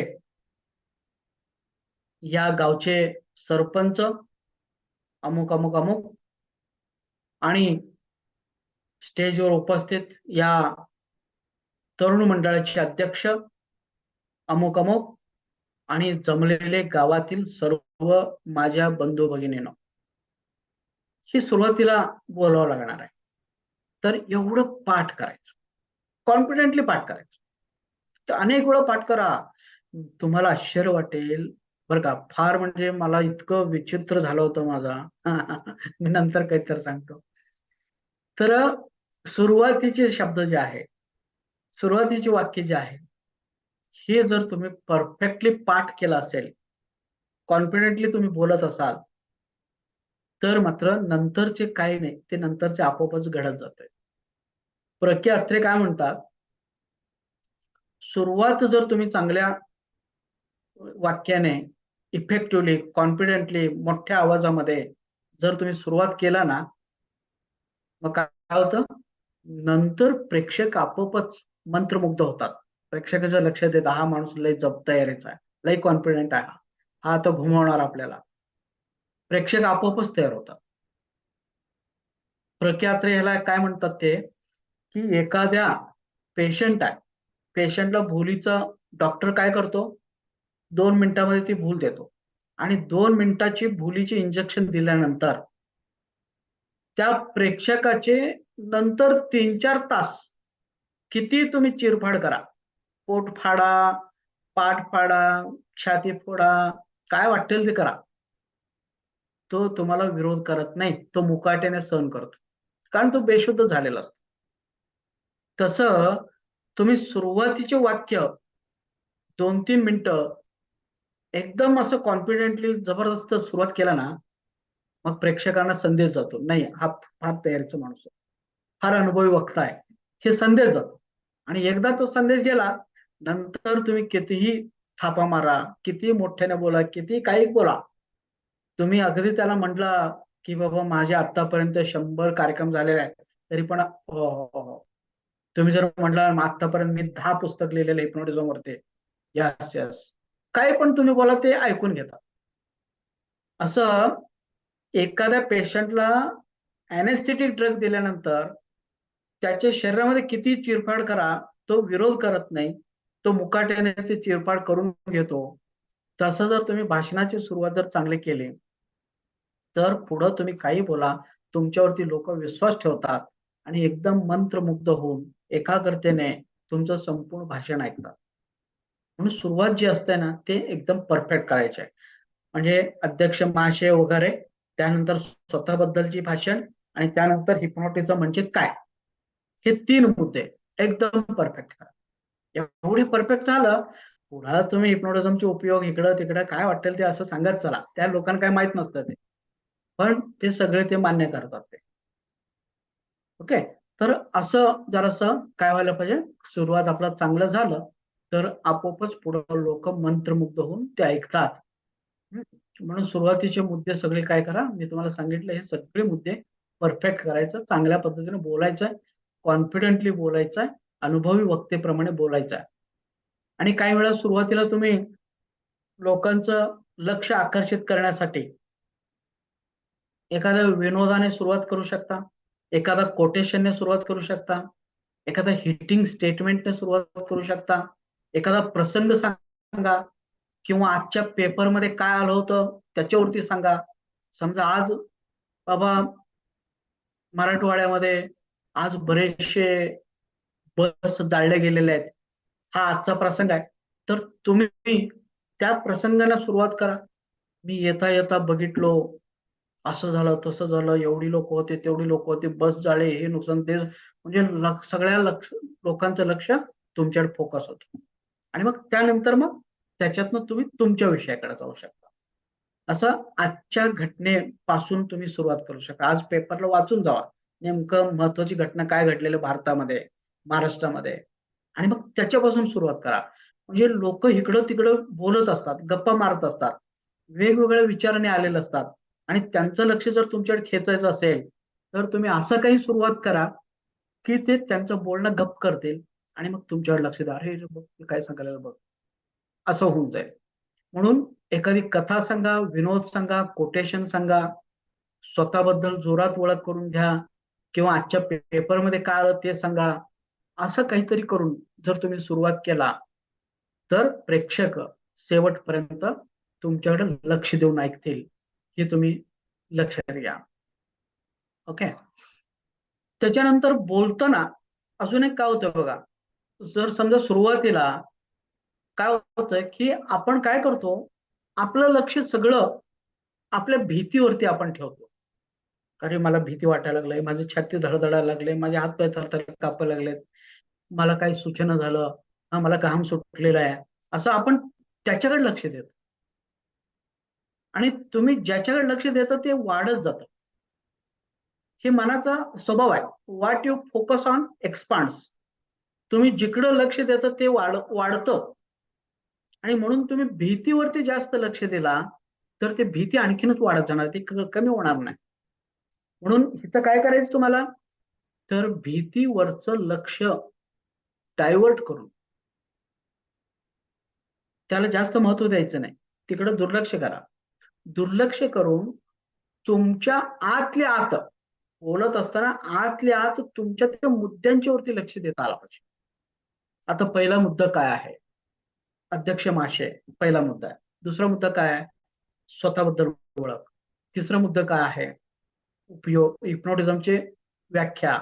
या गावचे सरपंच अमुक अमुक अमुक आणि स्टेजवर उपस्थित या तरुण मंडळाचे अध्यक्ष अमुक अमुक आणि जमलेले गावातील सर्व माझ्या बंधू भगिनींनो, ही सुरुवातीला बोलावं लागणार आहे. तर एवढं पाठ करायचं, कॉन्फिडेंटली पाठ करायचं. तर अनेक वेळा पाठ करा, तुम्हाला आश्चर्य वाटेल बरं का. फार म्हणजे मला इतकं विचित्र झालं होतं माझा मी नंतर काहीतरी सांगतो. तर सुरुवातीचे शब्द जे आहे, सुरुवातीचे वाक्य जे आहे, हे जर तुम्ही परफेक्टली पाठ केलं असेल, कॉन्फिडेंटली तुम्ही बोलत असाल, तर मात्र नंतरचे काही नाही, ते नंतरचे आपोआपच घडत जाते. प्र. के. अत्रे काय म्हणतात, सुरुवात जर तुम्ही चांगल्या वाक्याने, इफेक्टिव्हली, कॉन्फिडेंटली, मोठ्या आवाजामध्ये जर तुम्ही सुरुवात केला ना, मग काय होतं, नंतर प्रेक्षक आपोआपच मंत्रमुग्ध होतात. प्रेक्षकाच्या लक्षात येतं, हा माणूस लय तयारीचा आहे, लय कॉन्फिडेंट आहे, हा आता घुमवणार आपल्याला. प्रेक्षक आपोआपच तयार होतात. प्र. के. अत्रे ह्याला काय म्हणतात ते, की एखाद्या पेशंट आहे, पेशंटला भुलीचा डॉक्टर काय करतो, 2 मिनिटामध्ये ती भूल देतो आणि 2 मिनिटाची भुलीची इंजेक्शन दिल्यानंतर त्या प्रेक्षकाचे नंतर 3-4 तास किती तुम्ही चिरफाड करा, पोट फाडा, पाठ फाडा, छाती फोडा, काय वाटेल ते करा, तो तुम्हाला विरोध करत नाही, तो मुकाट्याने सहन करतो, कारण तो बेशुद्ध झालेला असतो. तसं तुम्ही सुरुवातीचे वाक्य 2-3 मिनिटं एकदम असं कॉन्फिडेंटली जबरदस्त सुरुवात केला ना, मग प्रेक्षकांना संदेश जातो, नाही हा फार तयारीचा माणूस आहे, फार अनुभवी वक्ता आहे, हे संदेश जातो. आणि एकदा तो संदेश गेला, नंतर तुम्ही कितीही थापा मारा, किती मोठ्याने बोला, किती काही बोला, तुम्ही अगदी त्याला म्हटला की बाबा माझे आतापर्यंत 100 कार्यक्रम झालेले आहेत, तरी पण हो हो हो हो. तुम्ही जर म्हटलं आतापर्यंत मी 10 पुस्तक लिहिलेले हिप्नोटिझम वरती, यस यस, काही पण तुम्ही बोला ते ऐकून घेतात. असं एखाद्या पेशंटला अॅनेस्थेटिक ड्रग दिल्यानंतर त्याच्या शरीरामध्ये किती चिरफाड करा, तो विरोध करत नाही, तो मुकाट्याने ते चिरफाड करून घेतो. तसं जर तुम्ही भाषणाची सुरुवात जर चांगली केली, तर पुढं तुम्ही काही बोला, तुमच्यावरती लोक विश्वास ठेवतात आणि एकदम मंत्रमुग्ध होऊन एकाग्रतेने तुमचं संपूर्ण भाषण ऐकतात. म्हणून सुरुवात जी असते ना ते एकदम परफेक्ट करायची आहे. म्हणजे अध्यक्ष महाशय वगैरे, त्यानंतर स्वतःबद्दलची भाषण, आणि त्यानंतर हिप्नोटिझम म्हणजे काय, हे 3 मुद्दे एकदम परफेक्ट करा. एवढे परफेक्ट झालं, पुढे तुम्ही हिप्नोटिझमचे उपयोग इकडं तिकडं काय वाटेल ते असं सांगत चला. त्या लोकांना काय माहित नसतं ते, पण ते सगळे ते मान्य करतात ते. ओके. तर असं जरासं काय व्हायला पाहिजे, सुरुवात आपलं चांगलं झालं तर आपोआपच पुढे लोक मंत्रमुग्ध होऊन ते ऐकतात. हम्म. म्हणून सुरुवातीचे मुद्दे सगळे काय करा, मी तुम्हाला सांगितलं, हे सगळे मुद्दे परफेक्ट करायचं, चांगल्या पद्धतीने बोलायचं, कॉन्फिडेंटली बोलायचं, अनुभवी वक्तेप्रमाणे बोलायचं. आणि काही वेळा सुरुवातीला तुम्ही लोकांचं लक्ष आकर्षित करण्यासाठी एखाद्या विनोदाने सुरुवात करू शकता, एखादा कोटेशनने सुरुवात करू शकता, एखादा हिटिंग स्टेटमेंटने सुरुवात करू शकता, एखादा प्रसंग सांगा, किंवा आजच्या पेपरमध्ये काय आलं होतं त्याच्यावरती सांगा. समजा आज बाबा मराठवाड्यामध्ये आज बरेचसे बस जाळले गेलेले आहेत, हा आजचा प्रसंग आहे. तर तुम्ही त्या प्रसंगाला सुरुवात करा. मी येता येता बघितलो, असं झालं तसं झालं, एवढी लोक होते तेवढी लोक होते, बस जाळे, हे नुकसान ते, म्हणजे सगळ्या लोकांचं लक्ष तुमच्याकडे फोकस होतं. आणि मग त्यानंतर मग त्याच्यातनं तुम्ही तुमच्या विषयाकडे जाऊ शकता. असं आजच्या घटनेपासून तुम्ही सुरुवात करू शकता. आज पेपरला वाचून जावा, नेमकं महत्वाची घटना काय घडलेली भारतामध्ये, महाराष्ट्रामध्ये, आणि मग त्याच्यापासून सुरुवात करा. म्हणजे लोक इकडं तिकडं बोलत असतात, गप्पा मारत असतात, वेगवेगळ्या विचाराने आलेले असतात, आणि त्यांचं लक्ष जर तुमच्याकडे खेचायचं असेल तर तुम्ही असं काही सुरुवात करा की ते त्यांचं बोलणं गप्प करतील, आणि मग तुमच्यावर लक्ष द्या, अरे बघ ते काय सांगायला बघ, असं होऊन जाईल. म्हणून एखादी कथा सांगा, विनोद सांगा, कोटेशन सांगा, स्वतःबद्दल जोरात ओळख करून घ्या, किंवा आजच्या पेपरमध्ये काय आलं ते सांगा. असं काहीतरी करून जर तुम्ही सुरुवात केला तर प्रेक्षक शेवटपर्यंत तुमच्याकडे लक्ष देऊन ऐकतील, हे तुम्ही लक्षात घ्या. ओके. त्याच्यानंतर बोलताना अजून एक काय होतं बघा, जर समजा सुरुवातीला काय होतंय की आपण काय करतो, आपलं लक्ष सगळं आपल्या भीतीवरती आपण ठेवतो. अरे मला भीती वाटायला लागलंय, माझी छाती धडधडायला लागले, माझे हात पाय थरथर कापायला लागलेत, मला काही सूचना झालं, हा मला घाम सुटलेला आहे, असं आपण त्याच्याकडे लक्ष देतो. आणि तुम्ही ज्याच्याकडे लक्ष देता ते वाढत जातं. हे मनाचा स्वभाव आहे. What you focus on expands. तुम्ही जिकडं लक्ष देता ते वाढतं. आणि म्हणून तुम्ही भीतीवरती जास्त लक्ष दिला तर ते भीती आणखीनच वाढत जाणार, ती कमी होणार नाही. म्हणून इथं काय करायचं तुम्हाला, तर भीतीवरचं लक्ष डायव्हर्ट करून त्याला जास्त महत्व द्यायचं नाही, तिकडे दुर्लक्ष करा. दुर्लक्ष करून तुमच्या आतल्या आत बोलत असताना आतल्या आत तुमच्या त्या मुद्द्यांच्या वरती लक्ष देता आलं पाहिजे. आता पहिला मुद्दा काय आहे, अध्यक्ष महाशय, पहिला मुद्दा आहे. दुसरा मुद्दा काय आहे, स्वतःबद्दल ओळख. तिसरा मुद्दा काय आहे, उपयोग, हिप्नोटिझमचे व्याख्या,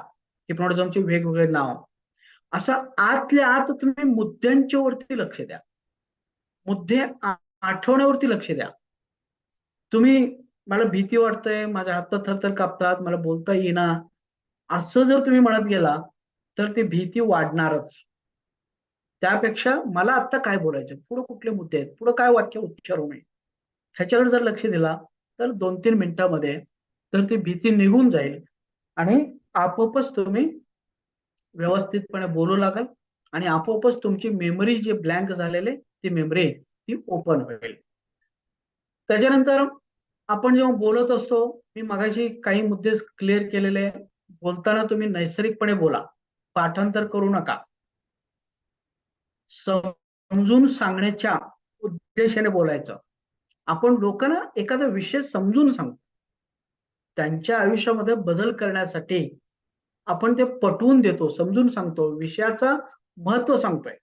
हिप्नोटिझमचे वेगवेगळे नाव. असं आतल्या आत तुम्ही मुद्द्यांच्या वरती लक्ष द्या, मुद्दे आठवण्यावरती लक्ष द्या. तुम्ही मला भीती वाटते, माझ्या हात थरथर कापतात, मला बोलता येईना, असं जर तुम्ही म्हणत गेला तर ती भीती वाढणारच. त्यापेक्षा मला आता काय बोलायचं, पुढे कुठले मुद्दे आहेत, पुढे काय वाक्य उच्चारू नये, ह्याच्याकडे जर लक्ष दिला तर 2-3 मिनिटांमध्ये तर ती भीती निघून जाईल, आणि आपोआपच तुम्ही व्यवस्थितपणे बोलू लागाल, आणि आपोआपच तुमची मेमरी जे ब्लँक झालेले ती मेमरी ती ओपन होईल. त्याच्यानंतर आपण जेव्हा बोलत असतो, मी मगाशी काही मुद्दे क्लिअर केलेले, बोलताना तुम्ही नैसर्गिकपणे बोला, पाठांतर करू नका. समजून सांगण्याच्या उद्देशाने बोलायचं. आपण लोकांना एखादा विषय समजून सांगतो, त्यांच्या आयुष्यामध्ये बदल करण्यासाठी आपण ते पटवून देतो, समजून सांगतो, विषयाचं महत्व सांगतोय.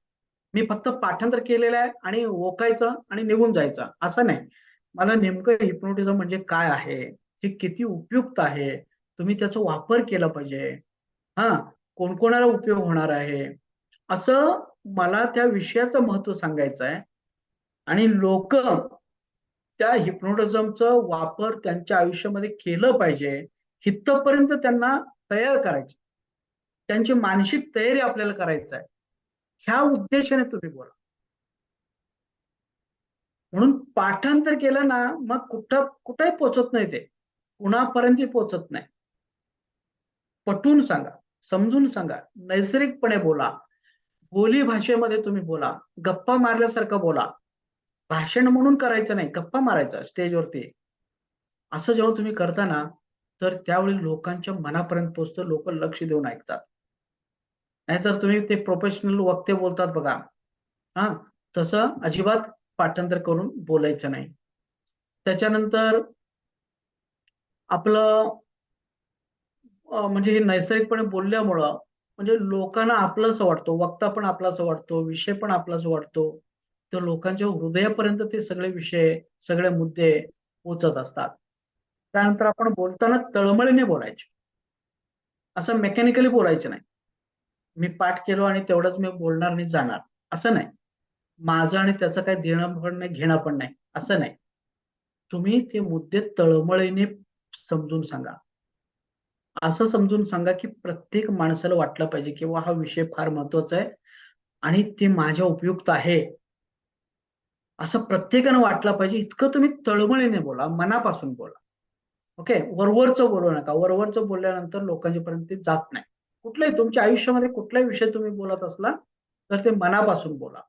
मी फक्त पाठांतर केलेलं आहे आणि ओकायचं आणि निघून जायचं असं नाही. मला नेमकं हिप्नोटिझम म्हणजे काय आहे, हे किती उपयुक्त आहे, तुम्ही त्याचा वापर केला पाहिजे, हा कोणकोणाला उपयोग होणार आहे, असं मला त्या विषयाचं महत्व सांगायचं आहे. आणि लोक त्या हिप्नोटिझमचं वापर त्यांच्या आयुष्यामध्ये केलं पाहिजे, इथपर्यंत त्यांना तयार करायचे. त्यांची मानसिक तयारी आपल्याला करायचं आहे. ह्या उद्देशाने तुम्ही बोला. म्हणून पाठांतर केलं ना, मग कुठंही पोचत नाही ते, कुणापर्यंत पोचत नाही. पटवून सांगा, समजून सांगा, नैसर्गिकपणे बोला, बोली भाषेमध्ये तुम्ही बोला, गप्पा मारल्यासारखं बोला. भाषण म्हणून करायचं नाही, गप्पा मारायचा स्टेजवरती. असं जेव्हा तुम्ही करता ना, तर त्यावेळी लोकांच्या मनापर्यंत पोहोचतं, लोक लक्ष देऊन ऐकतात. नाहीतर तुम्ही ते प्रोफेशनल वक्ते बोलतात बघा, हा, तसं अजिबात पाठांतर करून बोलायचं नाही. त्याच्यानंतर आपलं म्हणजे हे नैसर्गिकपणे बोलल्यामुळं म्हणजे लोकांना आपलंसं वाटतो, वक्ता पण आपलासा वाटतो, विषय पण आपलासा वाटतो. तर लोकांच्या हृदयापर्यंत ते सगळे विषय, सगळे मुद्दे पोहोचत असतात. त्यानंतर आपण बोलताना तळमळीने बोलायचे. असं मेकॅनिकली बोलायचं नाही. मी पाठ केलो आणि तेवढंच मी बोलणार आणि जाणार, असं नाही. माझं आणि त्याचं काही देणं पण नाही, घेणं पण नाही, असं नाही. तुम्ही ते मुद्दे तळमळीने समजून सांगा. असं समजून सांगा, की प्रत्येक माणसाला वाटलं पाहिजे, की हा विषय फार महत्वाचा आहे आणि ते माझ्या उपयुक्त आहे. असं प्रत्येकानं वाटलं पाहिजे, इतकं तुम्ही तळमळीने बोला, मनापासून बोला. ओके. वरवरचं बोलू नका. वरवरचं बोलल्यानंतर लोकांच्या पर्यंत ते जात नाही. कुठल्याही तुमच्या आयुष्यामध्ये कुठलाही विषय तुम्ही बोलत असला, तर ते मनापासून बोला.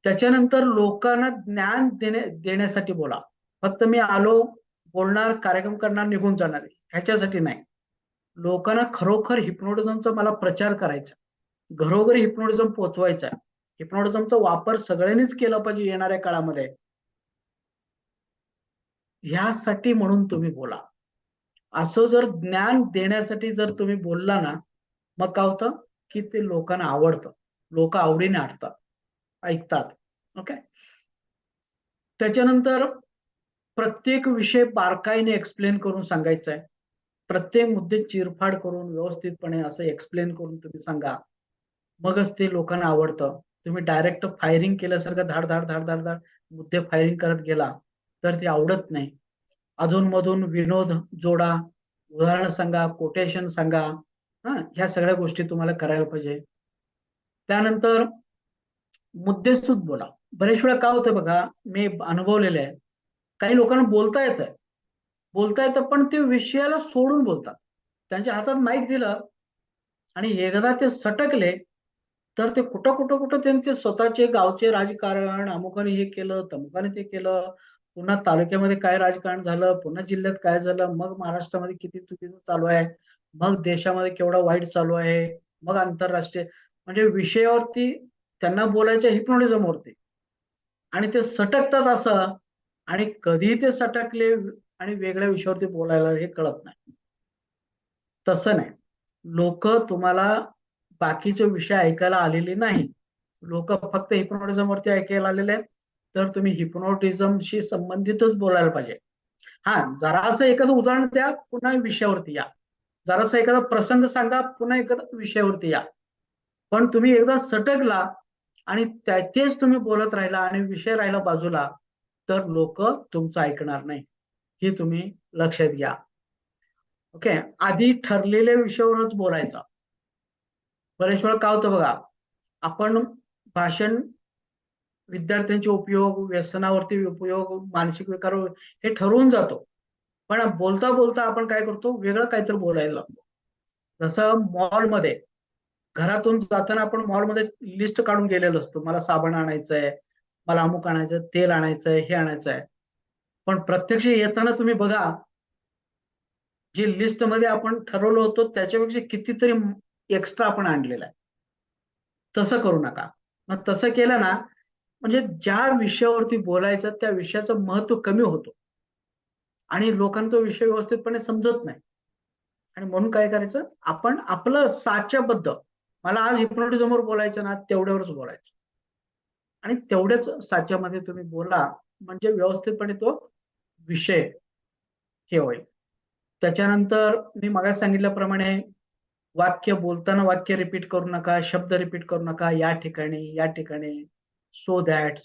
त्याच्यानंतर लोकांना ज्ञान देण्यासाठी बोला. फक्त मी आलो, बोलणार, कार्यक्रम करणार, निघून जाणार ह्याच्यासाठी नाही. लोकांना खरोखर हिप्नोटिझमचा मला प्रचार करायचा. घरोघरी हिप्नोटिझम पोहोचवायचा. हिप्नोटिझमचा वापर सगळ्यांनीच केला पाहिजे येणाऱ्या काळामध्ये. ह्यासाठी म्हणून तुम्ही बोला. असं जर ज्ञान देण्यासाठी जर तुम्ही बोलला ना, मग काय होतं, की ते लोकांना आवडतं. लोक आवडीने ऐकतात. ओके. त्याच्यानंतर प्रत्येक विषय बारकाईने एक्सप्लेन करून सांगायचा आहे. प्रत्येक मुद्दे चिरफाड करून व्यवस्थितपणे असं एक्सप्लेन करून तुम्ही सांगा. मगच ते लोकांना आवडतं. तुम्ही डायरेक्ट फायरिंग केल्यासारखं धाड, धाड, धाड, धाड, धाड मुद्दे फायरिंग करत गेला, तर ते आवडत नाही. अधून-मधून विनोद जोडा, उदाहरणं सांगा, कोटेशन सांगा. हां, ह्या सगळ्या गोष्टी तुम्हाला करायला पाहिजे. त्यानंतर मुद्देसूद बोला. बरेच वेळा काय होतं बघा, मी अनुभवलेलं आहे. काही लोकांना बोलता येतं. बोलता येतं, पण ते विषयाला सोडून बोलतात. त्यांच्या हातात माईक दिलं आणि एकदा ते सटकले, तर ते कुठं त्यांचे स्वतःचे गावचे राजकारण, अमुकाने हे केलं, तमुकाने ते केलं. पुन्हा तालुक्यामध्ये काय राजकारण झालं, पुन्हा जिल्ह्यात काय झालं, मग महाराष्ट्रामध्ये किती चुकीचं चालू आहे, मग देशामध्ये केवढं वाईट चालू आहे, मग आंतरराष्ट्रीय म्हणजे विषयावरती त्यांना बोलायच्या हिप्नोटिझमवरती आणि ते सटकतात असं आणि कधी ते सटकले आणि वेगळ्या विषयावरती बोलायला हे कळत नाही. तसं नाही. लोक तुम्हाला बाकीचे विषय ऐकायला आलेले नाही. लोक फक्त हिप्नोटिझम वरती ऐकायला आलेले आहेत. तर तुम्ही हिप्नोटिझमशी संबंधितच बोलायला पाहिजे. हा, जरासं एखादं उदाहरण द्या, पुन्हा विषयावरती या. जरासा एखादा प्रसंग सांगा, पुन्हा एखाद्या विषयावरती या. पण तुम्ही एकदा सटकला आणि तेच तुम्ही बोलत राहिला आणि विषय राहिला बाजूला, तर लोक तुमचं ऐकणार नाही. हे तुम्ही लक्षात घ्या. ओके. आधी ठरलेल्या विषयावरच बोलायचं. बरेच वेळा काय होतं बघा, आपण भाषण, विद्यार्थ्यांचे उपयोग, व्यसनावरती उपयोग, मानसिक विकार हे ठरवून जातो. पण बोलता बोलता आपण काय करतो, वेगळं काहीतरी बोलायला लागतो. जसं मॉलमध्ये, घरातून जाताना आपण मॉलमध्ये लिस्ट काढून गेलेलो असतो. मला साबण आणायचंय, मला अमुक आणायचंय, तेल आणायचंय, हे आणायचंय. पण प्रत्यक्ष येताना तुम्ही बघा, जे लिस्टमध्ये आपण ठरवलं होतं त्याच्यापेक्षा कितीतरी एक्स्ट्रा आपण आणलेलं आहे. तसं करू नका. मग तसं केलं ना, म्हणजे ज्या विषयावरती बोलायचं त्या विषयाचं महत्व कमी होतं आणि लोकांना तो विषय व्यवस्थितपणे समजत नाही. आणि म्हणून काय करायचं, आपण आपलं साच्याबद्ध, मला आज हिप्नोटिझमवर बोलायचं ना, तेवढ्यावरच बोलायचं आणि तेवढ्याच साच्यामध्ये तुम्ही बोला, म्हणजे व्यवस्थितपणे तो विषय हे होईल. त्याच्यानंतर मी मगाच सांगितल्याप्रमाणे वाक्य बोलताना वाक्य रिपीट करू नका, शब्द रिपीट करू नका. या ठिकाणी, या ठिकाणी, सो दॅट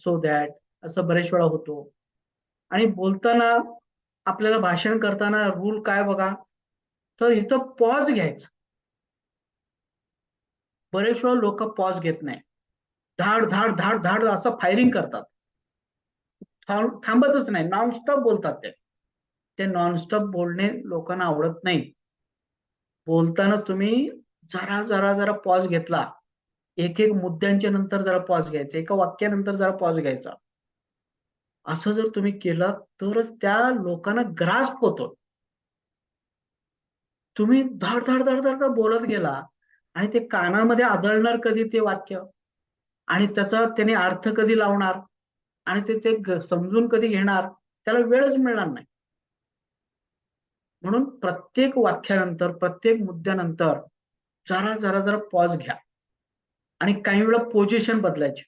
असं बरेच वेळा होतो. आणि बोलताना आपल्याला भाषण करताना रूल काय बघा, तर इथं पॉज घ्यायचा. बरेच वेळा लोक पॉज घेत नाही, धाड धाड धाड धाड असं फायरिंग करतात, थांबतच नाही, नॉनस्टॉप बोलतात. ते नॉनस्टॉप बोलणे लोकांना आवडत नाही. बोलताना तुम्ही जरा जरा जरा पॉज घेतला, एक एक मुद्द्यांच्या नंतर जरा पॉज घ्यायचा, एका वाक्यानंतर जरा पॉज घ्यायचा. असं जर तुम्ही केलं तरच त्या लोकांना ग्रास्प होतो. तुम्ही धड धड धड धड धड बोलत गेला आणि ते कानामध्ये आदळणार कधी ते वाक्य, आणि त्याचा त्याने अर्थ कधी लावणार, आणि ते ते समजून कधी घेणार, त्याला वेळच मिळणार नाही. म्हणून प्रत्येक वाक्यानंतर, प्रत्येक मुद्द्यानंतर जरा जरा जरा पॉज घ्या. आणि काही वेळा पोझिशन बदलायची.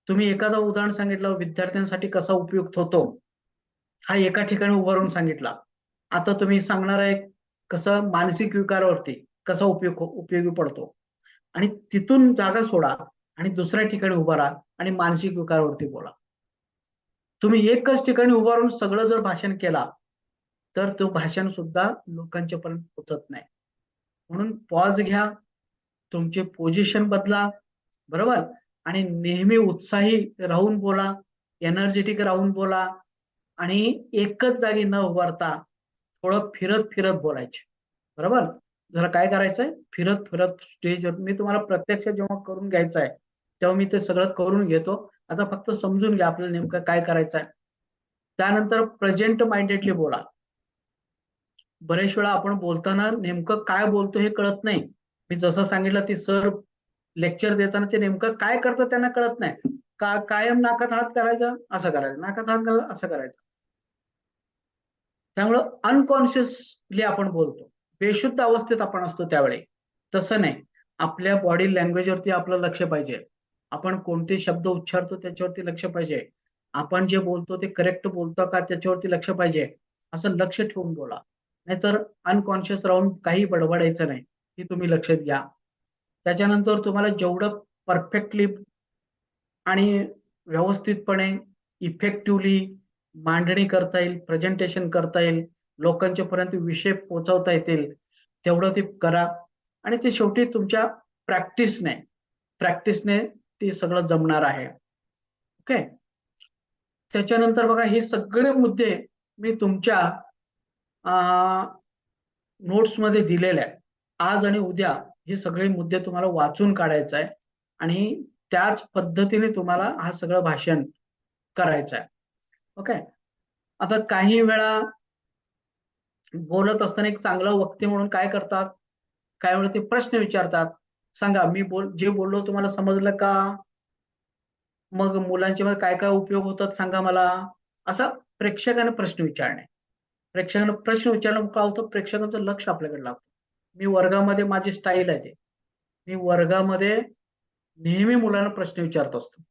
तुम्ही एखादं उदाहरण सांगितलं विद्यार्थ्यांसाठी कसा उपयुक्त होतो, हा एका ठिकाणी उभा राहून सांगितला. आता तुम्ही सांगणार आहे कसं मानसिक विकारावरती कसा उपयोगी पडतो, आणि तिथून जागा सोडा आणि दुसऱ्या ठिकाणी उभा राहा आणि मानसिक विकारावरती बोला. तुम्ही एकच ठिकाणी उभा राहून सगळं जर भाषण केला तर तो भाषण सुद्धा लोकांच्या पर्यंत पोहोचत नाही. म्हणून पॉज घ्या, तुमचे पोझिशन बदला, बरोबर, आणि नेहमी उत्साही राहून बोला, एनर्जेटिक राहून बोला, आणि एकच जागी न उभारता थोडं फिरत फिरत बोलायचे, बरोबर. जरा काय करायचंय, फिरत फिरत स्टेजवर. मी तुम्हाला प्रत्यक्ष जेव्हा करून घ्यायचं आहे तेव्हा मी ते सगळं करून घेतो. आता फक्त समजून घ्या आपल्याला नेमकं काय करायचं आहे. त्यानंतर प्रेझेंट माइंडेडली बोला. बरेच वेळा आपण बोलताना नेमकं काय बोलतो हे कळत नाही. मी जसं सांगितलं ती सर लेक्चर देताना ते नेमकं काय करतात त्यांना कळत नाही. कायम नाकात हात करायचा, असं करायचं, नाकात हात घालायचा, असं करायचं. त्यामुळं अनकॉन्शियसली आपण बोलतो, बेशुद्ध अवस्थेत आपण असतो त्यावेळी. तसं नाही, आपल्या बॉडी लँग्वेजवरती आपलं लक्ष पाहिजे. आपण कोणते शब्द उच्चारतो त्याच्यावरती लक्ष पाहिजे. आपण जे बोलतो ते करेक्ट बोलतो का त्याच्यावरती लक्ष पाहिजे. असं लक्ष ठेवून बोला. नाहीतर अनकॉन्शियस राहून काही बडबडायचं नाही, हे तुम्ही लक्षात घ्या. त्याच्यानंतर तुम्हाला जेवढं परफेक्टली आणि व्यवस्थितपणे, इफेक्टिव्हली मांडणी करता येईल, प्रेझेंटेशन करता येईल, लोकांच्या पर्यंत विषय पोहोचवता येतील, तेवढं ते करा. आणि ते शेवटी तुमच्या प्रॅक्टिसने प्रॅक्टिसने ते सगळं जमणार आहे. ओके. त्याच्यानंतर बघा, हे सगळे मुद्दे मी तुमच्या नोट्समध्ये दिलेले आहे. आज आणि उद्या हे सगळे मुद्दे तुम्हाला वाचून काढायचं आहे आणि त्याच पद्धतीने तुम्हाला हा सगळं भाषण करायचं आहे. ओके. आता काही वेळा बोलत असताना एक चांगलं वक्ते म्हणून काय करतात, काही वेळा ते प्रश्न विचारतात. सांगा, मी जे बोललो तुम्हाला समजलं का? मग मुलांच्या मध्ये काय काय उपयोग होतात सांगा मला. असा प्रेक्षकाने प्रश्न विचारणे. प्रेक्षकांना प्रश्न विचारल्यामुळे काय होतं, प्रेक्षकांचं लक्ष आपल्याकडे लागतं. मी वर्गामध्ये माझी स्टाईल आहे, मी वर्गामध्ये नेहमी मुलांना प्रश्न विचारत असतो.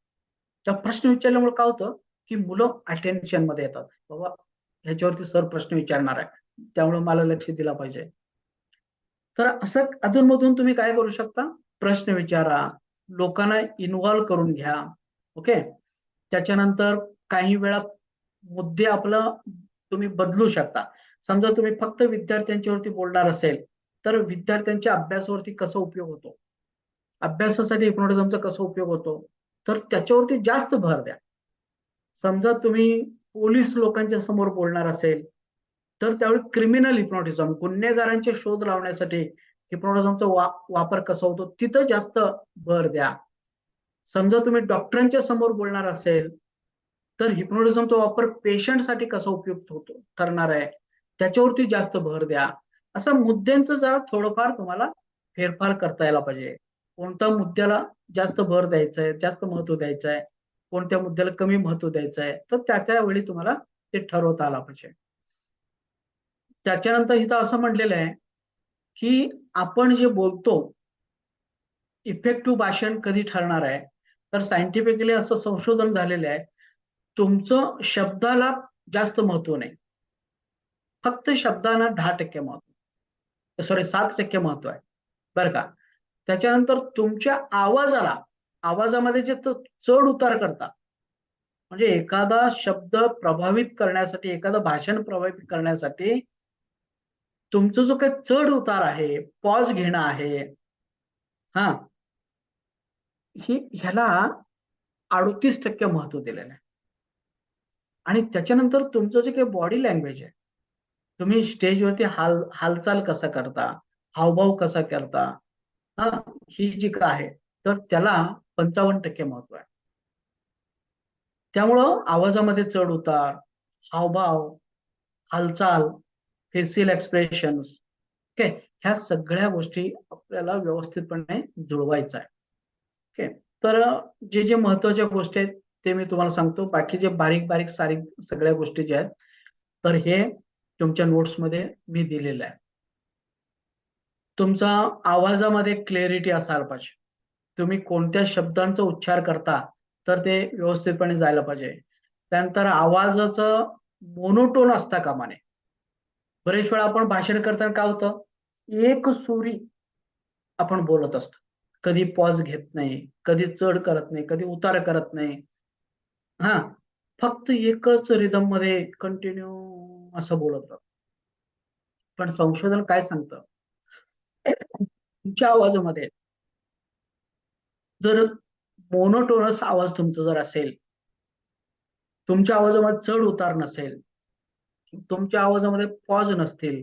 त्या प्रश्न विचारल्यामुळे काय होतं, की मुलं अटेन्शन मध्ये येतात. बाबा ह्याच्यावरती सर प्रश्न विचारणार आहे, त्यामुळे मला लक्ष दिलं पाहिजे. तर असं अधूनमधून तुम्ही काय करू शकता, प्रश्न विचारा, लोकांना इन्व्हॉल्व करून घ्या. ओके. त्याच्यानंतर काही वेळा मुद्दे आपलं तुम्ही बदलू शकता. समजा तुम्ही फक्त विद्यार्थ्यांच्यावरती बोलणार असेल तर विद्यार्थ्यांच्या अभ्यासावरती कसा उपयोग होतो, अभ्यासासाठी हिप्नोटिझमचा कसा उपयोग होतो, तर त्याच्यावरती जास्त भर द्या. समजा तुम्ही पोलीस लोकांच्या समोर बोलणार असेल तर त्यावेळी क्रिमिनल हिप्नोटिझम, गुन्हेगारांचे शोध लावण्यासाठी हिप्नोटिझमचा वापर कसा होतो तिथं जास्त भर द्या. समजा तुम्ही डॉक्टरांच्या समोर बोलणार असेल तर हिप्नोटिझमचा वापर पेशंटसाठी कसा उपयुक्त होतो ठरणार आहे त्याच्यावरती जास्त भर द्या. असं मुद्द्यांचं जरा थोडंफार तुम्हाला फेरफार करता यायला पाहिजे. कोणत्या मुद्द्याला जास्त भर द्यायचा आहे, जास्त महत्व द्यायचं आहे, कोणत्या मुद्द्याला कमी महत्व द्यायचं आहे, तर त्या वेळी तुम्हाला ते ठरवता आला पाहिजे. त्याच्यानंतर इथं असं म्हटलेलं आहे की आपण जे बोलतो, इफेक्टिव्ह भाषण कधी ठरणार आहे, तर सायंटिफिकली असं संशोधन झालेलं आहे, तुमचं शब्दाला जास्त महत्व नाही, फक्त शब्दांना 10% महत्व, सॉरी 7% महत्व आहे. बरं का. त्याच्यानंतर तुमच्या आवाजामध्ये जे तो चढ उतार करता, म्हणजे एखादा शब्द प्रभावित करण्यासाठी, एखादं भाषण प्रभावित करण्यासाठी तुमचा जो काही चढ उतार आहे, पॉज घेणं आहे, हा, ह्याला 38% महत्व दिलेलं आहे. आणि त्याच्यानंतर तुमचं जे काही बॉडी लँग्वेज आहे, तुम्ही स्टेजवरती हालचाल कसा करता, हावभाव कसा करता, हा, ही जी काय आहे, तर त्याला 55% महत्व आहे. त्यामुळं आवाजामध्ये चढ उतार, हावभाव, हालचाल, फेशियल एक्सप्रेशन्स, ओके, ह्या सगळ्या गोष्टी आपल्याला व्यवस्थितपणे जुळवायचं आहे. ओके. तर जे जे महत्वाच्या गोष्टी आहेत ते मी तुम्हाला सांगतो. बाकी जे बारीक बारीक सारीक सगळ्या गोष्टी ज्या आहेत, तर हे तुमच्या नोट्समध्ये मी दिलेलं आहे. तुमचा आवाजामध्ये क्लॅरिटी असायला पाहिजे. तुम्ही कोणत्या शब्दांचा उच्चार करता तर ते व्यवस्थितपणे जायला पाहिजे. त्यानंतर आवाजाचं मोनोटोन असता कामा नये. बरेच वेळा आपण भाषण करताना काय होतं, एक सुरी आपण बोलत असतो. कधी पॉज घेत नाही, कधी चढ करत नाही, कधी उतार करत नाही. हा, फक्त एकच रिदम मध्ये कंटिन्यू असं बोलत राहतो. पण संशोधन काय सांगतं, तुमच्या आवाजामध्ये जर मोनोटोनस आवाज तुमचा जर असेल, तुमच्या आवाजामध्ये चढ उतार नसेल, तुमच्या आवाजामध्ये पॉज नसतील,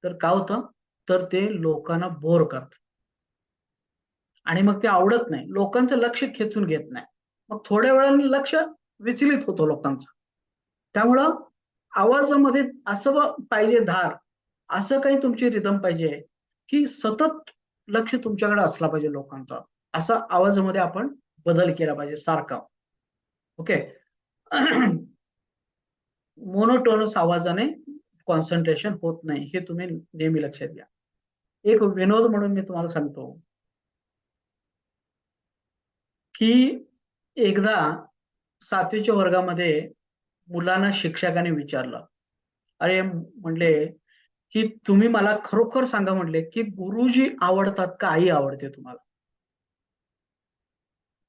तर काय होतं, तर ते लोकांना बोर करत आणि मग ते आवडत नाही. लोकांचं लक्ष खेचून घेत नाही. मग थोड्या वेळाने लक्ष विचलित होतं लोकांचं. त्यामुळं आवाजामध्ये असं पाहिजे धार, असं काही तुमची रिदम पाहिजे की सतत लक्ष तुमच्याकडे असला पाहिजे लोकांचा. असा आवाजामध्ये आपण बदल केला पाहिजे सारखा. ओके. मोनोटोनस आवाजाने कॉन्सन्ट्रेशन होत नाही, हे तुम्ही नेहमी लक्षात घ्या. एक विनोद म्हणून मी तुम्हाला सांगतो की एकदा 7वीच्या वर्गामध्ये मुलांना शिक्षकाने विचारलं, अरे म्हणले की तुम्ही मला खरोखर सांगा म्हणले की गुरुजी आवडतात का आई आवडते तुम्हाला?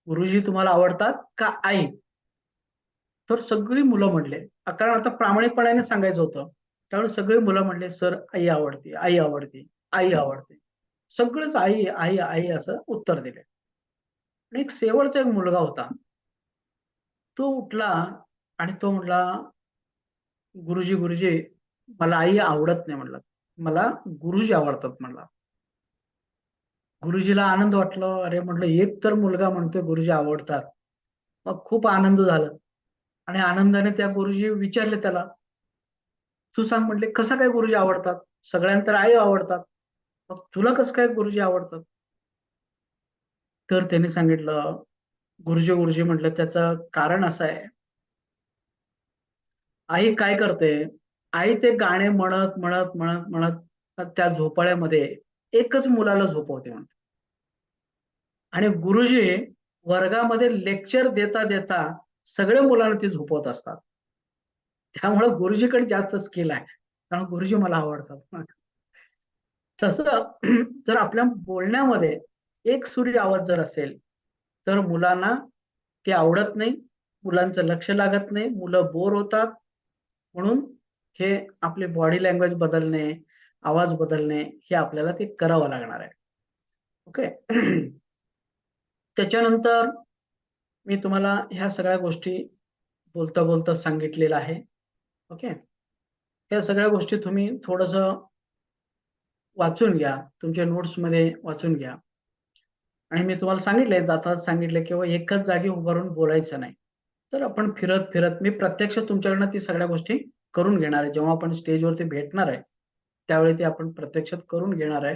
गुरुजी तुम्हाला आवडतात का आई? तर सगळी मुलं म्हणले, कारण आता प्रामाणिकपणाने सांगायचं होतं. त्यामुळे सगळी मुलं म्हणले, सर आई आवडते, आई आवडते, आई आवडते. सगळेच आई, आई, आई असं उत्तर दिले. आणि एक शेवटचा एक मुलगा होता. तो उठला आणि तो म्हणला, गुरुजी, गुरुजी, मला आई आवडत नाही म्हणला. मला गुरुजी आवडतात म्हणला. गुरुजीला आनंद वाटला. अरे म्हटलं, एक तर मुलगा म्हणतोय गुरुजी आवडतात. मग खूप आनंद झाला. आणि आनंदाने त्या गुरुजी विचारले त्याला, तू सांग म्हटले, कसं काय गुरुजी आवडतात? सगळ्यांना तर आई आवडतात. मग तुला कसं काय गुरुजी आवडतात? तर त्यांनी सांगितलं, गुरुजी, गुरुजी म्हटलं, त्याचं कारण असं आहे, आई काय करते, आई ते गाणे म्हणत म्हणत म्हणत म्हणत त्या झोपाळ्यामध्ये एकच मुलाला झोपवते म्हणते. आणि गुरुजी वर्गामध्ये लेक्चर देता देता सगळ्या मुलांना ती झोपवत असतात. त्यामुळे गुरुजीकडे जास्त स्किल आहे, कारण गुरुजी मला आवडतात. तसं जर आपल्या बोलण्यामध्ये एक सुरी आवाज जर असेल, तर मुलांना ते आवडत नाही, मुलांचं लक्ष लागत नाही, मुलं बोर होतात. म्हणून हे आपले बॉडी लँग्वेज बदलणे, आवाज बदलणे, हे आपल्याला ते करावं लागणार आहे. ओके. त्याच्यानंतर मी तुम्हाला ह्या सगळ्या गोष्टी बोलता बोलता सांगितलेलं आहे. ओके. त्या सगळ्या गोष्टी तुम्ही थोडंसं वाचून घ्या, तुमच्या नोट्समध्ये वाचून घ्या. आणि मी तुम्हाला सांगितलंय, जाताना सांगितलंय किंवा एकाच जागी उभं राहून बोलायचं नाही. तर आपण फिरत फिरत मी प्रत्यक्ष तुमच्याकडनं ती सगळ्या गोष्टी करून घेणार आहे. जेव्हा आपण स्टेजवरती भेटणार आहे, त्यावेळी ते आपण प्रत्यक्षात करून घेणार आहे.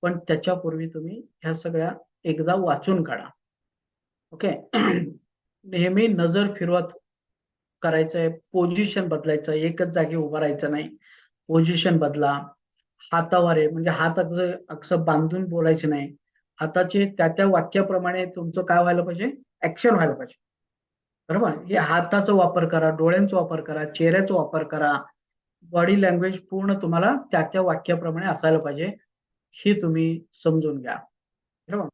पण त्याच्यापूर्वी तुम्ही ह्या सगळ्या एकदा वाचून काढा. ओके. नेहमी नजर फिरवत करायचंय, पोझिशन बदलायचं, एकच जागी उभं राहायचं नाही. पोझिशन बदला. हातावर आहे म्हणजे हात असं बांधून बोलायचे नाही. हाताचे त्या त्या वाक्याप्रमाणे तुमचं काय व्हायला पाहिजे, ऍक्शन व्हायला पाहिजे. बरोबर. हे हाताचा वापर करा, डोळ्यांचा वापर करा, चेहऱ्याचा वापर करा. बॉडी लँग्वेज पूर्ण तुम्हाला त्या त्या वाक्याप्रमाणे असायला पाहिजे. ही तुम्ही समजून घ्या. बरोबर.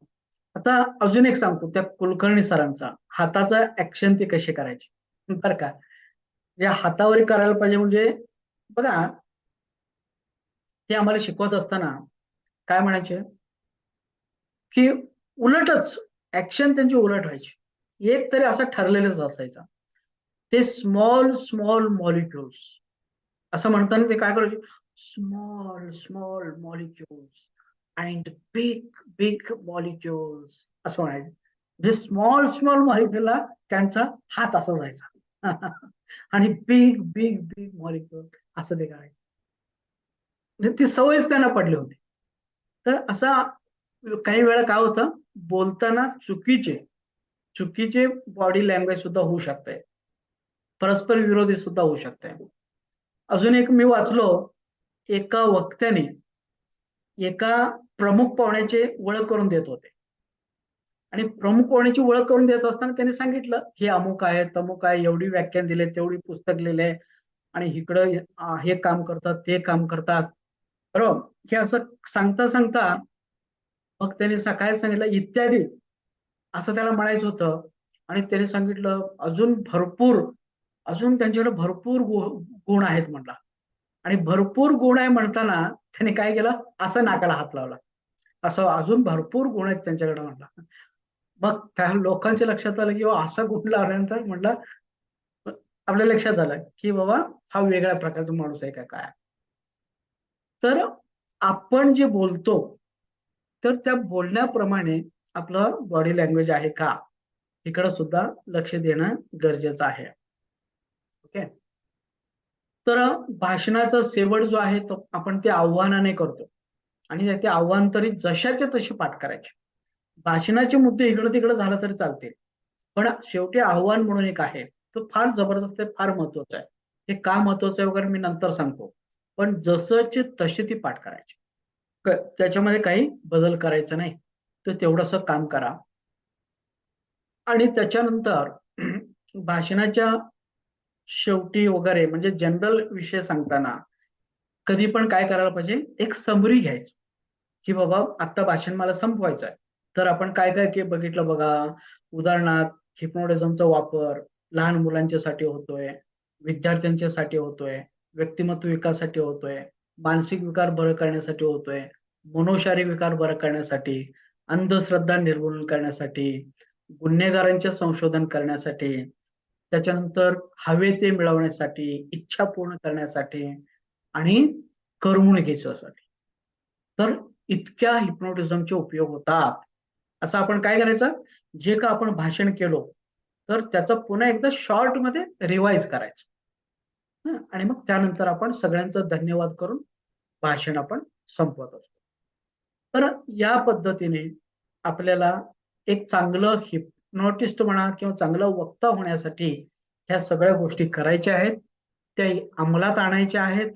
आता अजून एक सांगतो त्या कुलकर्णी सरांचा हाताचा ऍक्शन ते कसे करायचे बरं का. जे हातावर करायला पाहिजे म्हणजे बघा, ते आम्हाला शिकवत असताना काय म्हणायचे की उलटच ऍक्शन त्यांची उलट व्हायची. एक तरी असं ठरलेलंच असायचं. ते स्मॉल स्मॉल मॉलिक्युल्स असं म्हणताना ते काय करायचे, small small molecules and big big molecules असं म्हणायचे. म्हणजे स्मॉल स्मॉल मॉलिक्युलला त्यांचा हात असा जायचा आणि बिग बिग बिग मॉलिक्युल असं ते करायचं. म्हणजे ती सवयच त्यांना पडली होती. तर असा काही वेळा काय होतं, बोलताना चुकीचे चुकीचे बॉडी लँग्वेज सुद्धा होऊ शकते, परस्पर विरोधी सुद्धा होऊ शकते. अजून एक मी वाचलो, एका वक्त्याने एका प्रमुख पाहुण्याची ओळख करून देत होते आणि प्रमुख पाहुण्याची ओळख करून देत असताना त्यांनी सांगितलं हे अमुक आहे तमुक आहे, एवढी व्याख्यान दिले, तेवढी पुस्तक लिहिले आणि इकडं हे काम करतात ते काम करतात. बरोबर. हे असं सांगता सांगता मग त्यांनी काय सांगितलं इत्यादी असं त्याला म्हणायचं होतं. आणि त्याने सांगितलं अजून भरपूर, अजून त्यांच्याकडे भरपूर गुण आहेत म्हटला. आणि भरपूर गुण आहे म्हणताना त्याने काय केलं, असं नाकाला हात लावला, असं अजून भरपूर गुण आहेत त्यांच्याकडे म्हटला. मग त्या लोकांच्या लक्षात आलं की असा गुण लावल्यानंतर म्हटलं आपल्या लक्षात आलं की बाबा हा वेगळ्या प्रकारचा माणूस आहे का काय. तर आपण जे बोलतो तर त्या बोलण्याप्रमाणे आपलं बॉडी लँग्वेज आहे का, इकडे सुद्धा लक्ष देणं गरजेचं आहे. ओके. तर भाषणाचा शेवट जो आहे तो आपण ते आव्हानाने करतो आणि ते आव्हान जशाचे तसे पाठ करायचे. भाषणाचे मुद्दे इकडं तिकडं झालं तरी चालते, पण शेवटी आव्हान म्हणून एक आहे, तो फार जबरदस्त आहे, फार महत्वाचं आहे. हे का महत्वाचं आहे वगैरे मी नंतर सांगतो. पण जसंचे तसे ती पाठ करायची, त्याच्यामध्ये काही बदल करायचा नाही. तर तेवढंसं काम करा. आणि त्याच्यानंतर भाषणाच्या शेवटी वगैरे म्हणजे जनरल विषय सांगताना कधी पण काय करायला पाहिजे, एक समरी घ्यायची की बाबा आता भाषण मला संपवायचं आहे. तर आपण काय काय बघितलं बघा, उदाहरणार्थ हिप्नोटिझमचा वापर लहान मुलांच्यासाठी होतोय, विद्यार्थ्यांच्यासाठी होतोय, व्यक्तिमत्व विकासासाठी होतोय, मानसिक विकार बरं करण्यासाठी होतोय, मनोशारीरिक विकार बरं करण्यासाठी, अंधश्रद्धा निर्मूलन करण्यासाठी, गुन्हेगारांचे संशोधन करण्यासाठी, त्याच्यानंतर हवे ते मिळवण्यासाठी, इच्छा पूर्ण करण्यासाठी आणि करमणुकीसाठी. तर इतक्या हिप्नोटिझमचे उपयोग होतात. असं आपण काय करायचं, जे का आपण भाषण केलो तर त्याचं पुन्हा एकदा शॉर्टमध्ये रिवाइज करायचं. आणि मग त्यानंतर आपण सगळ्यांचं धन्यवाद करून भाषण आपण संपवत असतो. तर या पद्धतीने आपल्याला एक चांगलं हिप्नॉटिस्ट म्हणा किंवा चांगलं वक्ता होण्यासाठी ह्या सगळ्या गोष्टी करायच्या आहेत, त्या अंमलात आणायच्या आहेत.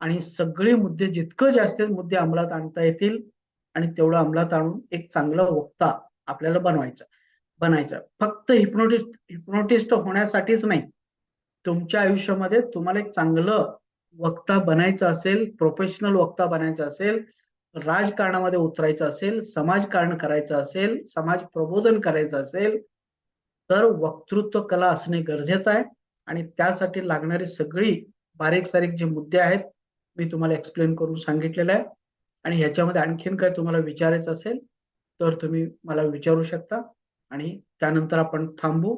आणि सगळे मुद्दे जितकं जास्त मुद्दे अंमलात आणता येतील आणि तेवढं अंमलात आणून एक चांगला वक्ता आपल्याला बनायचं. फक्त हिप्नोटिस्ट होण्यासाठीच नाही, तुमच्या आयुष्यामध्ये तुम्हाला एक चांगलं वक्ता बनायचं असेल, प्रोफेशनल वक्ता बनायचं असेल, राजकारणामध्ये उतरायचं असेल, समाजकारण करायचं असेल, समाज प्रबोधन करायचं असेल, तर वक्तृत्व कला असणे गरजेचं आहे. आणि त्यासाठी लागणारी सगळी बारीक सारीक जे मुद्दे आहेत मी तुम्हाला एक्सप्लेन करून सांगितलेलं आहे. आणि ह्याच्यामध्ये आणखीन काय तुम्हाला विचारायचं असेल तर तुम्ही मला विचारू शकता आणि त्यानंतर आपण थांबू.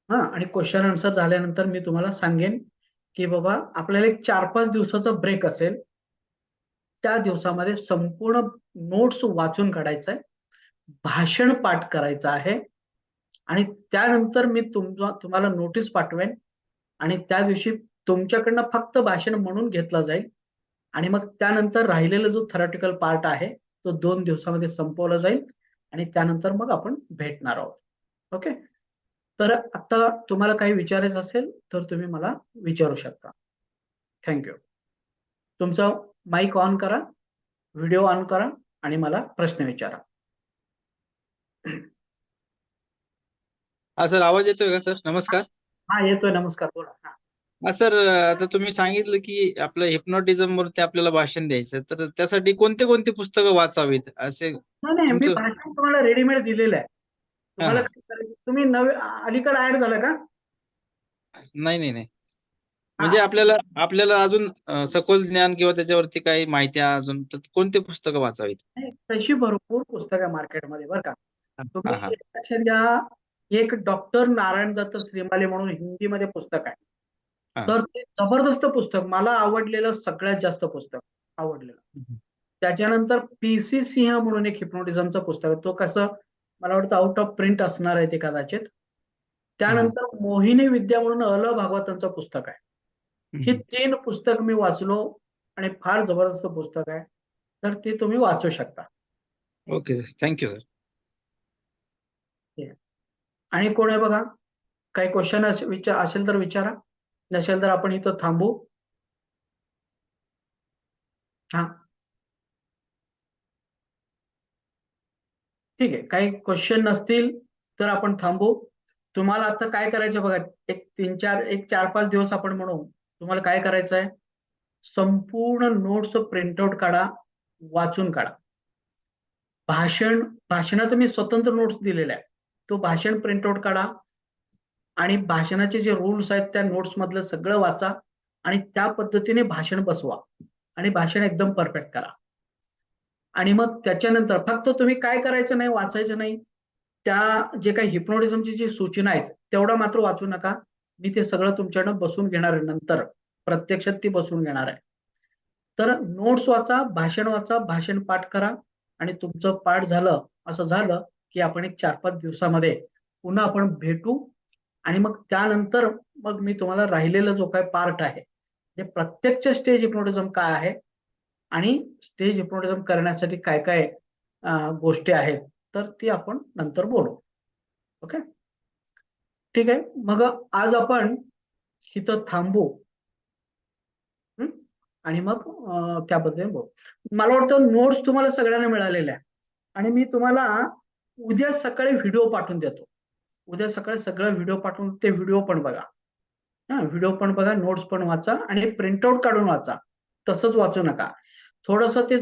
हा, आणि क्वेश्चन आन्सर झाल्यानंतर मी तुम्हाला सांगेन की बाबा आपल्याला एक 4-5 दिवसाचा ब्रेक असेल, त्या दिवसामध्ये संपूर्ण नोट्स वाचून काढायचं आहे, भाषण पाठ करायचं आहे आणि त्यानंतर मी तुम्हाला नोटीस पाठवेन आणि त्या दिवशी तुमच्याकडनं फक्त भाषण म्हणून घेतलं जाईल आणि मग त्यानंतर राहिलेला जो थेरॉटिकल पार्ट आहे तो 2 दिवसामध्ये संपवला जाईल आणि त्यानंतर मग आपण भेटणार आहोत. ओके. तर आता तुम्हाला काही विचारायचं असेल तर तुम्ही मला विचारू शकता. थँक्यू. तुमचा माईक ऑन करा, व्हिडिओ ऑन करा आणि मला प्रश्न विचारा. हा सर, आवाज येतोय का सर? नमस्कार. हा, येतोय. नमस्कार, बोला. हा. सर, आता तुम्ही सांगितलं की आपलं हिप्नोटिझम वरती आपल्याला भाषण द्यायचं, तर त्यासाठी कोणते कोणते पुस्तकं वाचावीत असे नाही नाही, मी तुमचं? भाषण तुम्हाला रेडीमेड दिलेलं आहे. हा तुम्हाला हा. काय करायचं, तुम्ही नवे अलीकडे ऍड झालं का? नाही नाही नाही. हा, म्हणजे आपल्याला आपल्याला अजून सखोल ज्ञान किंवा त्याच्यावरती काही माहिती अजून, तर कोणते पुस्तकं वाचावीत? नाही, तशी भरपूर पुस्तकं आहे मार्केटमध्ये बरं का. तुम्ही हा हा एक लक्षात घ्या, एक डॉक्टर नारायण दत्त श्रीमाली म्हणून हिंदीमध्ये पुस्तक आहे. हा. तर ते जबरदस्त पुस्तक, मला आवडलेलं सगळ्यात जास्त पुस्तक आवडलेलं. त्याच्यानंतर पी.सी. सिंह म्हणून एक हिप्नोटिझमचं पुस्तक आहे. तो कसं मला वाटतं आउट ऑफ प्रिंट असणार आहे ते कदाचित. त्यानंतर मोहिनी विद्या म्हणून अल भागवतांचं पुस्तक आहे. ही 3 पुस्तक मी वाचलो आणि फार जबरदस्त पुस्तक आहे. तर ते तुम्ही वाचू शकता. Okay sir, thank you sir. आणि कोण आहे बघा, काही क्वेश्चन असेल तर विचारा, नसेल तर आपण इथं थांबू. हा, ठीक आहे. काही क्वेश्चन नसतील तर आपण थांबू. तुम्हाला आता काय करायचं बघा, एक 4-5 दिवस आपण म्हणू, तुम्हाला काय करायचं आहे, संपूर्ण नोट्स प्रिंटआउट काढा, वाचून काढा. भाषणाचं मी स्वतंत्र नोट्स दिलेला आहे. तो भाषण प्रिंटआउट काढा आणि भाषणाचे जे रूल्स आहेत त्या नोट्स मधलं सगळं वाचा आणि त्या पद्धतीने भाषण बसवा आणि भाषण एकदम परफेक्ट करा. आणि मग त्याच्यानंतर फक्त तुम्ही काय करायचं नाही, वाचायचं नाही. त्या जे काही हिप्नोटिझमची जी सूचना आहेत तेवढं मात्र वाचू नका. मी ते सगळं तुमच्याकडनं बसून घेणार आहे नंतर, प्रत्यक्षात ती बसून घेणार आहे. तर नोट्स वाचा, भाषण पाठ करा आणि तुमचं पाठ झालं, असं झालं की आपण एक 4-5 दिवसामध्ये पुन्हा आपण भेटू आणि मग त्यानंतर मग मी तुम्हाला राहिलेला जो काही पार्ट आहे, म्हणजे प्रत्यक्ष स्टेज हिप्नोटिझम काय आहे आणि स्टेज हिप्नोटिझम करण्यासाठी काय काय गोष्टी आहेत, तर ती आपण नंतर बोलू. ओके, ठीक आहे. मग आज आपण इथं थांबू. हं? आणि मग त्याबद्दल बोलू. मला वाटतं नोट्स तुम्हाला सगळ्यांना मिळालेल्या आहे आणि मी तुम्हाला उद्या सकाळी व्हिडिओ पाठवून देतो. उद्या सकाळी सगळं व्हिडिओ पाठवून ते व्हिडिओ पण बघा. हा, व्हिडिओ पण बघा, नोट्स पण वाचा आणि प्रिंटआउट काढून वाचा. तसंच वाचू नका. थोडंसं ते